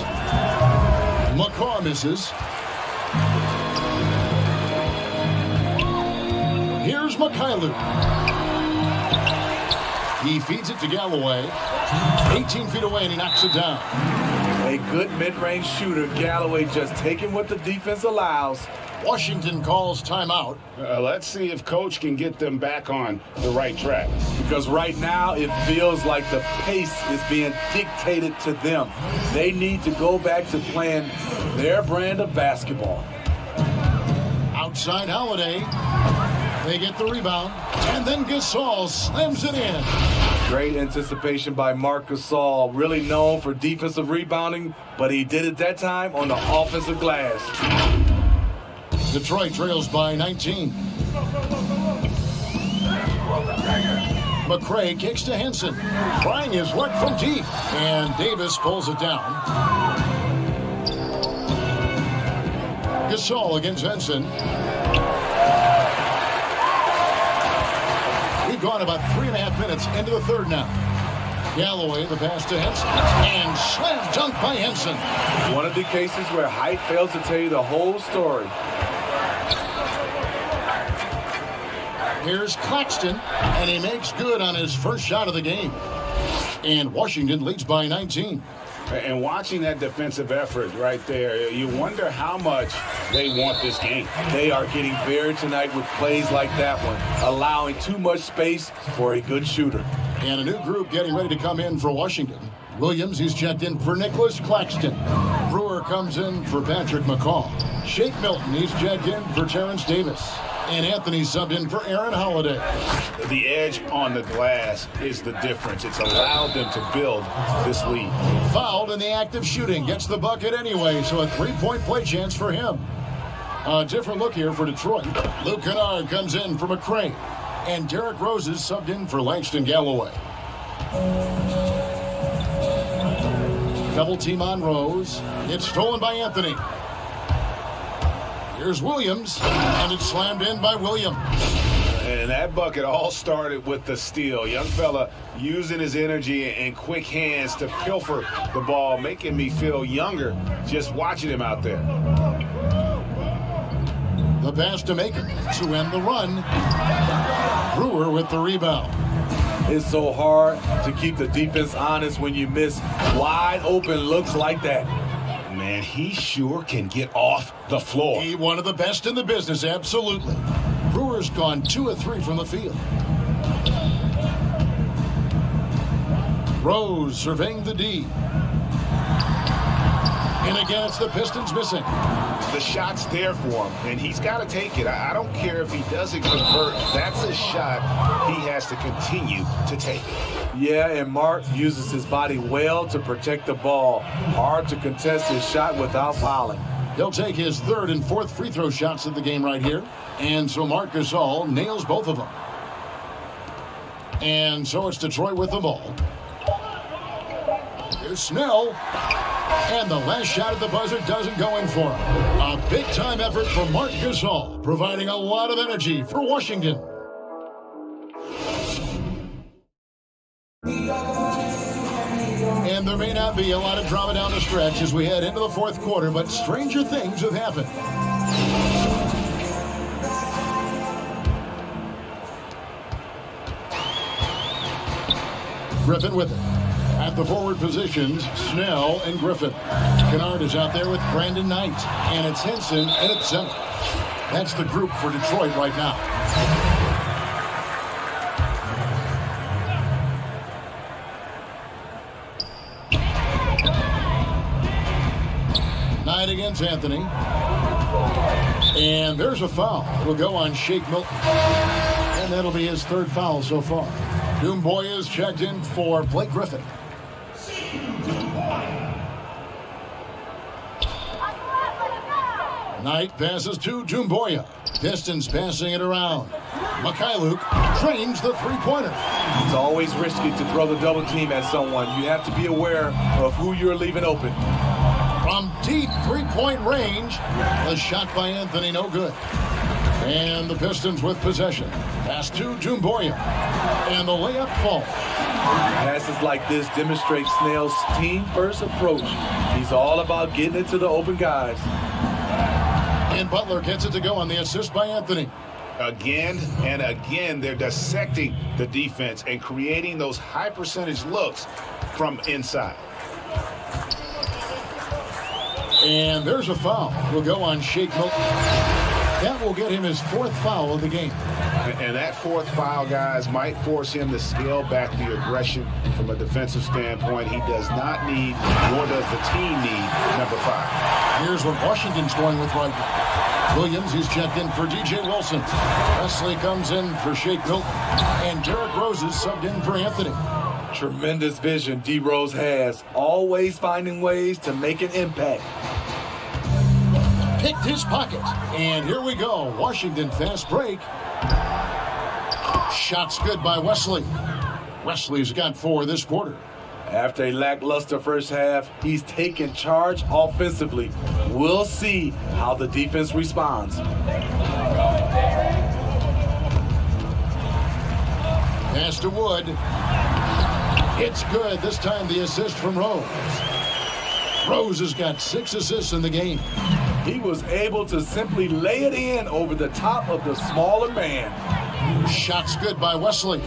McCaw misses. Here's Mikhailuk. He feeds it to Galloway. 18 feet away, and he knocks it down. A good mid-range shooter. Galloway just taking what the defense allows. Washington calls timeout. Let's see if Coach can get them back on the right track. Because right now it feels like the pace is being dictated to them. They need to go back to playing their brand of basketball. Outside Holiday. They get the rebound. And then Gasol slams it in. Great anticipation by Marc Gasol. Really known for defensive rebounding, but he did it that time on the offensive glass. Detroit trails by 19. McCray kicks to Henson. Trying his luck from deep. And Davis pulls it down. Gasol against Henson. We've gone about 3.5 minutes into the third now. Galloway, the pass to Henson. And slam dunk by Henson. One of the cases where height fails to tell you the whole story. Here's Claxton, and he makes good on his first shot of the game. And Washington leads by 19. And watching that defensive effort right there, you wonder how much they want this game. They are getting buried tonight with plays like that one, allowing too much space for a good shooter. And a new group getting ready to come in for Washington. Williams, he's checked in for Nicholas Claxton. Brewer comes in for Patrick McCaw. Shake Milton, he's checked in for Terrence Davis. And Anthony subbed in for Aaron Holiday. The edge on the glass is the difference. It's allowed them to build this lead. Fouled in the act of shooting. Gets the bucket anyway, so a 3-point play chance for him. A different look here for Detroit. Luke Kennard comes in for McCray. And Derrick Rose is subbed in for Langston Galloway. Double team on Rose. It's stolen by Anthony. Here's Williams, and it's slammed in by Williams. And that bucket all started with the steal. Young fella using his energy and quick hands to pilfer the ball, making me feel younger just watching him out there. The pass to Maker to end the run. Brewer with the rebound. It's so hard to keep the defense honest when you miss wide open looks like that. Man, he sure can get off the floor. He one of the best in the business, absolutely. Brewer's gone 2 of 3 from the field. Rose surveying the D. And again, it's the Pistons missing. The shot's there for him, and he's got to take it. I don't care if he doesn't convert. That's a shot he has to continue to take. Yeah, and Mark uses his body well to protect the ball. Hard to contest his shot without fouling. He'll take his 3rd and 4th free throw shots of the game right here. And so Marc Gasol nails both of them. And so it's Detroit with the ball. Here's Snell. And the last shot at the buzzer doesn't go in for him. A big-time effort from Marc Gasol, providing a lot of energy for Washington. And there may not be a lot of drama down the stretch as we head into the 4th quarter, but stranger things have happened. Griffin with it. At the forward positions, Snell and Griffin. Kennard is out there with Brandon Knight. And it's Henson and it's center. That's the group for Detroit right now. Knight against Anthony. And there's a foul. It'll go on Shake Milton. And that'll be his 3rd foul so far. Doumbouya is checked in for Blake Griffin. Knight passes to Doumbouya. Pistons passing it around. Mikhailuk trains the 3-pointer. It's always risky to throw the double team at someone. You have to be aware of who you're leaving open. From deep 3-point range, the shot by Anthony, no good. And the Pistons with possession. Pass to Doumbouya. And the layup falls. Passes like this demonstrate Snell's team-first approach. He's all about getting it to the open guys. And Butler gets it to go on the assist by Anthony. Again and again, they're dissecting the defense and creating those high-percentage looks from inside. And there's a foul. Will go on Shake Milton. That will get him his 4th foul of the game. And that 4th foul, guys, might force him to scale back the aggression from a defensive standpoint. He does not need, nor does the team need, number 5. Here's what Washington's going with right now. Williams, he's checked in for DJ Wilson. Wesley comes in for Shake Milton. And Derrick Rose is subbed in for Anthony. Tremendous vision D. Rose has. Always finding ways to make an impact. Picked his pocket. And here we go. Washington fast break. Shots good by Wesley. Wesley's got 4 this quarter. After a lackluster first half, he's taken charge offensively. We'll see how the defense responds. Pass to Wood. It's good. This time the assist from Rose. Rose has got 6 assists in the game. He was able to simply lay it in over the top of the smaller man. Shots good by Wesley.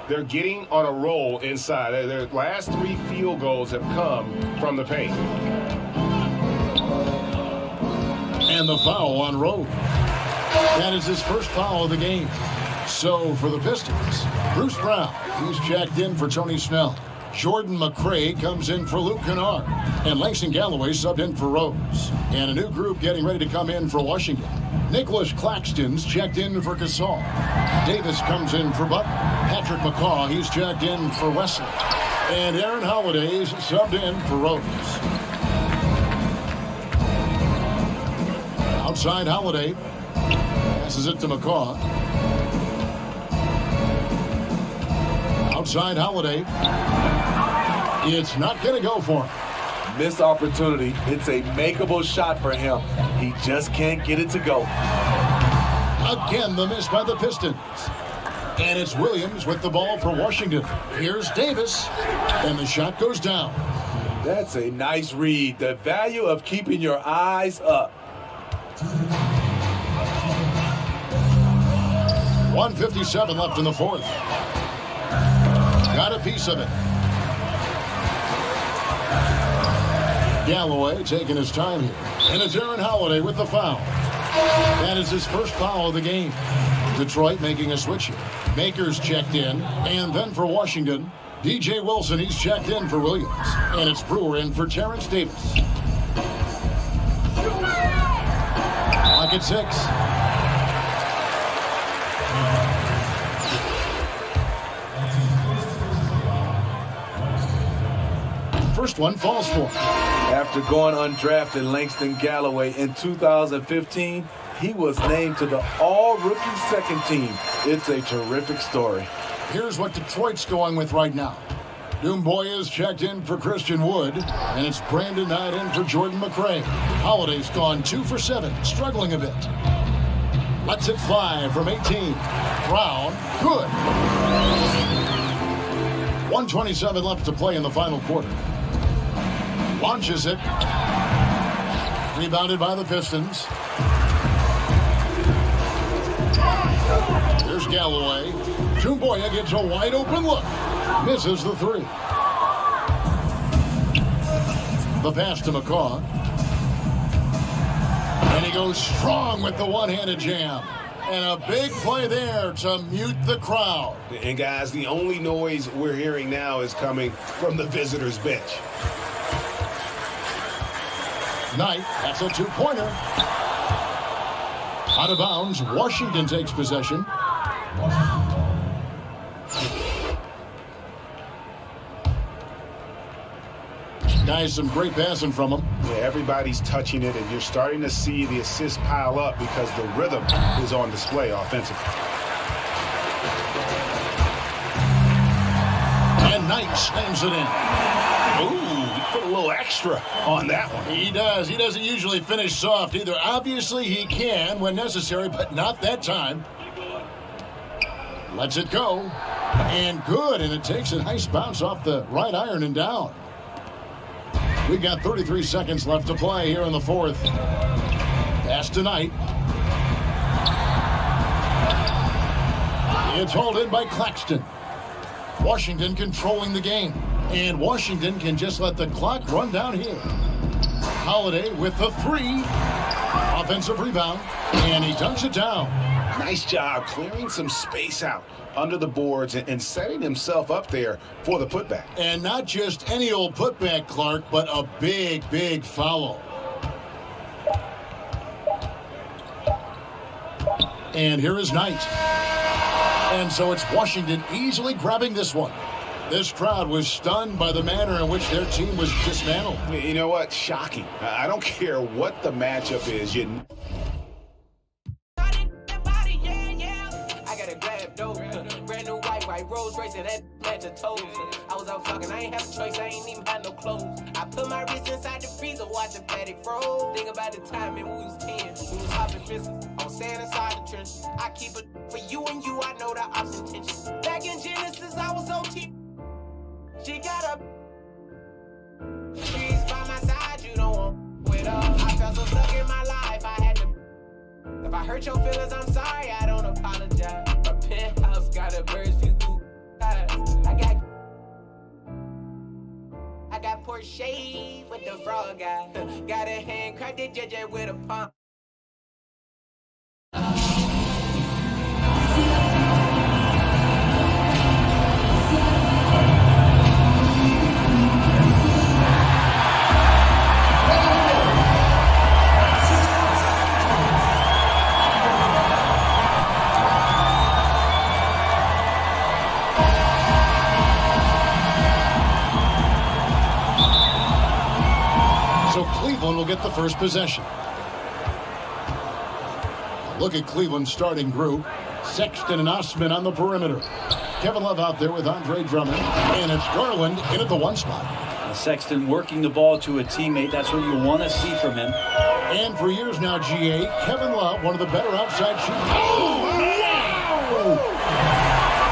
They're getting on a roll inside. Their last 3 field goals have come from the paint. And the foul on Rose. That is his 1st foul of the game. So for the Pistons, Bruce Brown, he's checked in for Tony Snell. Jordan McCray comes in for Luke Kennard. And Langston Galloway subbed in for Rose. And a new group getting ready to come in for Washington. Nicholas Claxton's checked in for Gasol. Davis comes in for Butler. Patrick McCaw, he's checked in for Wesley. And Aaron Holiday's subbed in for Rose. Outside Holiday. Passes it to McCaw. Outside Holiday. It's not going to go for him. Missed opportunity. It's a makeable shot for him. He just can't get it to go. Again, the miss by the Pistons. And it's Williams with the ball for Washington. Here's Davis, and the shot goes down. That's a nice read. The value of keeping your eyes up. 1:57 left in the fourth. Got a piece of it. Galloway taking his time here. And it's Aaron Holiday with the foul. That is his first foul of the game. Detroit making a switch here. Makers checked in. And then for Washington, DJ Wilson, he's checked in for Williams. And it's Brewer in for Terrence Davis. Clock at 6. First one falls for him. After going undrafted, Langston Galloway in 2015, he was named to the all-rookie second team. It's a terrific story. Here's what Detroit's going with right now. Doomboya's checked in for Christian Wood, and it's Brandon Knight in for Jordan McRae. Holiday's gone 2 for 7, struggling a bit. Lets it fly from 18. Brown, good. 1:27 left to play in the final quarter. Launches it. Rebounded by the Pistons. Here's Galloway. Doomboya gets a wide open look. Misses the three. The pass to McCaw. And he goes strong with the one-handed jam. And a big play there to mute the crowd. And guys, the only noise we're hearing now is coming from the visitors' bench. Knight, that's a two-pointer. Out of bounds, Washington takes possession. Guys, some great passing from him. Yeah, everybody's touching it, and you're starting to see the assists pile up because the rhythm is on display offensively. And Knight slams it in. Ooh, he put a little extra on that one. He does. He doesn't usually finish soft either. Obviously, he can when necessary, but not that time. Lets it go. And good, and it takes a nice bounce off the right iron and down. We got 33 seconds left to play here in the fourth. Pass to Knight. It's hauled in by Claxton. Washington controlling the game. And Washington can just let the clock run down here. Holiday with the three. Offensive rebound. And he dunks it down. Nice job clearing some space out under the boards and setting himself up there for the putback. And not just any old putback, Clark, but a big, big follow. And here is Knight. And so it's Washington easily grabbing this one. This crowd was stunned by the manner in which their team was dismantled. You know what? Shocking. I don't care what the matchup is. Brand new white Rolls Royce and that match of toes. I was out fucking, I ain't have a choice, I ain't even had no clothes. I put my wrist inside the freezer, watch the paddock roll. Think about the time when we was 10, we was hopping fences. I was standing inside the trench. I keep it for you and you, I know the ops intention. Back in Genesis, I was OT. She got up. She's by my side, you don't want with her. I felt so stuck in my life, I had to. If I hurt your feelings, I'm sorry, I don't apologize. My penthouse got a bird's view. I got Porsche with the frog guy. Got a hand cracked it JJ with a pump. So Cleveland will get the first possession. Look at Cleveland's starting group. Sexton and Osman on the perimeter. Kevin Love out there with Andre Drummond. And it's Garland in at the 1 spot. Sexton working the ball to a teammate. That's what you want to see from him. And for years now, GA, Kevin Love, one of the better outside shooters. Oh,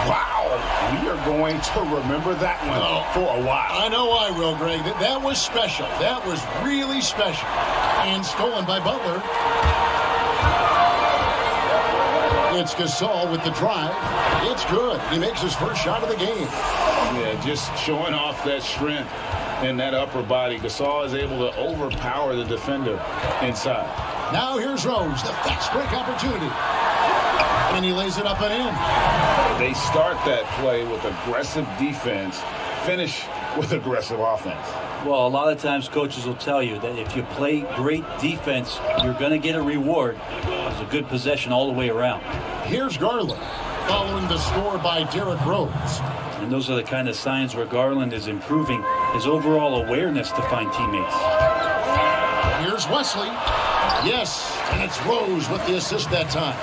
Wow. We are going to remember that one for a while. I know I will, Greg. That was special. That was really special. And stolen by Butler. It's Gasol with the drive. It's good. He makes his first shot of the game. Yeah, just showing off that strength in that upper body. Gasol is able to overpower the defender inside. Now here's Rose, the fast break opportunity. And he lays it up and in. They start that play with aggressive defense, finish with aggressive offense. Well, a lot of times coaches will tell you that if you play great defense, you're going to get a reward. It was a good possession all the way around. Here's Garland, following the score by Derrick Rose. And those are the kind of signs where Garland is improving his overall awareness to find teammates. Here's Wesley. Yes, and it's Rose with the assist that time.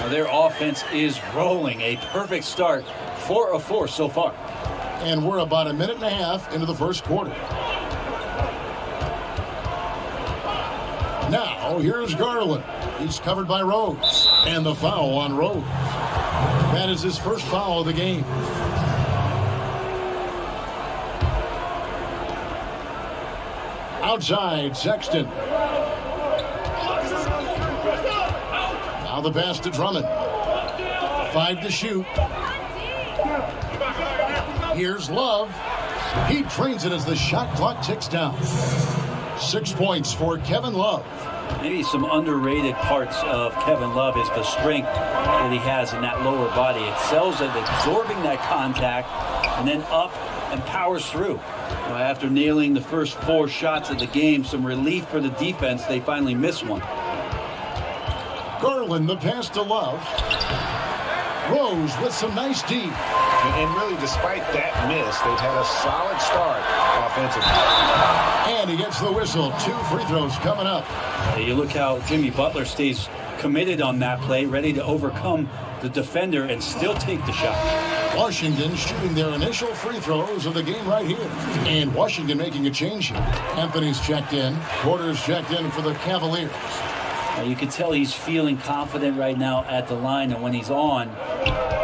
Now their offense is rolling. A perfect start. 4 of 4 so far. And we're about a minute and a half into the first quarter. Now, here's Garland. He's covered by Rose. And the foul on Rose. That is his first foul of the game. Outside, Sexton. Now the pass to Drummond. 5 to shoot. Here's Love. He trains it as the shot clock ticks down. 6 points for Kevin Love. Maybe some underrated parts of Kevin Love is the strength that he has in that lower body. It excels at absorbing that contact and then up and powers through. Well, after nailing the first 4 shots of the game, some relief for the defense. They finally missed one. Garland, the pass to Love. Rose with some nice D. And really, despite that miss, they've had a solid start offensively. And he gets the whistle. 2 free throws coming up. You look how Jimmy Butler stays committed on that play, ready to overcome the defender and still take the shot. Washington shooting their initial free throws of the game right here. And Washington making a change here. Anthony's checked in. Porter's checked in for the Cavaliers. You can tell he's feeling confident right now at the line, and when he's on,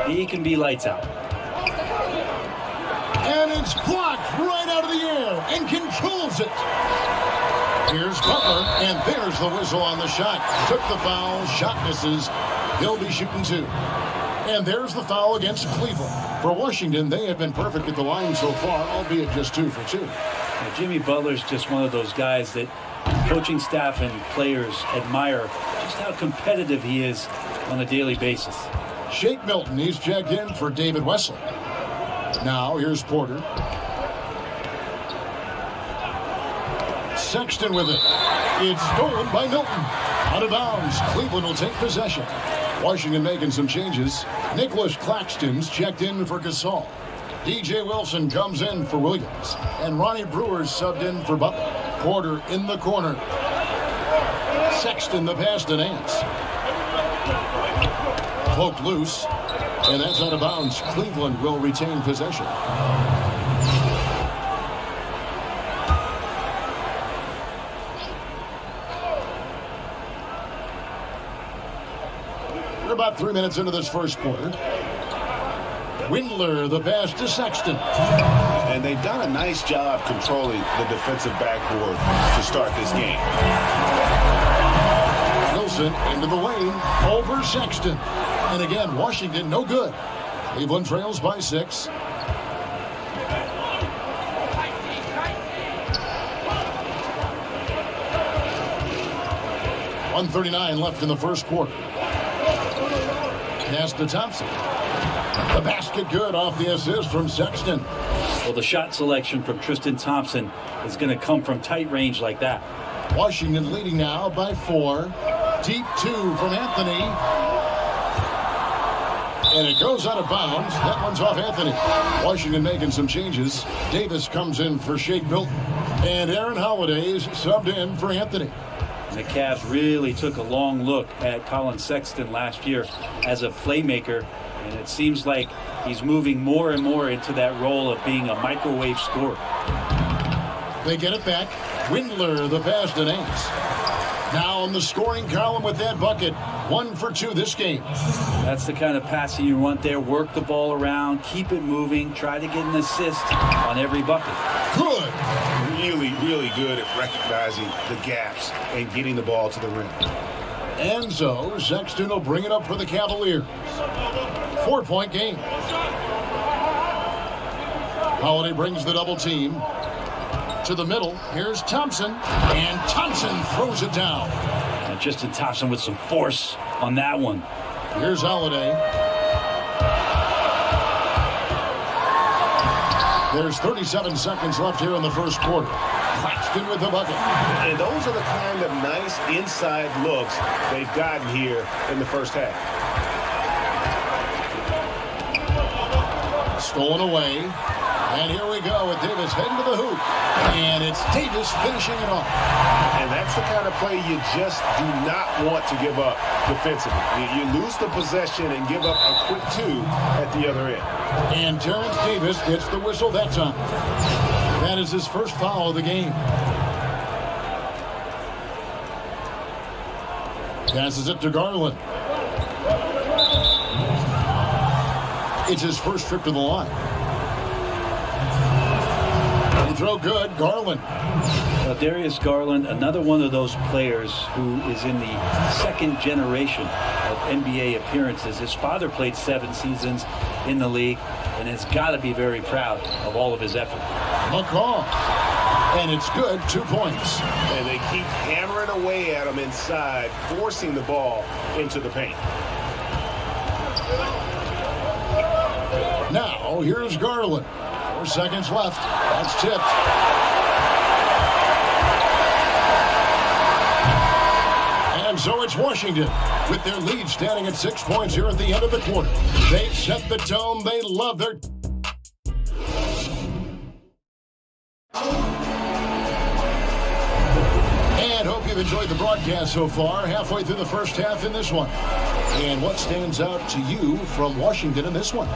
he can be lights out. And it's blocked right out of the air and controls it. Here's Butler, and there's the whistle on the shot. Took the foul, shot misses. He'll be shooting 2. And there's the foul against Cleveland. For Washington, they have been perfect at the line so far, albeit just 2 for 2. Now, Jimmy Butler's just one of those guys that coaching staff and players admire just how competitive he is on a daily basis. Shake Milton, he's checked in for David Wesley. Now, here's Porter. Sexton with it. It's stolen by Milton. Out of bounds. Cleveland will take possession. Washington making some changes. Nicholas Claxton's checked in for Gasol. DJ Wilson comes in for Williams. And Ronnie Brewer's subbed in for Butler. Porter in the corner. Sexton the pass to Nance. Poked loose. And that's out of bounds. Cleveland will retain possession. We're about 3 minutes into this first quarter. Windler, the pass to Sexton. And they've done a nice job controlling the defensive backboard to start this game. Wilson into the lane, over Sexton. And again, Washington no good. Cleveland trails by 6. .139 left in the first quarter. Pass to Thompson. The basket good off the assist from Sexton. Well, the shot selection from Tristan Thompson is going to come from tight range like that. Washington leading now by 4. Deep 2 from Anthony. And it goes out of bounds. That one's off Anthony. Washington making some changes. Davis comes in for Shake Milton. And Aaron Holiday's subbed in for Anthony. The Cavs really took a long look at Colin Sexton last year as a playmaker, and it seems like he's moving more and more into that role of being a microwave scorer. They get it back. Windler, the pass to Nance. Now in the scoring column with that bucket. 1 for 2 this game. That's the kind of passing you want there. Work the ball around, keep it moving, try to get an assist on every bucket. Good. Really, really good at recognizing the gaps and getting the ball to the rim. And so Sexton will bring it up for the Cavaliers. 4-point game. Holiday brings the double team to the middle. Here's Thompson, and Thompson throws it down. And Tristan Thompson with some force on that one. Here's Holiday. There's 37 seconds left here in the first quarter. Claxton with the bucket. And those are the kind of nice inside looks they've gotten here in the first half. Stolen away. And here we go with Davis heading to the hoop. And it's Davis finishing it off. And that's the kind of play you just do not want to give up defensively. You lose the possession and give up a quick 2 at the other end. And Terrence Davis gets the whistle that time. That is his first foul of the game. Passes it to Garland. It's his first trip to the line. Throw good, Garland. Darius Garland, another one of those players who is in the second generation of NBA appearances. His father played 7 seasons in the league and has got to be very proud of all of his effort. McCaw. And it's good, 2 points. And they keep hammering away at him inside, forcing the ball into the paint. Now, here's Garland. 4 seconds left. That's tipped. And so it's Washington with their lead standing at 6 points here at the end of the quarter. They set the tone. They love their... And hope you've enjoyed the broadcast so far. Halfway through the first half in this one. And what stands out to you from Washington in this one?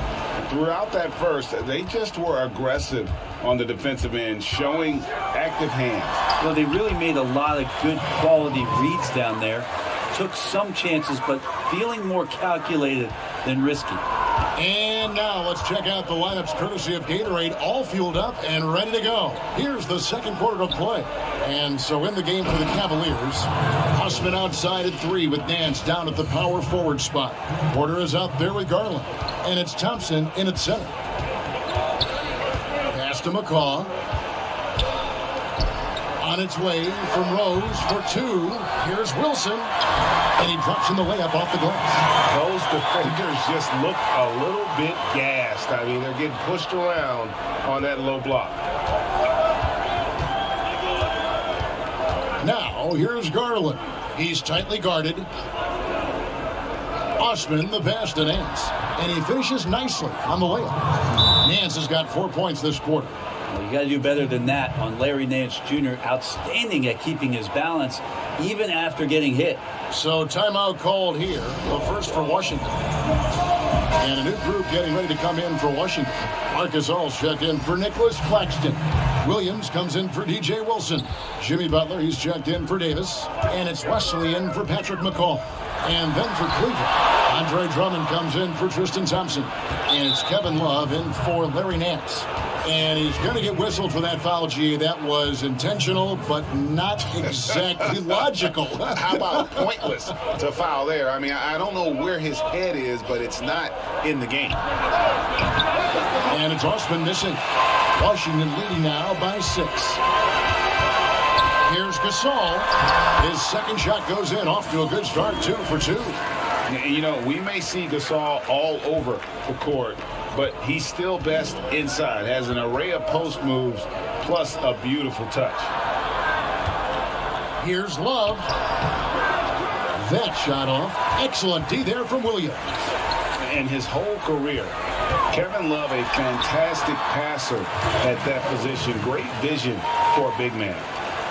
Throughout that first, they just were aggressive on the defensive end, showing active hands. Well, they really made a lot of good quality reads down there. Took some chances, but feeling more calculated than risky. And now let's check out the lineups courtesy of Gatorade, all fueled up and ready to go. Here's the second quarter of play. And so in the game for the Cavaliers, Hussman outside at 3 with Nance down at the power forward spot. Porter is out there with Garland. And it's Thompson in at center. Pass to McCaw. On its way from Rose for 2. Here's Wilson. And he drops in the layup off the glass. Those defenders just look a little bit gassed. I mean, they're getting pushed around on that low block. Now, here's Garland. He's tightly guarded. Osman, the pass to Nance. And he finishes nicely on the layup. Nance has got 4 points this quarter. Well, you got to do better than that on Larry Nance Jr. Outstanding at keeping his balance, even after getting hit. So timeout called here. The first for Washington. And a new group getting ready to come in for Washington. Marcus All's checked in for Nicholas Claxton. Williams comes in for DJ Wilson. Jimmy Butler, he's checked in for Davis. And it's Wesley in for Patrick McCaw. And then for Cleveland, Andre Drummond comes in for Tristan Thompson. And it's Kevin Love in for Larry Nance. And he's going to get whistled for that foul, G. That was intentional, but not exactly logical. How about pointless to foul there? I mean, I don't know where his head is, but it's not in the game. And it's Osman missing. Washington leading now by 6. Here's Gasol. His second shot goes in, off to a good start, 2 for 2. You know, we may see Gasol all over the court, but he's still best inside. Has an array of post moves, plus a beautiful touch. Here's Love. That shot off. Excellent D there from Williams. And his whole career, Kevin Love, a fantastic passer at that position. Great vision half-court big man.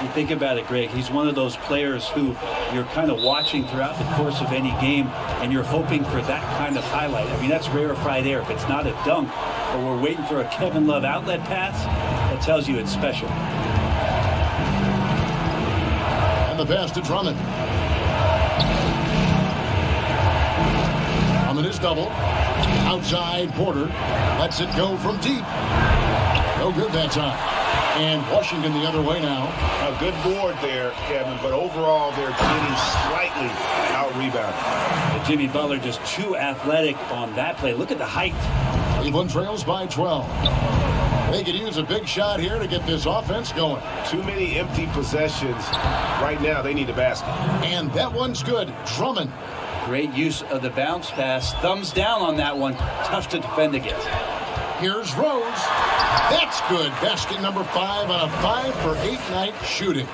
You think about it, Greg, he's one of those players who you're kind of watching throughout the course of any game, and you're hoping for that kind of highlight. I mean, that's rarefied air. If it's not a dunk, or we're waiting for a Kevin Love outlet pass, that tells you it's special. And the pass to Drummond. Drummond is double. Outside, Porter lets it go from deep. No good that time. And Washington the other way now. A good board there, Kevin, but overall they're getting slightly out-rebounded. Jimmy Butler just too athletic on that play. Look at the height. Cleveland trails by 12. They could use a big shot here to get this offense going. Too many empty possessions. Right now they need a basket. And that one's good. Drummond. Great use of the bounce pass. Thumbs down on that one. Tough to defend against. Here's Rose. That's good. Basket number 5 on a 5-for-8 night shooting.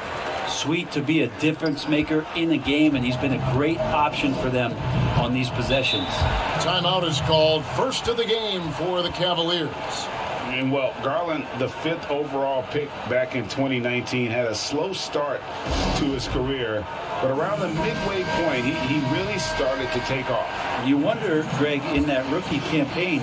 Sweet to be a difference maker in a game, and he's been a great option for them on these possessions. Timeout is called. First of the game for the Cavaliers. And, well, Garland, the 5th overall pick back in 2019, had a slow start to his career. But around the midway point, he really started to take off. You wonder, Greg, in that rookie campaign,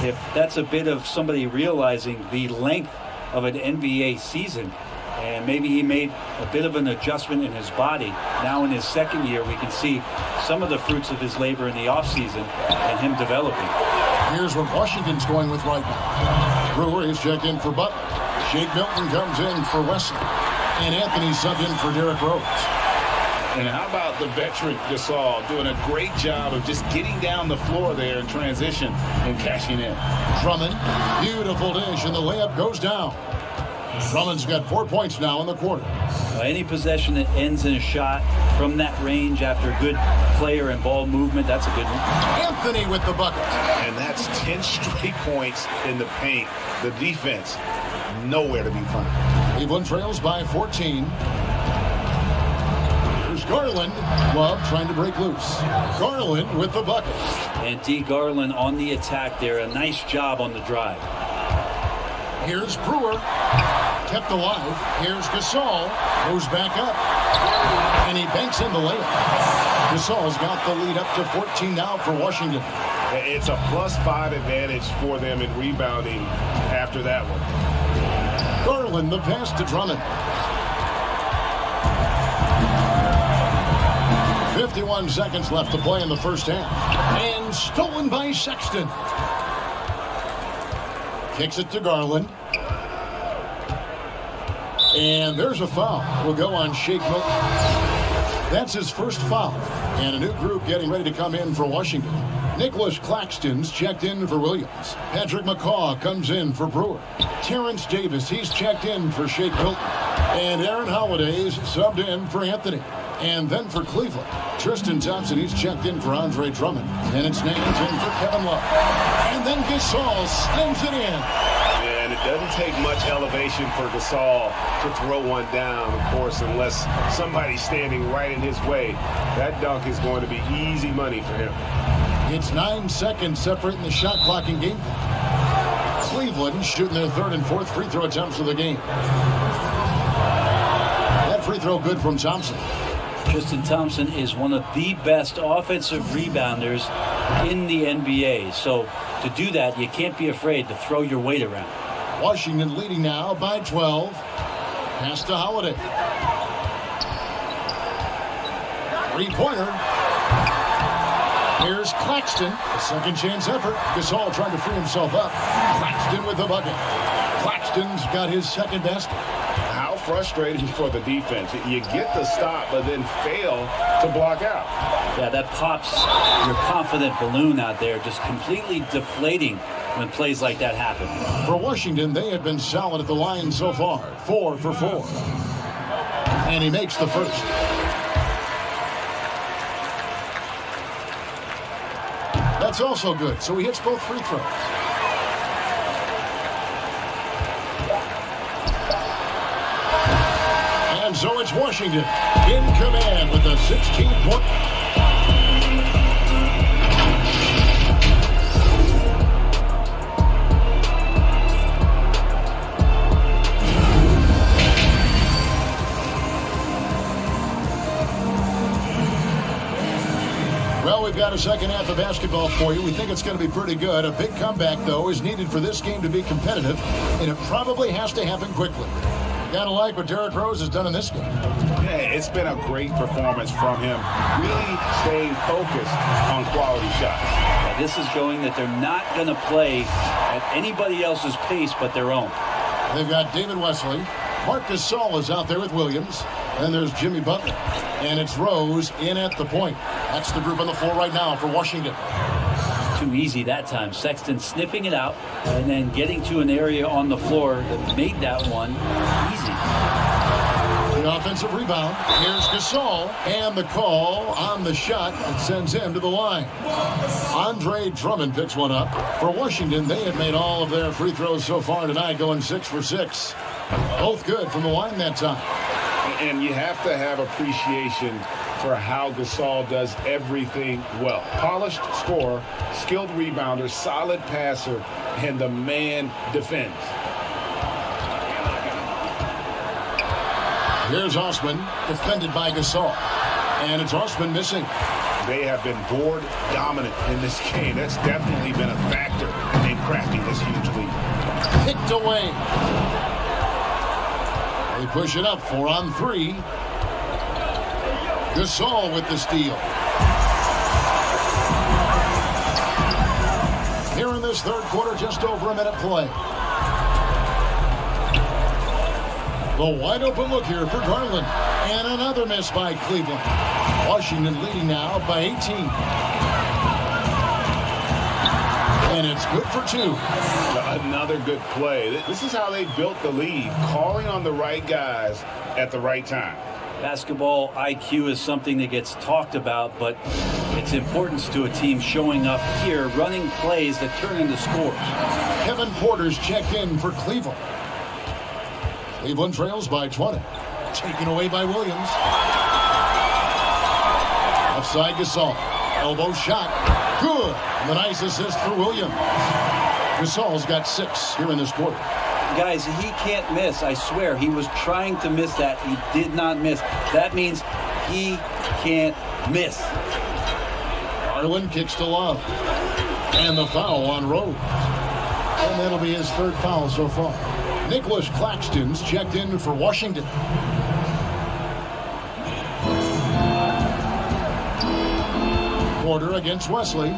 if that's a bit of somebody realizing the length of an NBA season. And maybe he made a bit of an adjustment in his body. Now in his second year, we can see some of the fruits of his labor in the offseason and him developing. Here's what Washington's going with right now. Brewer is checked in for Butler. Shake Milton comes in for Wesley. And Anthony subbed in for Derrick Rose. And how about the veteran Gasol doing a great job of just getting down the floor there in transition and cashing in. Drummond, beautiful dish, and the layup goes down. Drummond's got 4 points now in the quarter. Any possession that ends in a shot from that range after good player and ball movement, that's a good one. Anthony with the bucket. And that's 10 straight points in the paint. The defense, nowhere to be found. Cleveland trails by 14. Here's Garland. Love trying to break loose. Garland with the bucket. And D. Garland on the attack there. A nice job on the drive. Here's Brewer. Kept alive. Here's Gasol. Goes back up. And he banks in the layup. Gasol's got the lead up to 14 now for Washington. It's a +5 advantage for them in rebounding after that one. Garland, the pass to Drummond. 51 seconds left to play in the first half. And stolen by Sexton. Kicks it to Garland. And there's a foul. Will go on Shake Milton. That's his first foul. And a new group getting ready to come in for Washington. Nicholas Claxton's checked in for Williams. Patrick McCaw comes in for Brewer. Terrence Davis, he's checked in for Shake Milton. And Aaron Holiday's subbed in for Anthony. And then for Cleveland, Tristan Thompson, he's checked in for Andre Drummond. And it's Nance in for Kevin Love. And then Gasol slams it in. And it doesn't take much elevation for Gasol to throw one down, of course, unless somebody's standing right in his way. That dunk is going to be easy money for him. It's 9 seconds separating the shot clock and game clock. Cleveland shooting their third and fourth free throw attempts of the game. That free throw good from Thompson. Tristan Thompson is one of the best offensive rebounders in the NBA. So to do that, you can't be afraid to throw your weight around. Washington leading now by 12. Pass to Holiday. Three-pointer. Here's Claxton. A second chance effort. Gasol trying to free himself up. Claxton with the bucket. Claxton's got his second basket. How frustrating for the defense. You get the stop, but then fail to block out. Yeah, that pops your confident balloon out there, just completely deflating when plays like that happen. For Washington, they have been solid at the line so far. 4 for 4. And he makes the first. That's also good. So he hits both free throws. And so it's Washington in command with a 16-point. we've got a second half of basketball for you. We think it's going to be pretty good. A big comeback, though, is needed for this game to be competitive, and it probably has to happen quickly. Gotta like what Derrick Rose has done in this game. Yeah, it's been a great performance from him. Really staying focused on quality shots. Yeah, this is showing that they're not going to play at anybody else's pace but their own. They've got David Wesley. Marcus Saul is out there with Williams. Then there's Jimmy Butler. And it's Rose in at the point. That's the group on the floor right now for Washington. Too easy that time. Sexton sniffing it out and then getting to an area on the floor that made that one easy. The offensive rebound. Here's Gasol. And the call on the shot that sends him to the line. Andre Drummond picks one up. For Washington, they had made all of their free throws so far tonight, going 6 for 6. Both good from the line that time. And you have to have appreciation for how Gasol does everything well. Polished scorer, skilled rebounder, solid passer, and the man defends. Here's Osman, defended by Gasol. And it's Osman missing. They have been board dominant in this game. That's definitely been a factor in crafting this huge lead. Picked away. They push it up 4 on 3. Gasol with the steal. Here in this third quarter, just over a minute play. The wide open look here for Garland. And another miss by Cleveland. Washington leading now by 18. And it's good for 2. Another good play. This is how they built the lead, calling on the right guys at the right time. Basketball IQ is something that gets talked about, but its importance to a team showing up here, running plays that turn into scores. Kevin Porter's checked in for Cleveland. Cleveland trails by 20. Taken away by Williams. Offside Gasol. Elbow shot. Good. And the nice assist for Williams. Gasol's got 6 here in this quarter. Guys, he can't miss. I swear, he was trying to miss that. He did not miss. That means he can't miss. Garland kicks to Love. And the foul on Rose. And that'll be his 3rd foul so far. Nicholas Claxton's checked in for Washington. Porter against Wesley.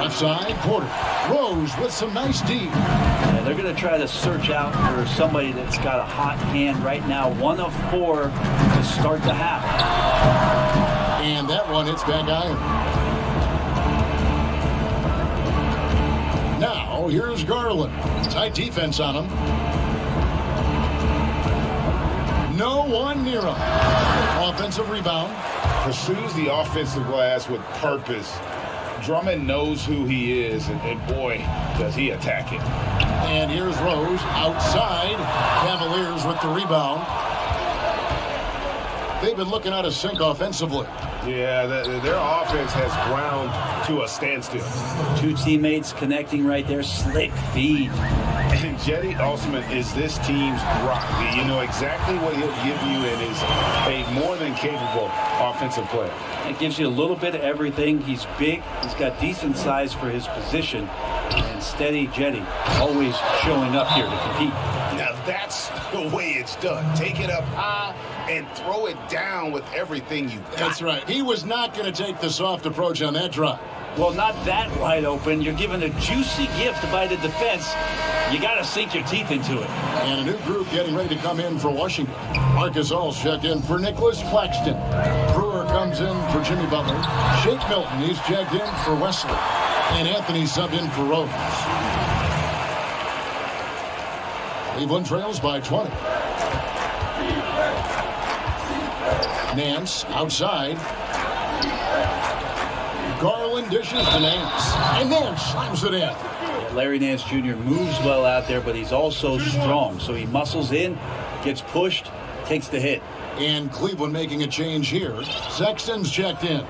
Left side, Porter. Rose with some nice D. Yeah, they're going to try to search out for somebody that's got a hot hand right now. 1 of 4 to start the half. And that one hits back iron. Now, here's Garland. Tight defense on him. No one near him. Offensive rebound. Pursues the offensive glass with purpose. Drummond knows who he is, and boy, does he attack it. And here's Rose outside. Cavaliers with the rebound. They've been looking out of sync offensively. Yeah, their offense has ground to a standstill. 2 teammates connecting right there. Slick feed. And Jetty Osman is this team's rock. You know exactly what he'll give you and is a more than capable offensive player. It gives you a little bit of everything. He's big. He's got decent size for his position. And steady Jetty, always showing up here to compete. Now that's the way it's done. Take it up high and throw it down with everything you got. That's right. He was not going to take the soft approach on that drive. Well, not that wide open. You're given a juicy gift by the defense. You got to sink your teeth into it. And a new group getting ready to come in for Washington. Marcus All's checked in for Nicholas Claxton. Brewer comes in for Jimmy Butler. Shake Milton, he's checked in for Wesley. And Anthony subbed in for Rose. Cleveland trails by 20. Nance outside. Garland dishes to Nance. And Nance slams it in. Larry Nance Jr. moves well out there, but he's also strong. So he muscles in, gets pushed, takes the hit. And Cleveland making a change here. Sexton's checked in.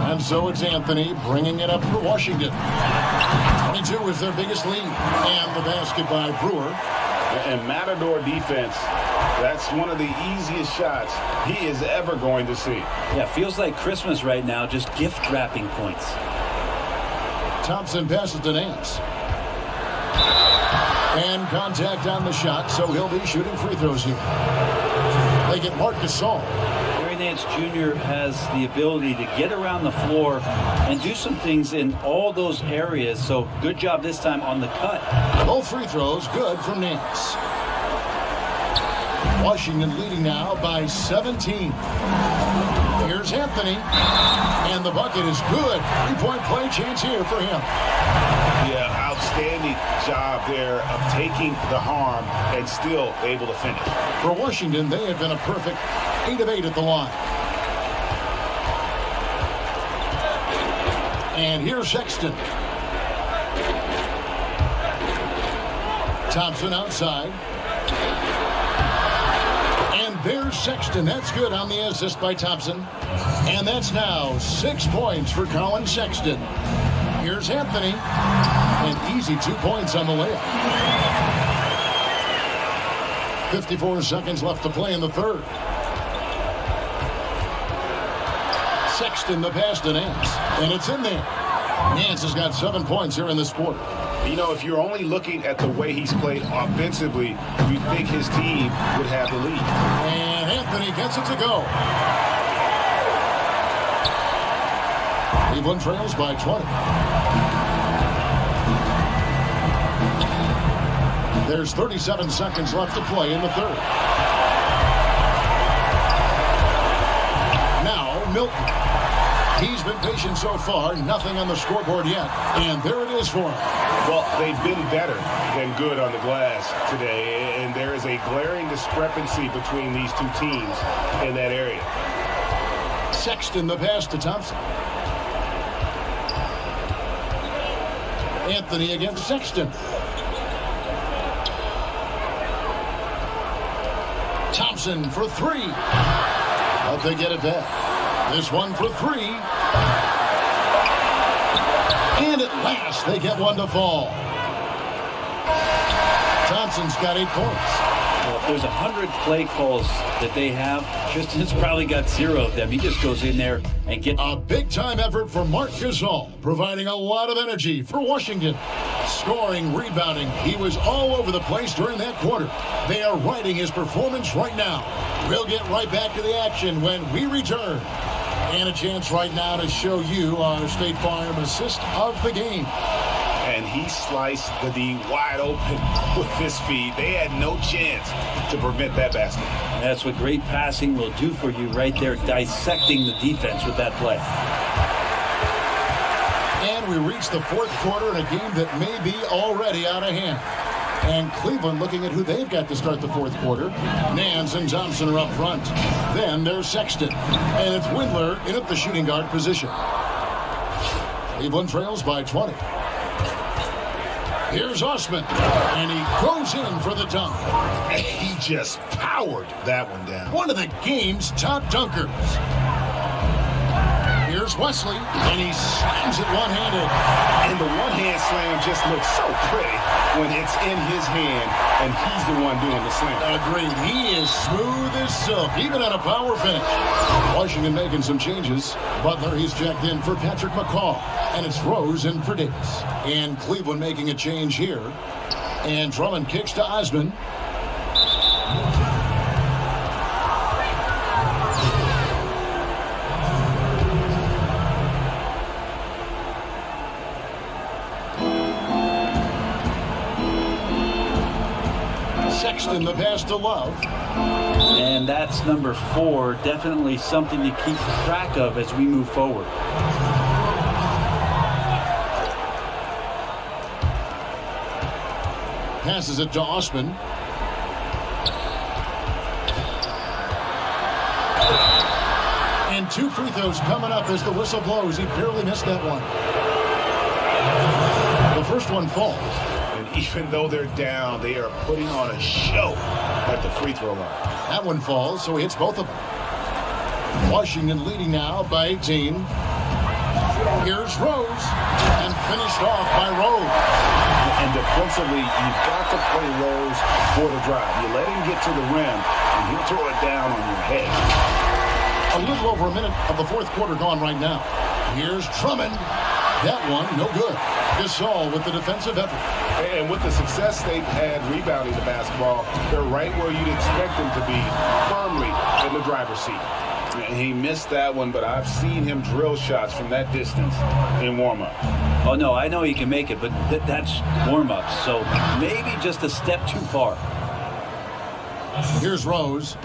And So it's Anthony bringing it up for Washington. 22 is their biggest lead. And the basket by Brewer. And Matador defense, that's one of the easiest shots he is ever going to see. Yeah, feels like Christmas right now, just gift wrapping points. Thompson passes to Nance. And contact on the shot, so he'll be shooting free throws here. They get Marc Gasol. Larry Nance Jr. has the ability to get around the floor and do some things in all those areas, so good job this time on the cut. Both free throws good from Nance. Washington leading now by 17. Here's Anthony, and the bucket is good. 3-point play chance here for him. Yeah, outstanding job there of taking the harm and still able to finish. For Washington, they have been a perfect 8 of 8 at the line. And here's Sexton. Thompson outside. And there's Sexton. That's good on the assist by Thompson. And that's now 6 points for Colin Sexton. Here's Anthony. An easy 2 points on the layup. 54 seconds left to play in the third. Sexton the pass to Nance. And it's in there. Nance has got 7 points here in this quarter. You know, if you're only looking at the way he's played offensively, you'd think his team would have the lead. And Anthony gets it to go. Cleveland trails by 20. There's 37 seconds left to play in the third. Now, Milton. He's been patient so far. Nothing on the scoreboard yet. And there it is for him. Well, they've been better than good on the glass today, and there is a glaring discrepancy between these two teams in that area. Sexton the pass to Thompson. Anthony against Sexton. Thompson for three. But they get it back. This one for three. And at last, they get one to fall. Thompson's got 8 points. Well, if there's 100 play calls that they have, Tristan's probably got 0 of them. He just goes in there and gets a big-time effort for Marc Gasol, providing a lot of energy for Washington. Scoring, rebounding, he was all over the place during that quarter. They are riding his performance right now. We'll get right back to the action when we return. And a chance right now to show you our State Farm assist of the game. And he sliced the D wide open with his feed. They had no chance to prevent that basket. That's what great passing will do for you right there, dissecting the defense with that play. And we reach the fourth quarter in a game that may be already out of hand. And Cleveland looking at who they've got to start the fourth quarter. Nance and Thompson are up front. Then there's Sexton. And it's Windler in at the shooting guard position. Cleveland trails by 20. Here's Osman. And he goes in for the dunk. He just powered that one down. One of the game's top dunkers. Here's Wesley, and he slams it one-handed. And the one-hand slam just looks so pretty when it's in his hand, and he's the one doing the slam. Agreed. He is smooth as silk, even at a power finish. Washington making some changes. Butler, he's checked in for Patrick McCaw, and it's Rose in for Davis. And Cleveland making a change here. And Drummond kicks to Osman. Sexton the pass to Love. And that's number 4. Definitely something to keep track of as we move forward. Passes it to Osman. And 2 free throws coming up as the whistle blows. He barely missed that one. The first one falls. Even though they're down, they are putting on a show at the free throw line. That one falls, so he hits both of them. Washington leading now by 18. Here's Rose, and finished off by Rose. And defensively, you've got to play Rose for the drive. You let him get to the rim, and he'll throw it down on your head. A little over a minute of the fourth quarter gone right now. Here's Drummond. That one, no good. Gasol with the defensive effort. And with the success they've had rebounding the basketball, they're right where you'd expect them to be, firmly in the driver's seat. And he missed that one, but I've seen him drill shots from that distance in warm-up. Oh, no, I know he can make it, but that's warm-up, so maybe just a step too far. Here's Rose.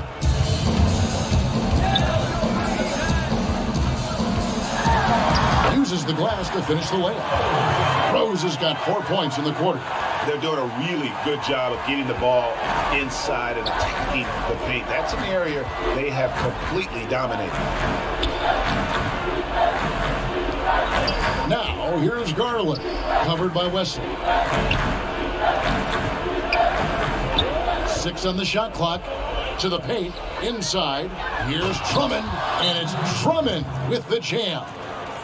Uses the glass to finish the layup. Rose has got 4 points in the quarter. They're doing a really good job of getting the ball inside and attacking the paint. That's an area they have completely dominated. Now, here's Garland, covered by Wesley. 6 on the shot clock. To the paint, inside. Here's Drummond, and it's Drummond with the jam.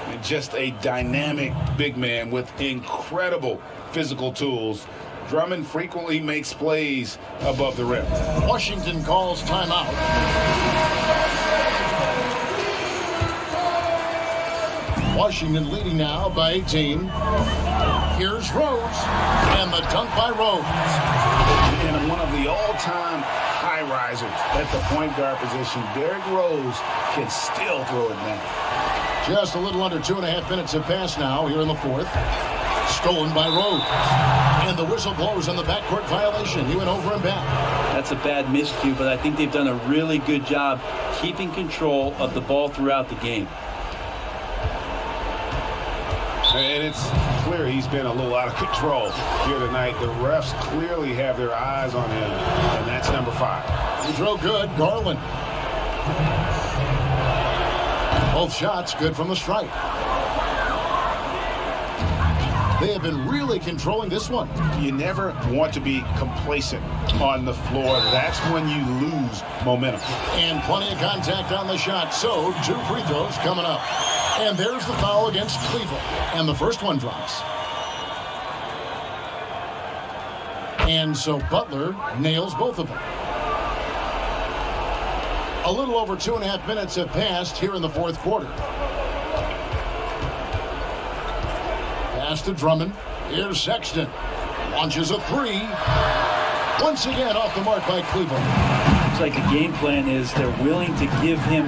And just a dynamic big man with incredible physical tools. Drummond frequently makes plays above the rim. Washington calls timeout. Washington leading now by 18. Here's Rose, and the dunk by Rose. And one of the all-time high risers at the point guard position, Derrick Rose can still throw it down. Just a little under 2.5 minutes have passed now here in the fourth. Stolen by Rose. And the whistle blows on the backcourt violation. He went over and back. That's a bad miscue, but I think they've done a really good job keeping control of the ball throughout the game. And it's clear he's been a little out of control here tonight. The refs clearly have their eyes on him, and that's number 5. He threw good. Garland. Both shots good from the stripe. They have been really controlling this one. You never want to be complacent on the floor. That's when you lose momentum. And plenty of contact on the shot. So 2 free throws coming up. And there's the foul against Cleveland. And the first one drops. And so Butler nails both of them. A little over 2.5 minutes have passed here in the fourth quarter. Pass to Drummond. Here's Sexton. Launches a 3. Once again off the mark by Cleveland. Looks like the game plan is they're willing to give him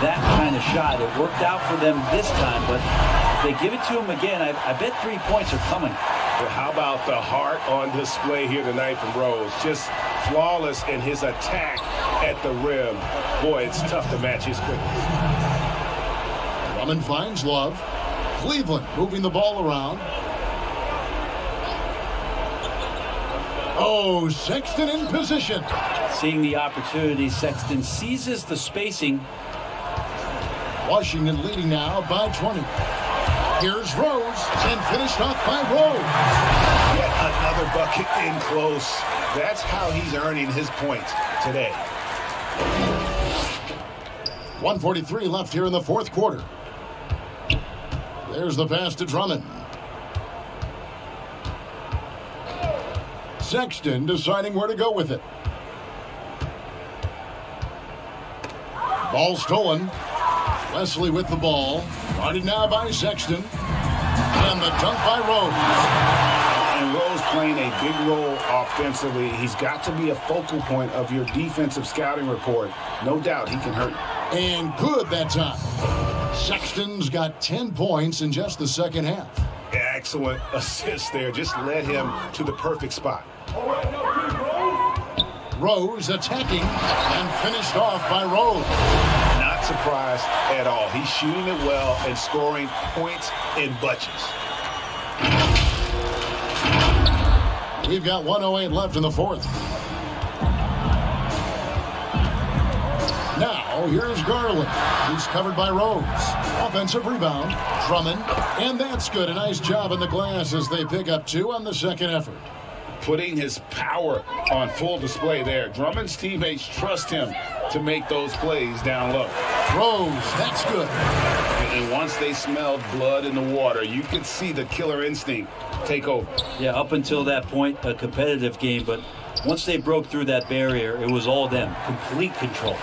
that kind of shot. It worked out for them this time, but if they give it to him again, I bet 3 points are coming. But how about the heart on display here tonight from Rose? Just flawless in his attack at the rim. Boy, it's tough to match his quickness. Drummond finds Love. Cleveland moving the ball around. Oh, Sexton in position. Seeing the opportunity, Sexton seizes the spacing. Washington leading now by 20. Here's Rose, and finished off by Rose. Yet another bucket in close. That's how he's earning his points today. 1:43 left here in the fourth quarter. There's the pass to Drummond. Sexton deciding where to go with it. Ball stolen. Wesley with the ball. Guarded now by Sexton. And the dunk by Rose. And Rose playing a big role offensively. He's got to be a focal point of your defensive scouting report. No doubt he can hurt you. And good that time. Sexton's got 10 points in just the second half. Excellent assist there. Just led him to the perfect spot. Rose attacking and finished off by Rose. Not surprised at all. He's shooting it well and scoring points in bunches. We've got 1:08 left in the fourth. Now, here's Garland. He's covered by Rose. Offensive rebound. Drummond. And that's good. A nice job in the glass as they pick up 2 on the second effort. Putting his power on full display there. Drummond's teammates trust him to make those plays down low. Rose, that's good. And once they smelled blood in the water, you could see the killer instinct take over. Yeah, up until that point, a competitive game, but once they broke through that barrier, it was all them. Complete control.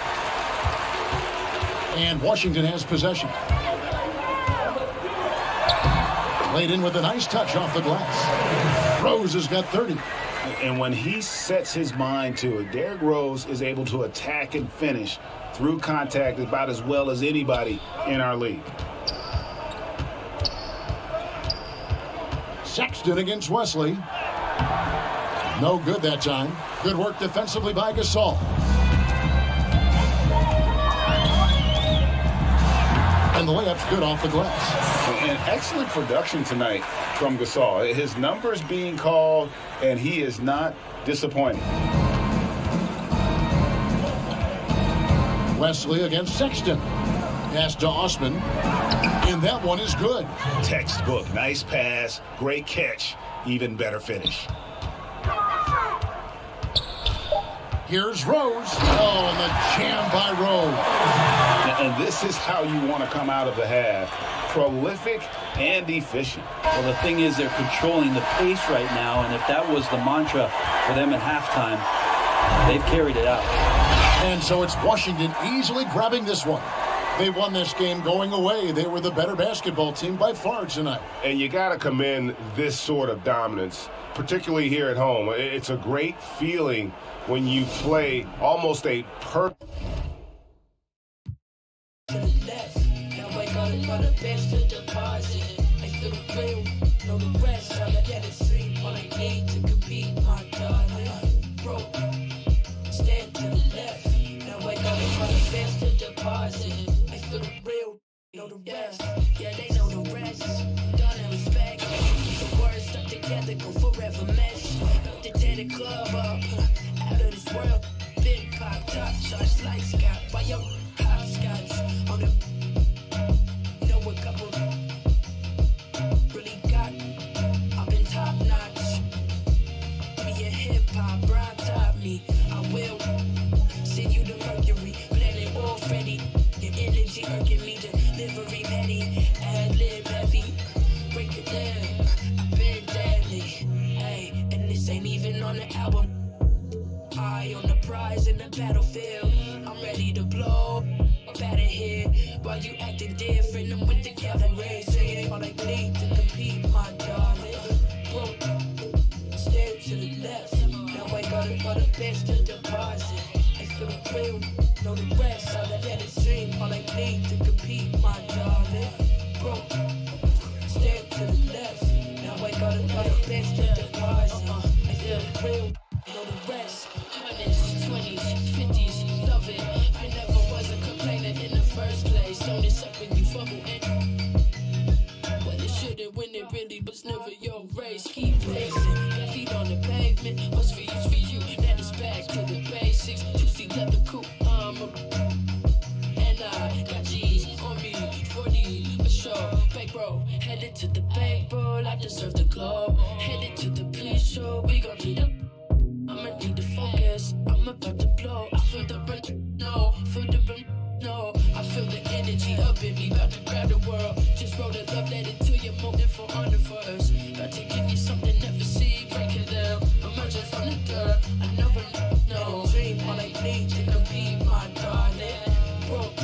And Washington has possession. Laid in with a nice touch off the glass. Rose has got 30. And when he sets his mind to it, Derrick Rose is able to attack and finish through contact about as well as anybody in our league. Sexton against Wesley. No good that time. Good work defensively by Gasol. And the layup's good off the glass. And excellent production tonight from Gasol. His numbers being called, and he is not disappointing. Wesley against Sexton. Pass to Osman. And that one is good. Textbook. Nice pass. Great catch. Even better finish. Here's Rose. Oh, and the jam by Rose. And this is how you want to come out of the half. Prolific and efficient. Well, the thing is, they're controlling the pace right now, and if that was the mantra for them at halftime, they've carried it out. And so it's Washington easily grabbing this one. They won this game going away. They were the better basketball team by far tonight. And you got to commend this sort of dominance, particularly here at home. It's a great feeling when you play almost a perfect. Yeah, they know the rest. Done and respect. The words stuck together go forever mesh. To tear the club up, out of this world. Big pop top shots like Scott. Why yo hopscotch on the know a couple really got up in top notch. Give me a hip hop, brown top me. I will send you the Mercury, planet already. Your energy urging me to delivery ready, ad-lib heavy, break it down, I've been deadly, hey, and this ain't even on the album, eye on the prize in the battlefield, I'm ready to blow, up out of here, while you acting different, I'm with the cavalry, saying all I need to compete, my darling, broke, stare to the left, now I got it for the best to deposit, I feel real, know the rest, all I let it stream, all I need to compete, my darling. Broke, stare to the left. Now I got the best to deposit. I feel real, know the rest. 100s, 20s, 50s, love it. I never was a complainer in the first place. Don't it suck when you fumble and well, it shouldn't win it really, but it's never your race. Keep racing, got feet on the pavement. What's for you's for you. Now it's back to the basics. Juicy leather coupe, and I got G's on me, 40 a show. Bank bro, headed to the bank, bro. I deserve the globe. Headed to the pre-show, we gon' do the. I'ma need to focus. I'm about to blow. I feel the burn, no, feel the burn, no. I feel the energy up in me, about to grab the world. Just wrote a love letter to your moment for honor first. About to give you something never seen, break it down. Emerging from the dirt, I never know. Dream all I need to compete, my darling. Broke,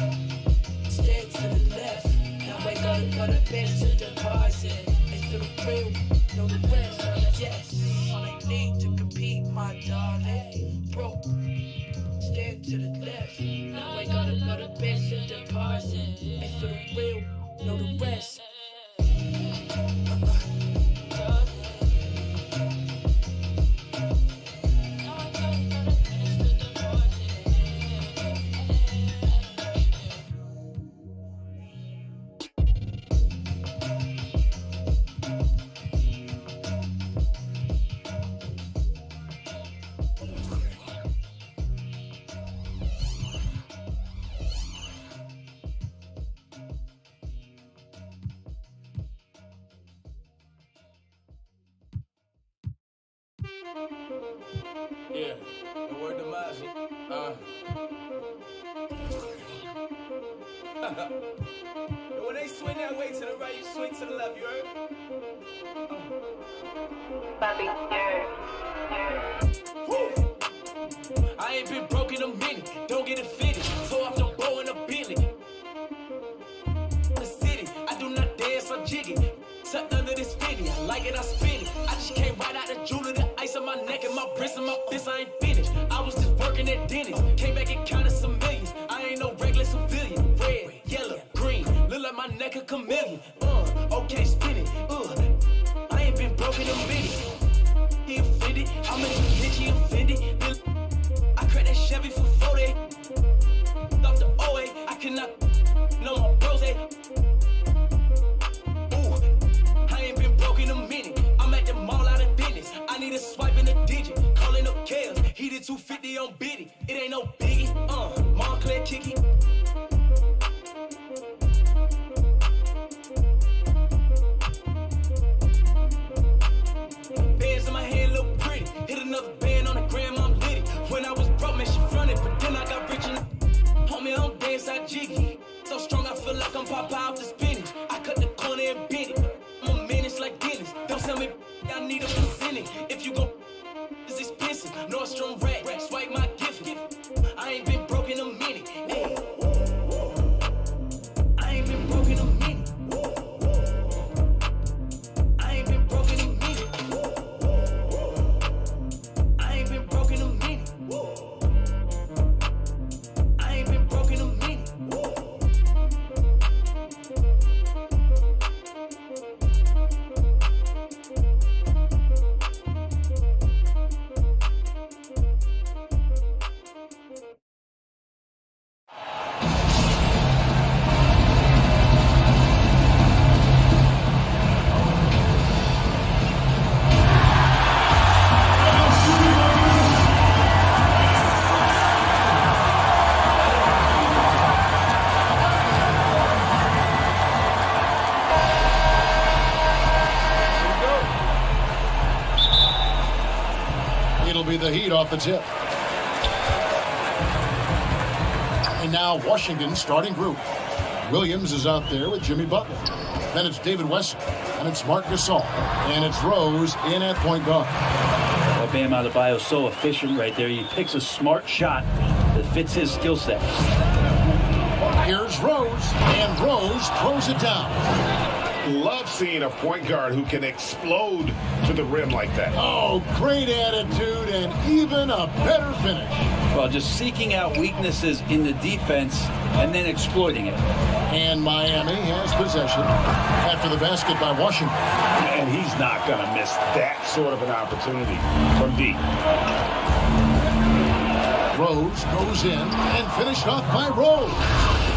stare to the left. Now I got another best to deposit. I feel real, know the rest. Yes, all I need to compete, my darling. Broke, stare to the left. Now I got another best to deposit. I feel real, know the rest. Yeah, the word to Mozzie. When they swing that way to the right, you swing to the left, you heard? Bobby, I ain't been broke in a minute, don't get offended. So off the bow in a Bentley. The city, I do not dance, I'm jiggy. Tucked under this Fendi, I like it, I spin it. I just came right out the jewelry, the ice on my neck and my wrist and my fist, I ain't finished. I was just working at Dennis, came back and counted some millions. I ain't no regular civilian. Red, yellow, green, look like my neck a chameleon. Okay, spin it, I ain't been broken a minute. He offended, I'm in the bitch, he offended. I cracked that Chevy for 40. Off the OA, I cannot, no more bros, I ain't been broke in a minute. I'm at the mall out of business. I need a swipe in a digit. Calling up Kales. He did 250 on Biddy. It ain't no biggie. Montclair kicky. Bands in my hand look pretty. Hit another band on the gram, I'm litty. When I was broke, man, she fronted. But then I got rich and homie, I don't dance, I jiggy. So strong, I feel like I'm Popeye off the spinach. I cut the corner and bend it. I'm a menace like Dennis. Don't tell me I need a percentage. If you go, it's expensive. Nordstrom rack, swipe my gift. I ain't been broke in a minute. Ay. I ain't been broke in a minute. I ain't been broke in a minute. I ain't been broke in a minute. I ain't been broke in a minute. It'll be the Heat off the tip. And now Washington's starting group. Williams is out there with Jimmy Butler. Then it's David West, and it's Marc Gasol, and it's Rose in at point guard. Well, Bam Adebayo is so efficient right there. He picks a smart shot that fits his skill set. Here's Rose, and Rose throws it down. Love seeing a point guard who can explode to the rim like that. Oh, great attitude and even a better finish. Well, just seeking out weaknesses in the defense and then exploiting it. And Miami has possession after the basket by Washington. And he's not going to miss that sort of an opportunity from deep. Rose goes in and finished off by Rose.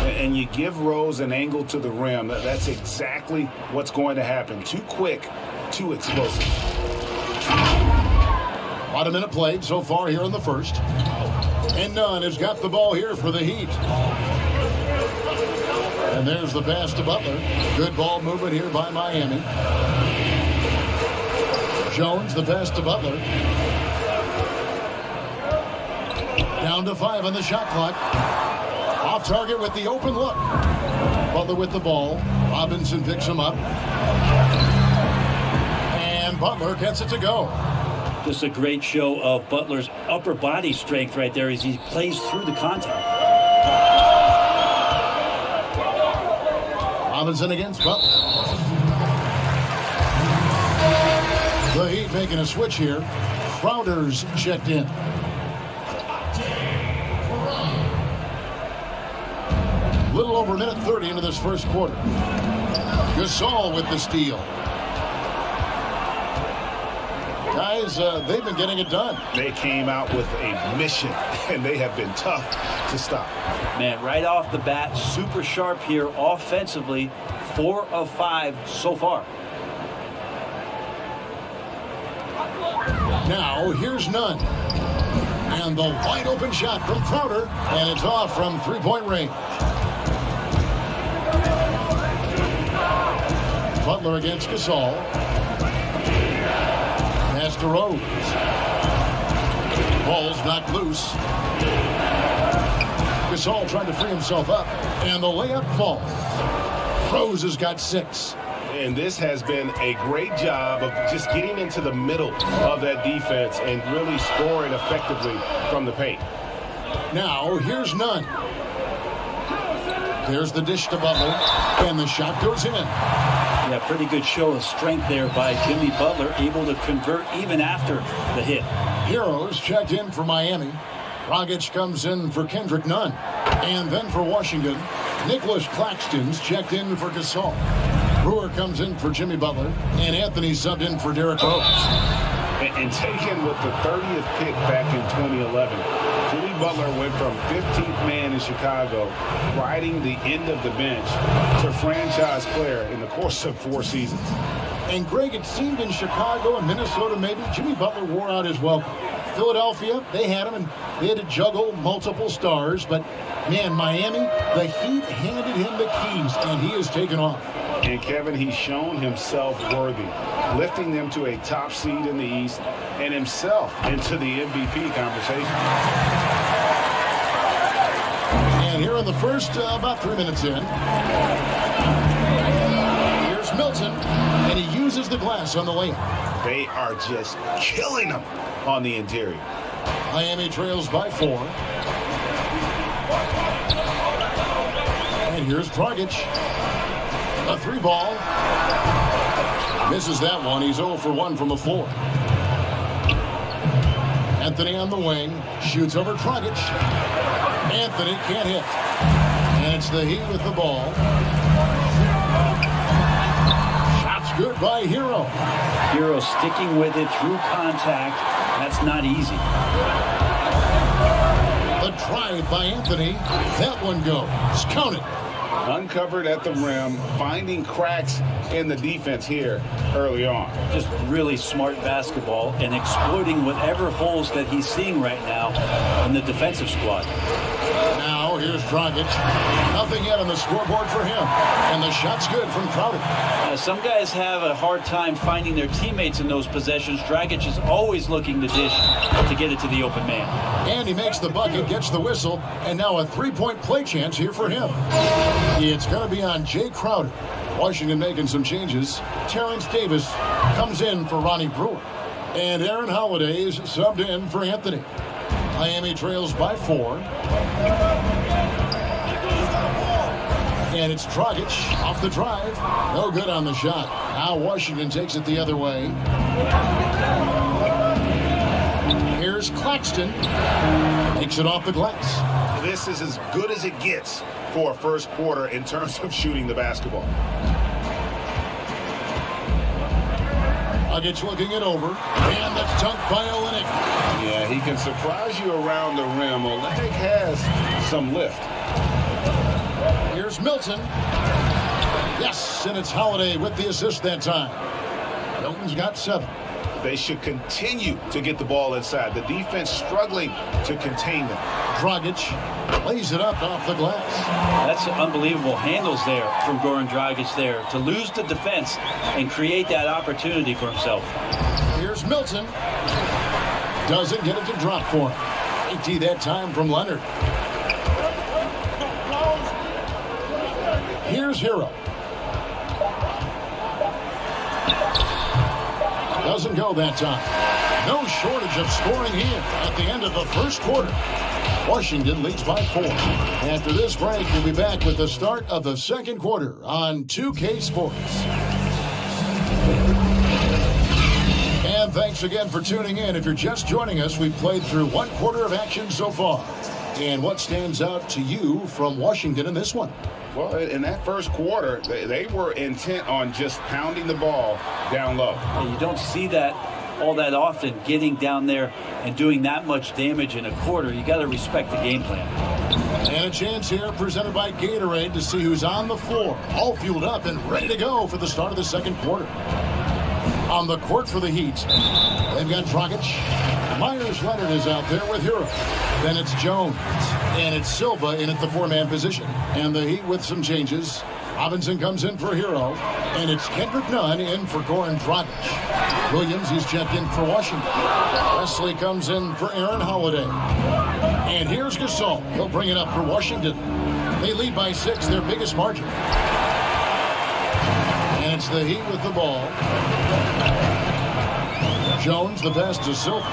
And you give Rose an angle to the rim. That's exactly what's going to happen. Too quick, too explosive. About a minute played so far here in the first. And Nunn has got the ball here for the Heat. And there's the pass to Butler. Good ball movement here by Miami. Jones, the pass to Butler. Down to 5 on the shot clock. Off target with the open look. Butler with the ball. Robinson picks him up. And Butler gets it to go. Just a great show of Butler's upper body strength right there as he plays through the contact. Robinson against Butler. The Heat making a switch here. Crowder's checked in. Little over a minute 30 into this first quarter. Gasol with the steal. Guys, they've been getting it done. They came out with a mission, and they have been tough to stop. Man, right off the bat, super sharp here offensively. 4 of 5 so far. Now, here's Nunn. And the wide open shot from Crowder, and it's off from three-point range. Butler against Gasol. Pass to Rose. Ball's knocked loose. Gasol trying to free himself up, and the layup falls. Rose has got 6. And this has been a great job of just getting into the middle of that defense and really scoring effectively from the paint. Now, here's Nunn. There's the dish to Butler, and the shot goes in. Yeah, pretty good show of strength there by Jimmy Butler, able to convert even after the hit. Heroes checked in for Miami. Dragic comes in for Kendrick Nunn. And then for Washington, Nicholas Claxton's checked in for Gasol. Brewer comes in for Jimmy Butler, and Anthony subbed in for Derrick Rose. And taken with the 30th pick back in 2011, Jimmy Butler went from 15th man in Chicago, riding the end of the bench, to franchise player in the course of 4 seasons. And Greg, it seemed in Chicago and Minnesota maybe, Jimmy Butler wore out his welcome. Philadelphia, they had him, and they had to juggle multiple stars. But, man, Miami, the Heat handed him the keys, and he has taken off. And, Kevin, he's shown himself worthy, lifting them to a top seed in the East and himself into the MVP conversation. And here in the first, about 3 minutes in, here's Milton, and he uses the glass on the layup. They are just killing him on the interior. Miami trails by 4. And here's Dragic. A 3 ball. Misses that one. He's 0 for 1 from the floor. Anthony on the wing. Shoots over Dragic. Anthony can't hit. And it's the Heat with the ball. Shots good by Hero. Hero sticking with it through contact. That's not easy. The drive by Anthony. That one goes. Count it. Uncovered at the rim, finding cracks in the defense here early on. Just really smart basketball and exploiting whatever holes that he's seeing right now in the defensive squad. Now here's Dragic. Nothing yet on the scoreboard for him. And the shot's good from Crowder. Some guys have a hard time finding their teammates in those possessions. Dragic is always looking to dish to get it to the open man. And he makes the bucket, gets the whistle, and now a 3-point play chance here for him. It's going to be on Jay Crowder. Washington making some changes. Terrence Davis comes in for Ronnie Brewer. And Aaron Holiday is subbed in for Anthony. Miami trails by 4. And it's Dragic off the drive. No good on the shot. Now Washington takes it the other way. Here's Claxton. Takes it off the glass. This is as good as it gets for a first quarter in terms of shooting the basketball. Dragic looking it over. And that's dunked by Olynyk. Yeah, he can surprise you around the rim. Olynyk has some lift. Here's Milton. Yes, and it's Holiday with the assist that time. Milton's got 7. They should continue to get the ball inside. The defense struggling to contain them. Dragic lays it up off the glass. That's unbelievable handles there from Goran Dragic there to lose the defense and create that opportunity for himself. Here's Milton. Doesn't get it to drop for him. 80 that time from Leonard. Here's Hero. Doesn't go that time. No shortage of scoring here at the end of the first quarter. Washington leads by 4. After this break, we'll be back with the start of the second quarter on 2K Sports. And thanks again for tuning in. If you're just joining us, we've played through 1 quarter of action so far. And what stands out to you from Washington in this one? Well, in that first quarter, they were intent on just pounding the ball down low. And you don't see that all that often, getting down there and doing that much damage in a quarter. You got to respect the game plan. And a chance here presented by Gatorade to see who's on the floor, all fueled up and ready to go for the start of the second quarter. On the court for the Heat, they've got Dragic. Myers Leonard is out there with Hero. Then it's Jones. And it's Silva in at the 4-man position. And the Heat with some changes. Robinson comes in for Hero. And it's Kendrick Nunn in for Goran Dragic. Williams, he's checked in for Washington. Wesley comes in for Aaron Holiday. And here's Gasol. He'll bring it up for Washington. They lead by 6, their biggest margin. And it's the Heat with the ball. Jones, the pass to Silver.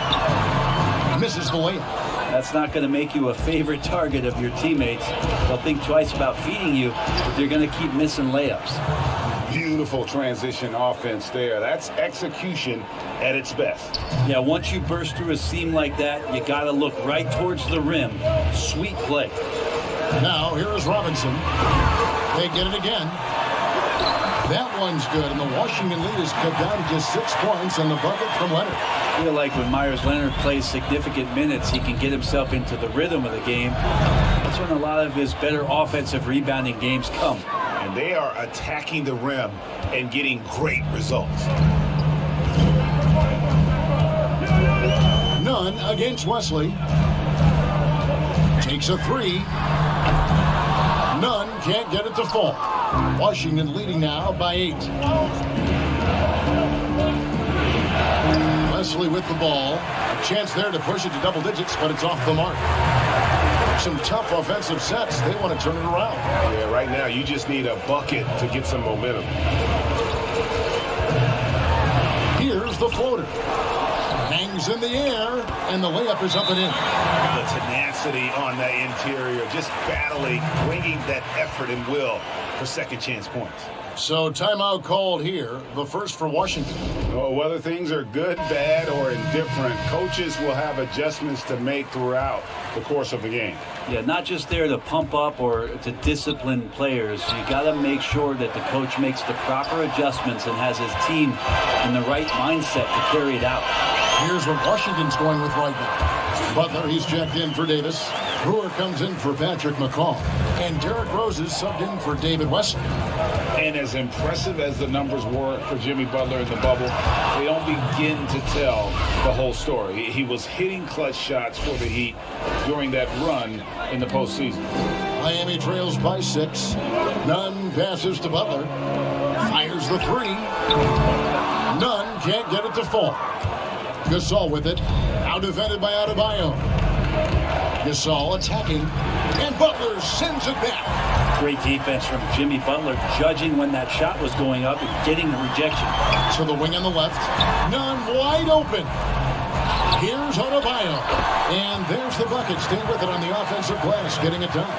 Misses the layup. That's not going to make you a favorite target of your teammates. They'll think twice about feeding you if they're going to keep missing layups. Beautiful transition offense there. That's execution at its best. Yeah, once you burst through a seam like that, you got to look right towards the rim. Sweet play. Now, here is Robinson. They get it again. That one's good, and the Washington lead is cut down to just 6 points on the bucket from Leonard. I feel like when Myers Leonard plays significant minutes, he can get himself into the rhythm of the game. That's when a lot of his better offensive rebounding games come. And they are attacking the rim and getting great results. Nunn against Wesley. Takes a 3. Nunn can't get it to fall. Washington leading now by 8. Wesley with the ball. A chance there to push it to double digits, but it's off the mark. Some tough offensive sets. They want to turn it around. Yeah, right now you just need a bucket to get some momentum. Here's the floater. Hangs in the air, and the layup is up and in. The tenacity on that interior, just battling, bringing that effort and will for second chance points. So timeout called here, the first for Washington. Well, whether things are good, bad, or indifferent, coaches will have adjustments to make throughout the course of the game. Yeah, not just there to pump up or to discipline players. You got to make sure that the coach makes the proper adjustments and has his team in the right mindset to carry it out. Here's what Washington's going with right now. Butler, he's checked in for Davis. Brewer comes in for Patrick McCall. And Derrick Rose is subbed in for David Wesley. And as impressive as the numbers were for Jimmy Butler in the bubble, they don't begin to tell the whole story. He was hitting clutch shots for the Heat during that run in the postseason. Miami trails by 6. Nunn passes to Butler. Fires the 3. Nunn can't get it to fall. Gasol with it. Now defended by Adebayo. Gasol attacking. And Butler sends it back. Great defense from Jimmy Butler, judging when that shot was going up and getting the rejection. To the wing on the left. Nunn wide open. Here's Adebayo. And there's the bucket. Stay with it on the offensive glass, getting it done.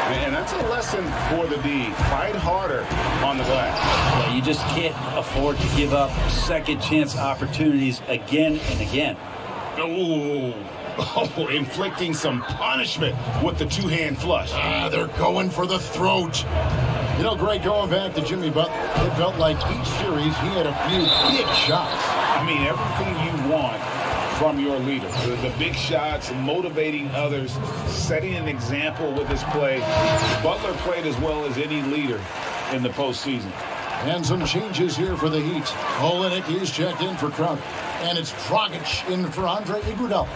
And that's a lesson for the D. Fight harder on the glass. Yeah, you just can't afford to give up second chance opportunities again and again. Oh, inflicting some punishment with the two-hand flush. They're going for the throat. You know, Greg, going back to Jimmy Butler, it felt like each series he had a few big shots. I mean, everything you want from your leader. The big shots, motivating others, setting an example with his play. Butler played as well as any leader in the postseason. And some changes here for the Heat. Olynyk is checked in for Crowder. And it's Dragic in for Andre Iguodala.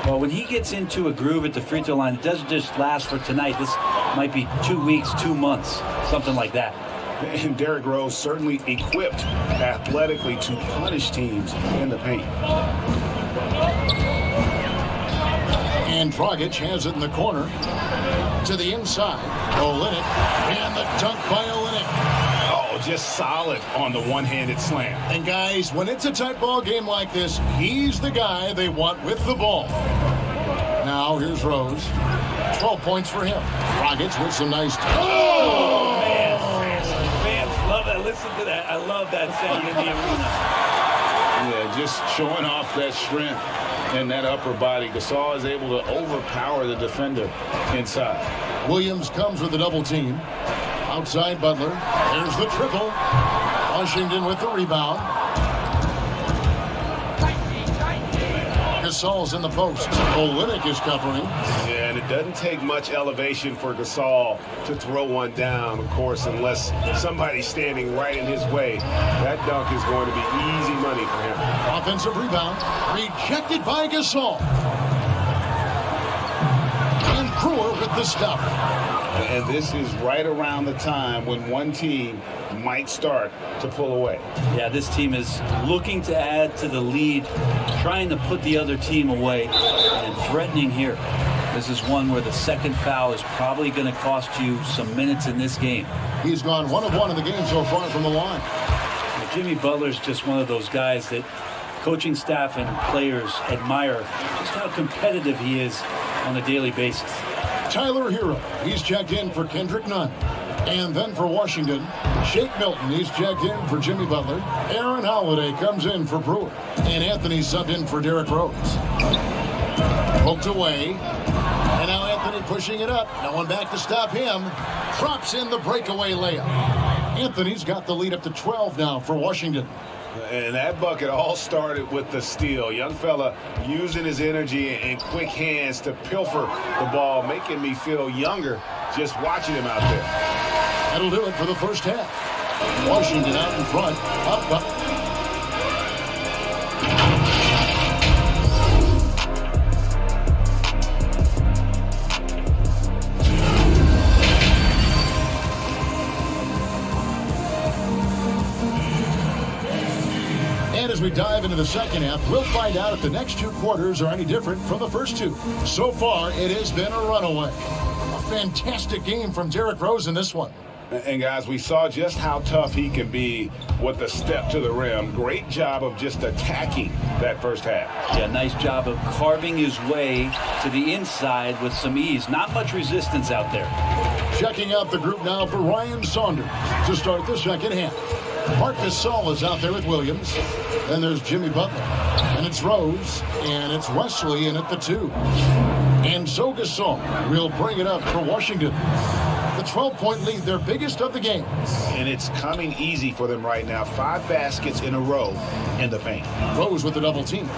Well, when he gets into a groove at the free throw line, it doesn't just last for tonight. This might be 2 weeks, 2 months, something like that. And Derrick Rose certainly equipped athletically to punish teams in the paint. And Dragic has it in the corner to the inside. Olynyk, and the dunk by Olynyk. Oh, just solid on the one-handed slam. And guys, when it's a tight ball game like this, he's the guy they want with the ball. Now here's Rose. 12 points for him. Dragic with some nice... Oh, man. Fans love that. Listen to that. I love that sound in the arena. Yeah, just showing off that strength in that upper body. Gasol is able to overpower the defender inside. Williams comes with a double team. Outside Butler. There's the triple. Washington with the rebound. Gasol's in the post. Olynyk is covering. Yeah, and it doesn't take much elevation for Gasol to throw one down, of course, unless somebody's standing right in his way. That dunk is going to be easy money for him. Offensive rebound. Rejected by Gasol. And Brewer with the stop. And this is right around the time when one team might start to pull away. Yeah, this team is looking to add to the lead, trying to put the other team away, and threatening here. This is one where the second foul is probably going to cost you some minutes in this game. He's gone 1 of 1 in the game so far from the line. Now, Jimmy Butler's just one of those guys that coaching staff and players admire just how competitive he is on a daily basis. Tyler Hero, he's checked in for Kendrick Nunn. And then for Washington, Shake Milton, he's checked in for Jimmy Butler. Aaron Holiday comes in for Brewer. And Anthony subbed in for Derrick Rose. Poked away. And now Anthony pushing it up. No one back to stop him. Drops in the breakaway layup. Anthony's got the lead up to 12 now for Washington. And that bucket all started with the steal. Young fella using his energy and quick hands to pilfer the ball, making me feel younger just watching him out there. That'll do it for the first half. Washington out in front. Up. As we dive into the second half, we'll find out if the next 2 quarters are any different from the first 2. So far, it has been a runaway. A fantastic game from Derrick Rose in this one. And guys, we saw just how tough he can be with the step to the rim. Great job of just attacking that first half. Yeah, nice job of carving his way to the inside with some ease. Not much resistance out there. Checking out the group now for Ryan Saunders to start the second half. Marc Gasol is out there with Williams. Then there's Jimmy Butler. And it's Rose. And it's Wesley in at the 2. And so Gasol will bring it up for Washington. The 12-point lead, their biggest of the game. And it's coming easy for them right now. 5 baskets in a row in the paint. Rose with the double team.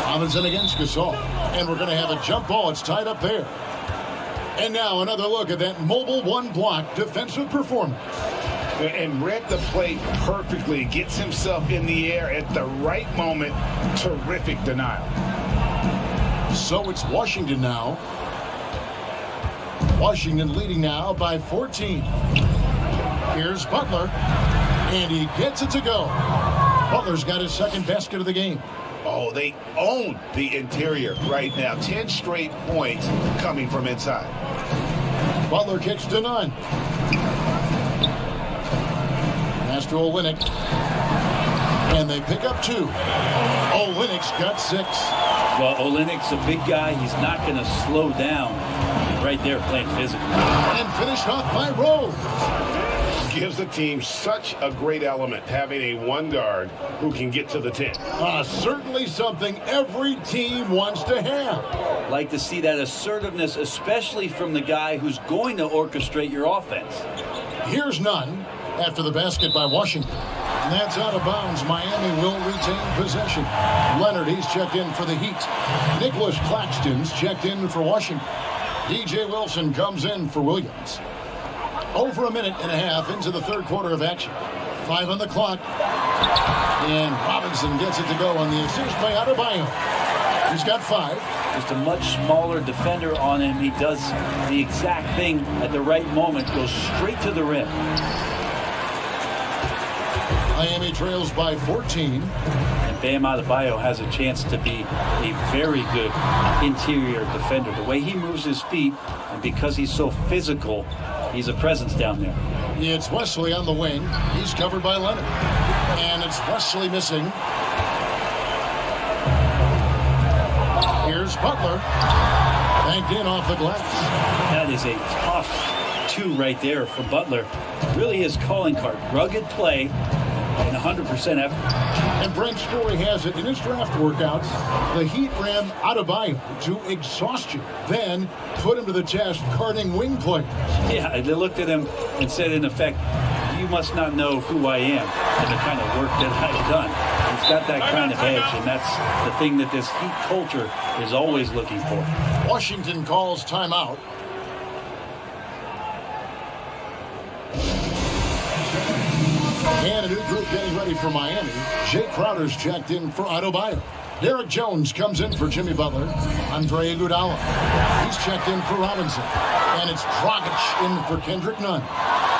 Robinson against Gasol. And we're going to have a jump ball. It's tied up there. And now another look at that mobile one-block defensive performance. And read the play perfectly. Gets himself in the air at the right moment. Terrific denial. So it's Washington now. Washington leading now by 14. Here's Butler. And he gets it to go. Butler's got his second basket of the game. Oh, they own the interior right now. 10 straight points coming from inside. Butler kicks to Nunn. Pass to Olynyk. And they pick up 2. Olynyk's got 6. Well, Olynyk's a big guy. He's not going to slow down. Right there playing physical. And finished off by Rose. Gives the team such a great element, having a one guard who can get to the 10. Certainly something every team wants to have. Like to see that assertiveness, especially from the guy who's going to orchestrate your offense. Here's Nunn after the basket by Washington. And that's out of bounds. Miami will retain possession. Leonard, he's checked in for the Heat. Nicholas Claxton's checked in for Washington. DJ Wilson comes in for Williams. Over a minute and a half into the third quarter of action. 5 on the clock. And Robinson gets it to go on the assist by Adebayo. He's got 5. Just a much smaller defender on him. He does the exact thing at the right moment. Goes straight to the rim. Miami trails by 14. And Bam Adebayo has a chance to be a very good interior defender. The way he moves his feet, and because he's so physical, he's a presence down there. It's Wesley on the wing. He's covered by Leonard. And it's Wesley missing. Here's Butler. Banked in off the glass. That is a tough 2 right there for Butler. Really his calling card. Rugged play and 100% effort. And Brent Story has it in his draft workouts. The Heat ran Adebayo to exhaustion. Then put him to the test guarding wing players. Yeah, they looked at him and said, in effect, you must not know who I am and the kind of work that I've done. He's got that kind of edge, and that's the thing that this Heat culture is always looking for. Washington calls timeout. And a new group getting ready for Miami. Jay Crowder's checked in for Adebayo. Derrick Jones comes in for Jimmy Butler. Andre Iguodala. He's checked in for Robinson. And it's Dragic in for Kendrick Nunn.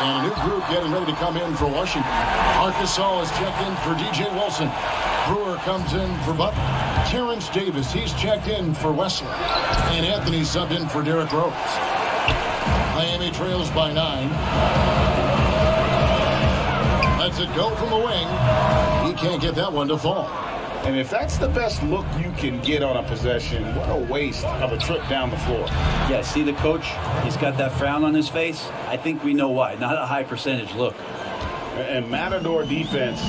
And a new group getting ready to come in for Washington. Marcus All is checked in for DJ Wilson. Brewer comes in for Butler. Terrence Davis, he's checked in for Wesley. And Anthony subbed in for Derrick Rose. Miami trails by 9. Lets it go from the wing. He can't get that one to fall. And if that's the best look you can get on a possession, what a waste of a trip down the floor. Yeah, see the coach? He's got that frown on his face. I think we know why. Not a high percentage look. And Matador defense,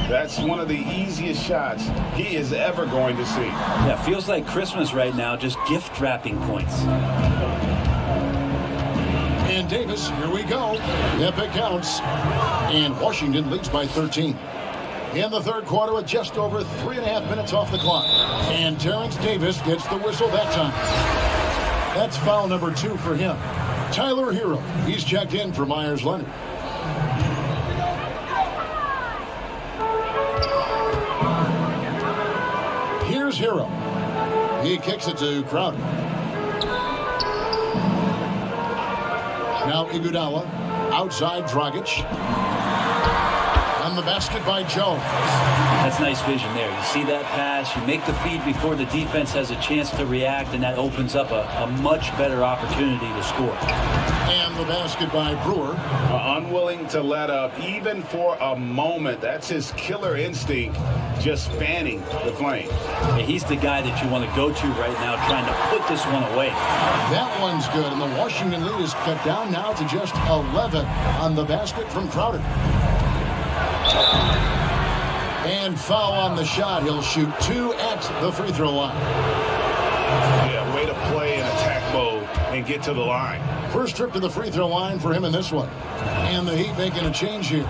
that's one of the easiest shots he is ever going to see. Yeah, feels like Christmas right now, just gift wrapping points. And Davis, here we go. Yep, it counts. And Washington leads by 13. In the third quarter with just over 3.5 minutes off the clock. And Terrence Davis gets the whistle that time. That's foul number 2 for him. Tyler Hero, he's checked in for Myers Leonard. Here's Hero. He kicks it to Crowder. Now Iguodala, outside Dragic. On the basket by Jones. That's nice vision there. You see that pass, you make the feed before the defense has a chance to react, and that opens up a much better opportunity to score. And the basket by Brewer. Unwilling to let up even for a moment. That's his killer instinct, just fanning the flame. Yeah, he's the guy that you want to go to right now, trying to put this one away. That one's good, and the Washington lead is cut down now to just 11 on the basket from Crowder. And foul on the shot. He'll shoot 2 at the free throw line. Yeah, way to play in attack mode and get to the line. First trip to the free throw line for him in this one. And the Heat making a change here.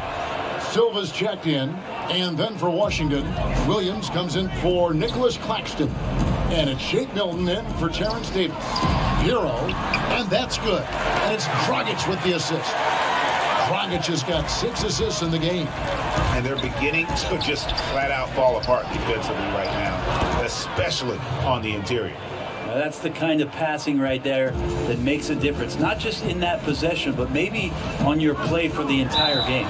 Silva's checked in. And then for Washington, Williams comes in for Nicholas Claxton. And it's Shake Milton in for Terrence Davis. Hero, and that's good. And it's Dragic with the assist. Dragic has got 6 assists in the game. And they're beginning to just flat out fall apart defensively right now, especially on the interior. Now that's the kind of passing right there that makes a difference, not just in that possession, but maybe on your play for the entire game.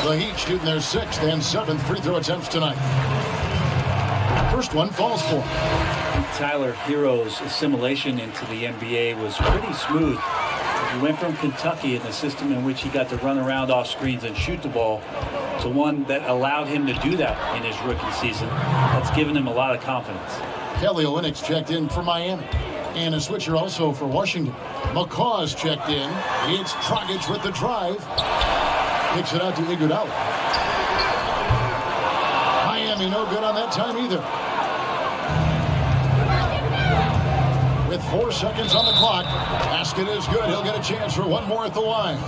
The Heat shooting their 6th and 7th free throw attempts tonight. First one falls for him. Tyler Hero's assimilation into the NBA was pretty smooth. He went from Kentucky in the system in which he got to run around off screens and shoot the ball to one that allowed him to do that in his rookie season. That's given him a lot of confidence. Kelly Olynyk's checked in for Miami. And a switcher also for Washington. McCaw's checked in. It's Dragic with the drive. Kicks it out to Iguodala. Miami no good on that time either. With 4 seconds on the clock, basket is good. He'll get a chance for one more at the line.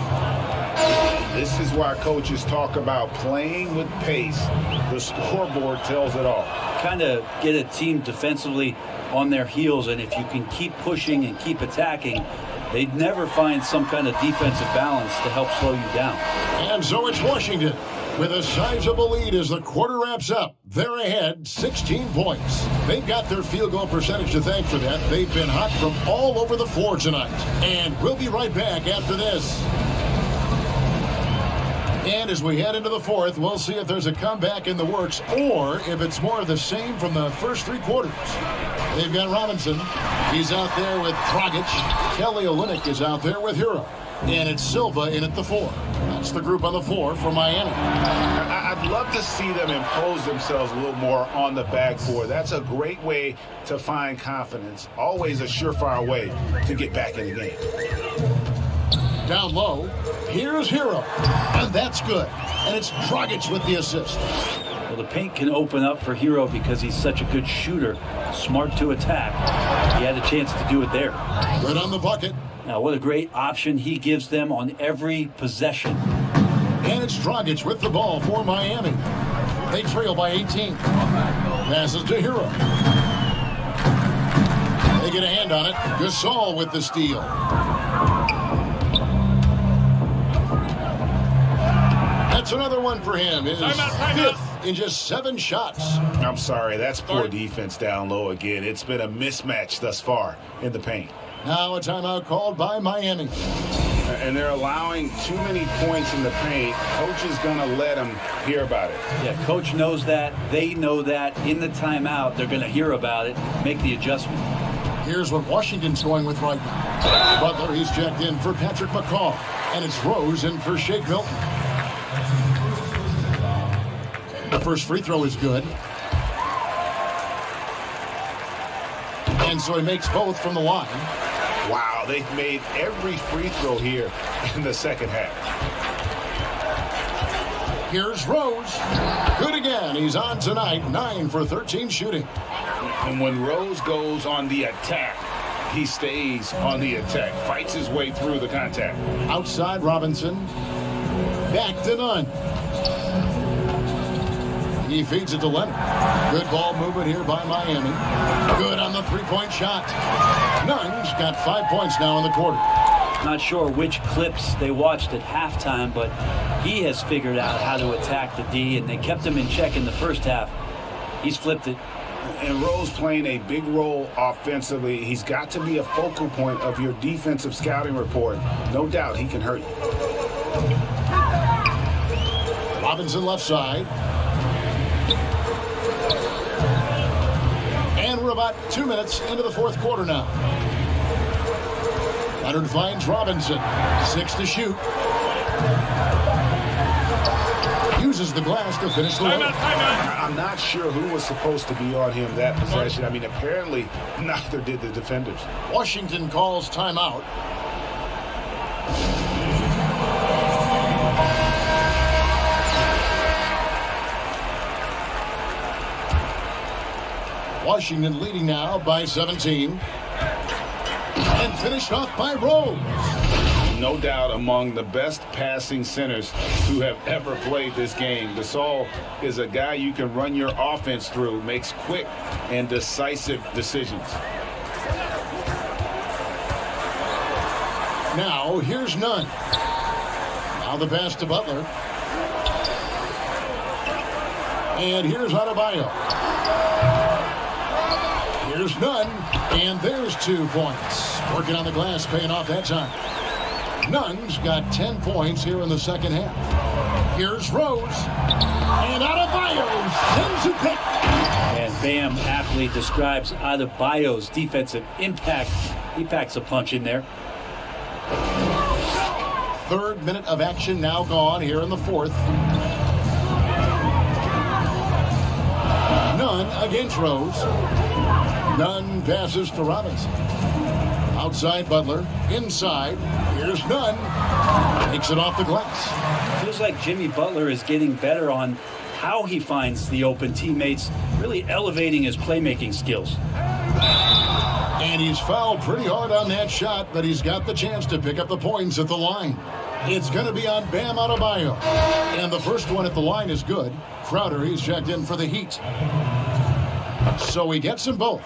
This is why coaches talk about playing with pace. The scoreboard tells it all. Kind of get a team defensively on their heels, and if you can keep pushing and keep attacking, they'd never find some kind of defensive balance to help slow you down. And so it's Washington with a sizable lead as the quarter wraps up. They're ahead 16 points. They've got their field goal percentage to thank for that. They've been hot from all over the floor tonight. And we'll be right back after this. And as we head into the fourth, we'll see if there's a comeback in the works or if it's more of the same from the first 3 quarters. They've got Robinson. He's out there with Dragic. Kelly Olynyk is out there with Hero. And it's Silva in at the 4. That's the group on the floor for Miami. I'd love to see them impose themselves a little more on the backboard. That's a great way to find confidence. Always a surefire way to get back in the game. Down low, here's Hero. And that's good. And it's Dragic with the assist. Well, the paint can open up for Hero because he's such a good shooter, smart to attack. He had a chance to do it there. Good on the bucket. Now, what a great option he gives them on every possession. And it's Dragic with the ball for Miami. They trail by 18. Passes to Hero. They get a hand on it. Gasol with the steal. That's another one for him. His 5th in just 7 shots. I'm sorry, that's poor defense down low again. It's been a mismatch thus far in the paint. Now a timeout called by Miami. and they're allowing too many points in the paint. Coach is going to let them hear about it. Yeah, coach knows that. They know that. In the timeout, they're going to hear about it, make the adjustment. Here's what Washington's going with right now. Butler, he's checked in for Patrick McCaw. And it's Rose in for Shake Milton. The first free throw is good. And so he makes both from the line. Wow, they've made every free throw here in the second half. Here's Rose. Good again. He's on tonight, 9 for 13 shooting. And when Rose goes on the attack, he stays on the attack, fights his way through the contact. Outside Robinson. Back to Nunn. He feeds it to Leonard. Good ball movement here by Miami. Good on the three-point shot. Nunn's got 5 points now in the quarter. Not sure which clips they watched at halftime, but he has figured out how to attack the D, and they kept him in check in the first half. He's flipped it. And Rose playing a big role offensively. He's got to be a focal point of your defensive scouting report. No doubt he can hurt you. Robinson left side. And we're about 2 minutes into the fourth quarter now. Leonard finds Robinson. 6 to shoot. Uses the glass to finish the work. I'm not sure who was supposed to be on him that possession. I mean, apparently neither did the defenders. Washington calls timeout. Washington leading now by 17. And finished off by Rose. No doubt among the best passing centers who have ever played this game. Gasol is a guy you can run your offense through, makes quick and decisive decisions. Now, here's Nunn. Now the pass to Butler. And here's Adebayo. Here's Nunn. And there's 2 points. Working on the glass, paying off that time. Nunn's got 10 points here in the second half. Here's Rose. And Adebayo sends it back. And Bam aptly describes Adebayo's defensive impact. He packs a punch in there. 3rd minute of action now gone here in the 4th. Nunn against Rose. Nunn passes to Robinson. Outside Butler. Inside. Here's Nunn. Takes it off the glass. Feels like Jimmy Butler is getting better on how he finds the open teammates, really elevating his playmaking skills. And he's fouled pretty hard on that shot, but he's got the chance to pick up the points at the line. It's going to be on Bam Adebayo. And the first one at the line is good. Crowder, he's checked in for the Heat. So he gets them both.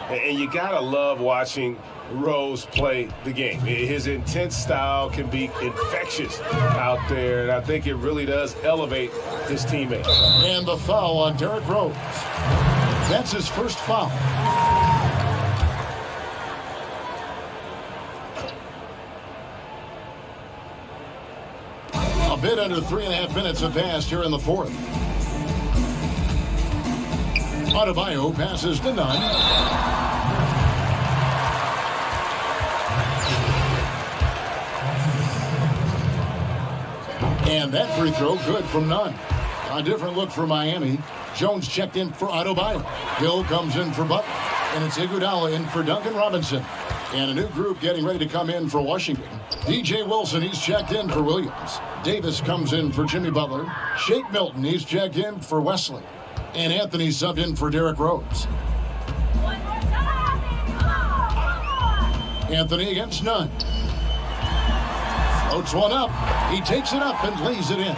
And you got to love watching Rose play the game. His intense style can be infectious out there, and I think it really does elevate his teammates. And the foul on Derrick Rose. That's his first foul. A bit under 3.5 minutes have passed here in the 4th. Adebayo passes to Nunn. And that free throw good from Nunn. A different look for Miami. Jones checked in for Adebayo. Hill comes in for Butler. And it's Iguodala in for Duncan Robinson. And a new group getting ready to come in for Washington. DJ Wilson, he's checked in for Williams. Davis comes in for Jimmy Butler. Shake Milton, he's checked in for Wesley. And Anthony subbed in for Derrick Rose. Anthony against Nunn. Floats one up. He takes it up and lays it in.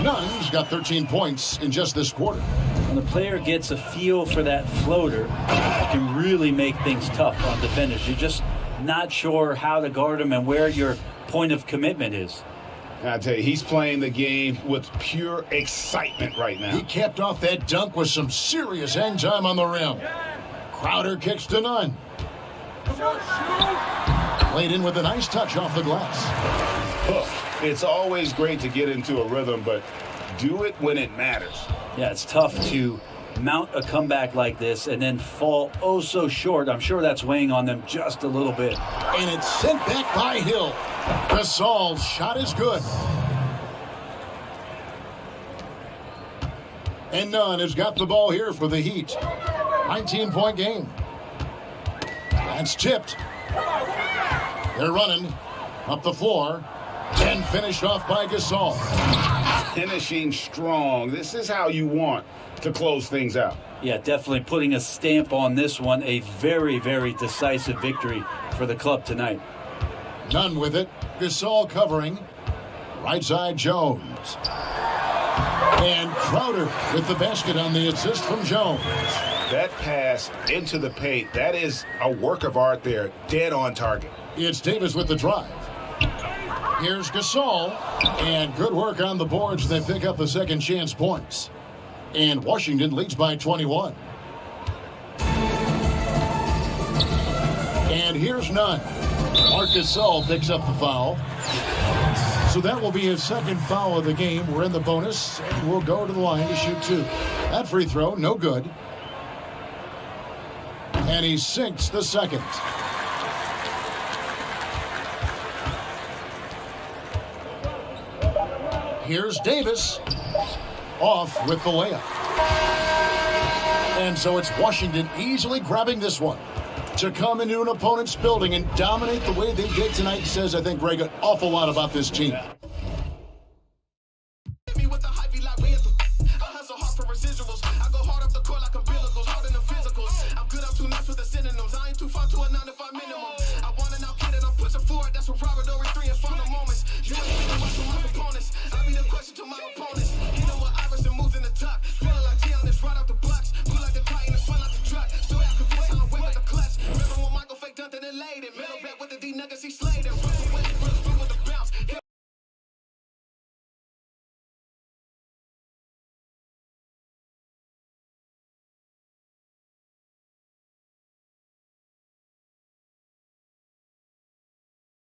Nunn's got 13 points in just this quarter. When the player gets a feel for that floater, it can really make things tough on defenders. You're just not sure how to guard him and where your point of commitment is. I tell you, he's playing the game with pure excitement right now. He capped off that dunk with some serious hang time on the rim. Crowder kicks to Nunn. Played in with a nice touch off the glass. Look, it's always great to get into a rhythm, but do it when it matters. Yeah, it's tough to mount a comeback like this and then fall oh so short. I'm sure that's weighing on them just a little bit. And it's sent back by Hill. Gasol's shot is good. And Nunn has got the ball here for the Heat. 19-point game. That's tipped. They're running up the floor. And finished off by Gasol. Finishing strong. This is how you want to close things out. Yeah, definitely putting a stamp on this one. A very, very decisive victory for the club tonight. Nunn with it. Gasol covering. Right side Jones. And Crowder with the basket on the assist from Jones. That pass into the paint, that is a work of art there. Dead on target. It's Davis with the drive. Here's Gasol. And good work on the boards. They pick up the second chance points. And Washington leads by 21. And here's Nunn. Marc Gasol picks up the foul. So that will be his second foul of the game. We're in the bonus, and we'll go to the line to shoot two. That free throw, no good. And he sinks the second. Here's Davis. Off with the layup. And so it's Washington easily grabbing this one. To come into an opponent's building and dominate the way they did tonight says, I think, Greg, an awful lot about this team. I go hard up the court like umbilicals, hard in the physicals. I'm good, I'm too nice with the synonyms. I ain't too far to a 9 to 5 minimum. I want an out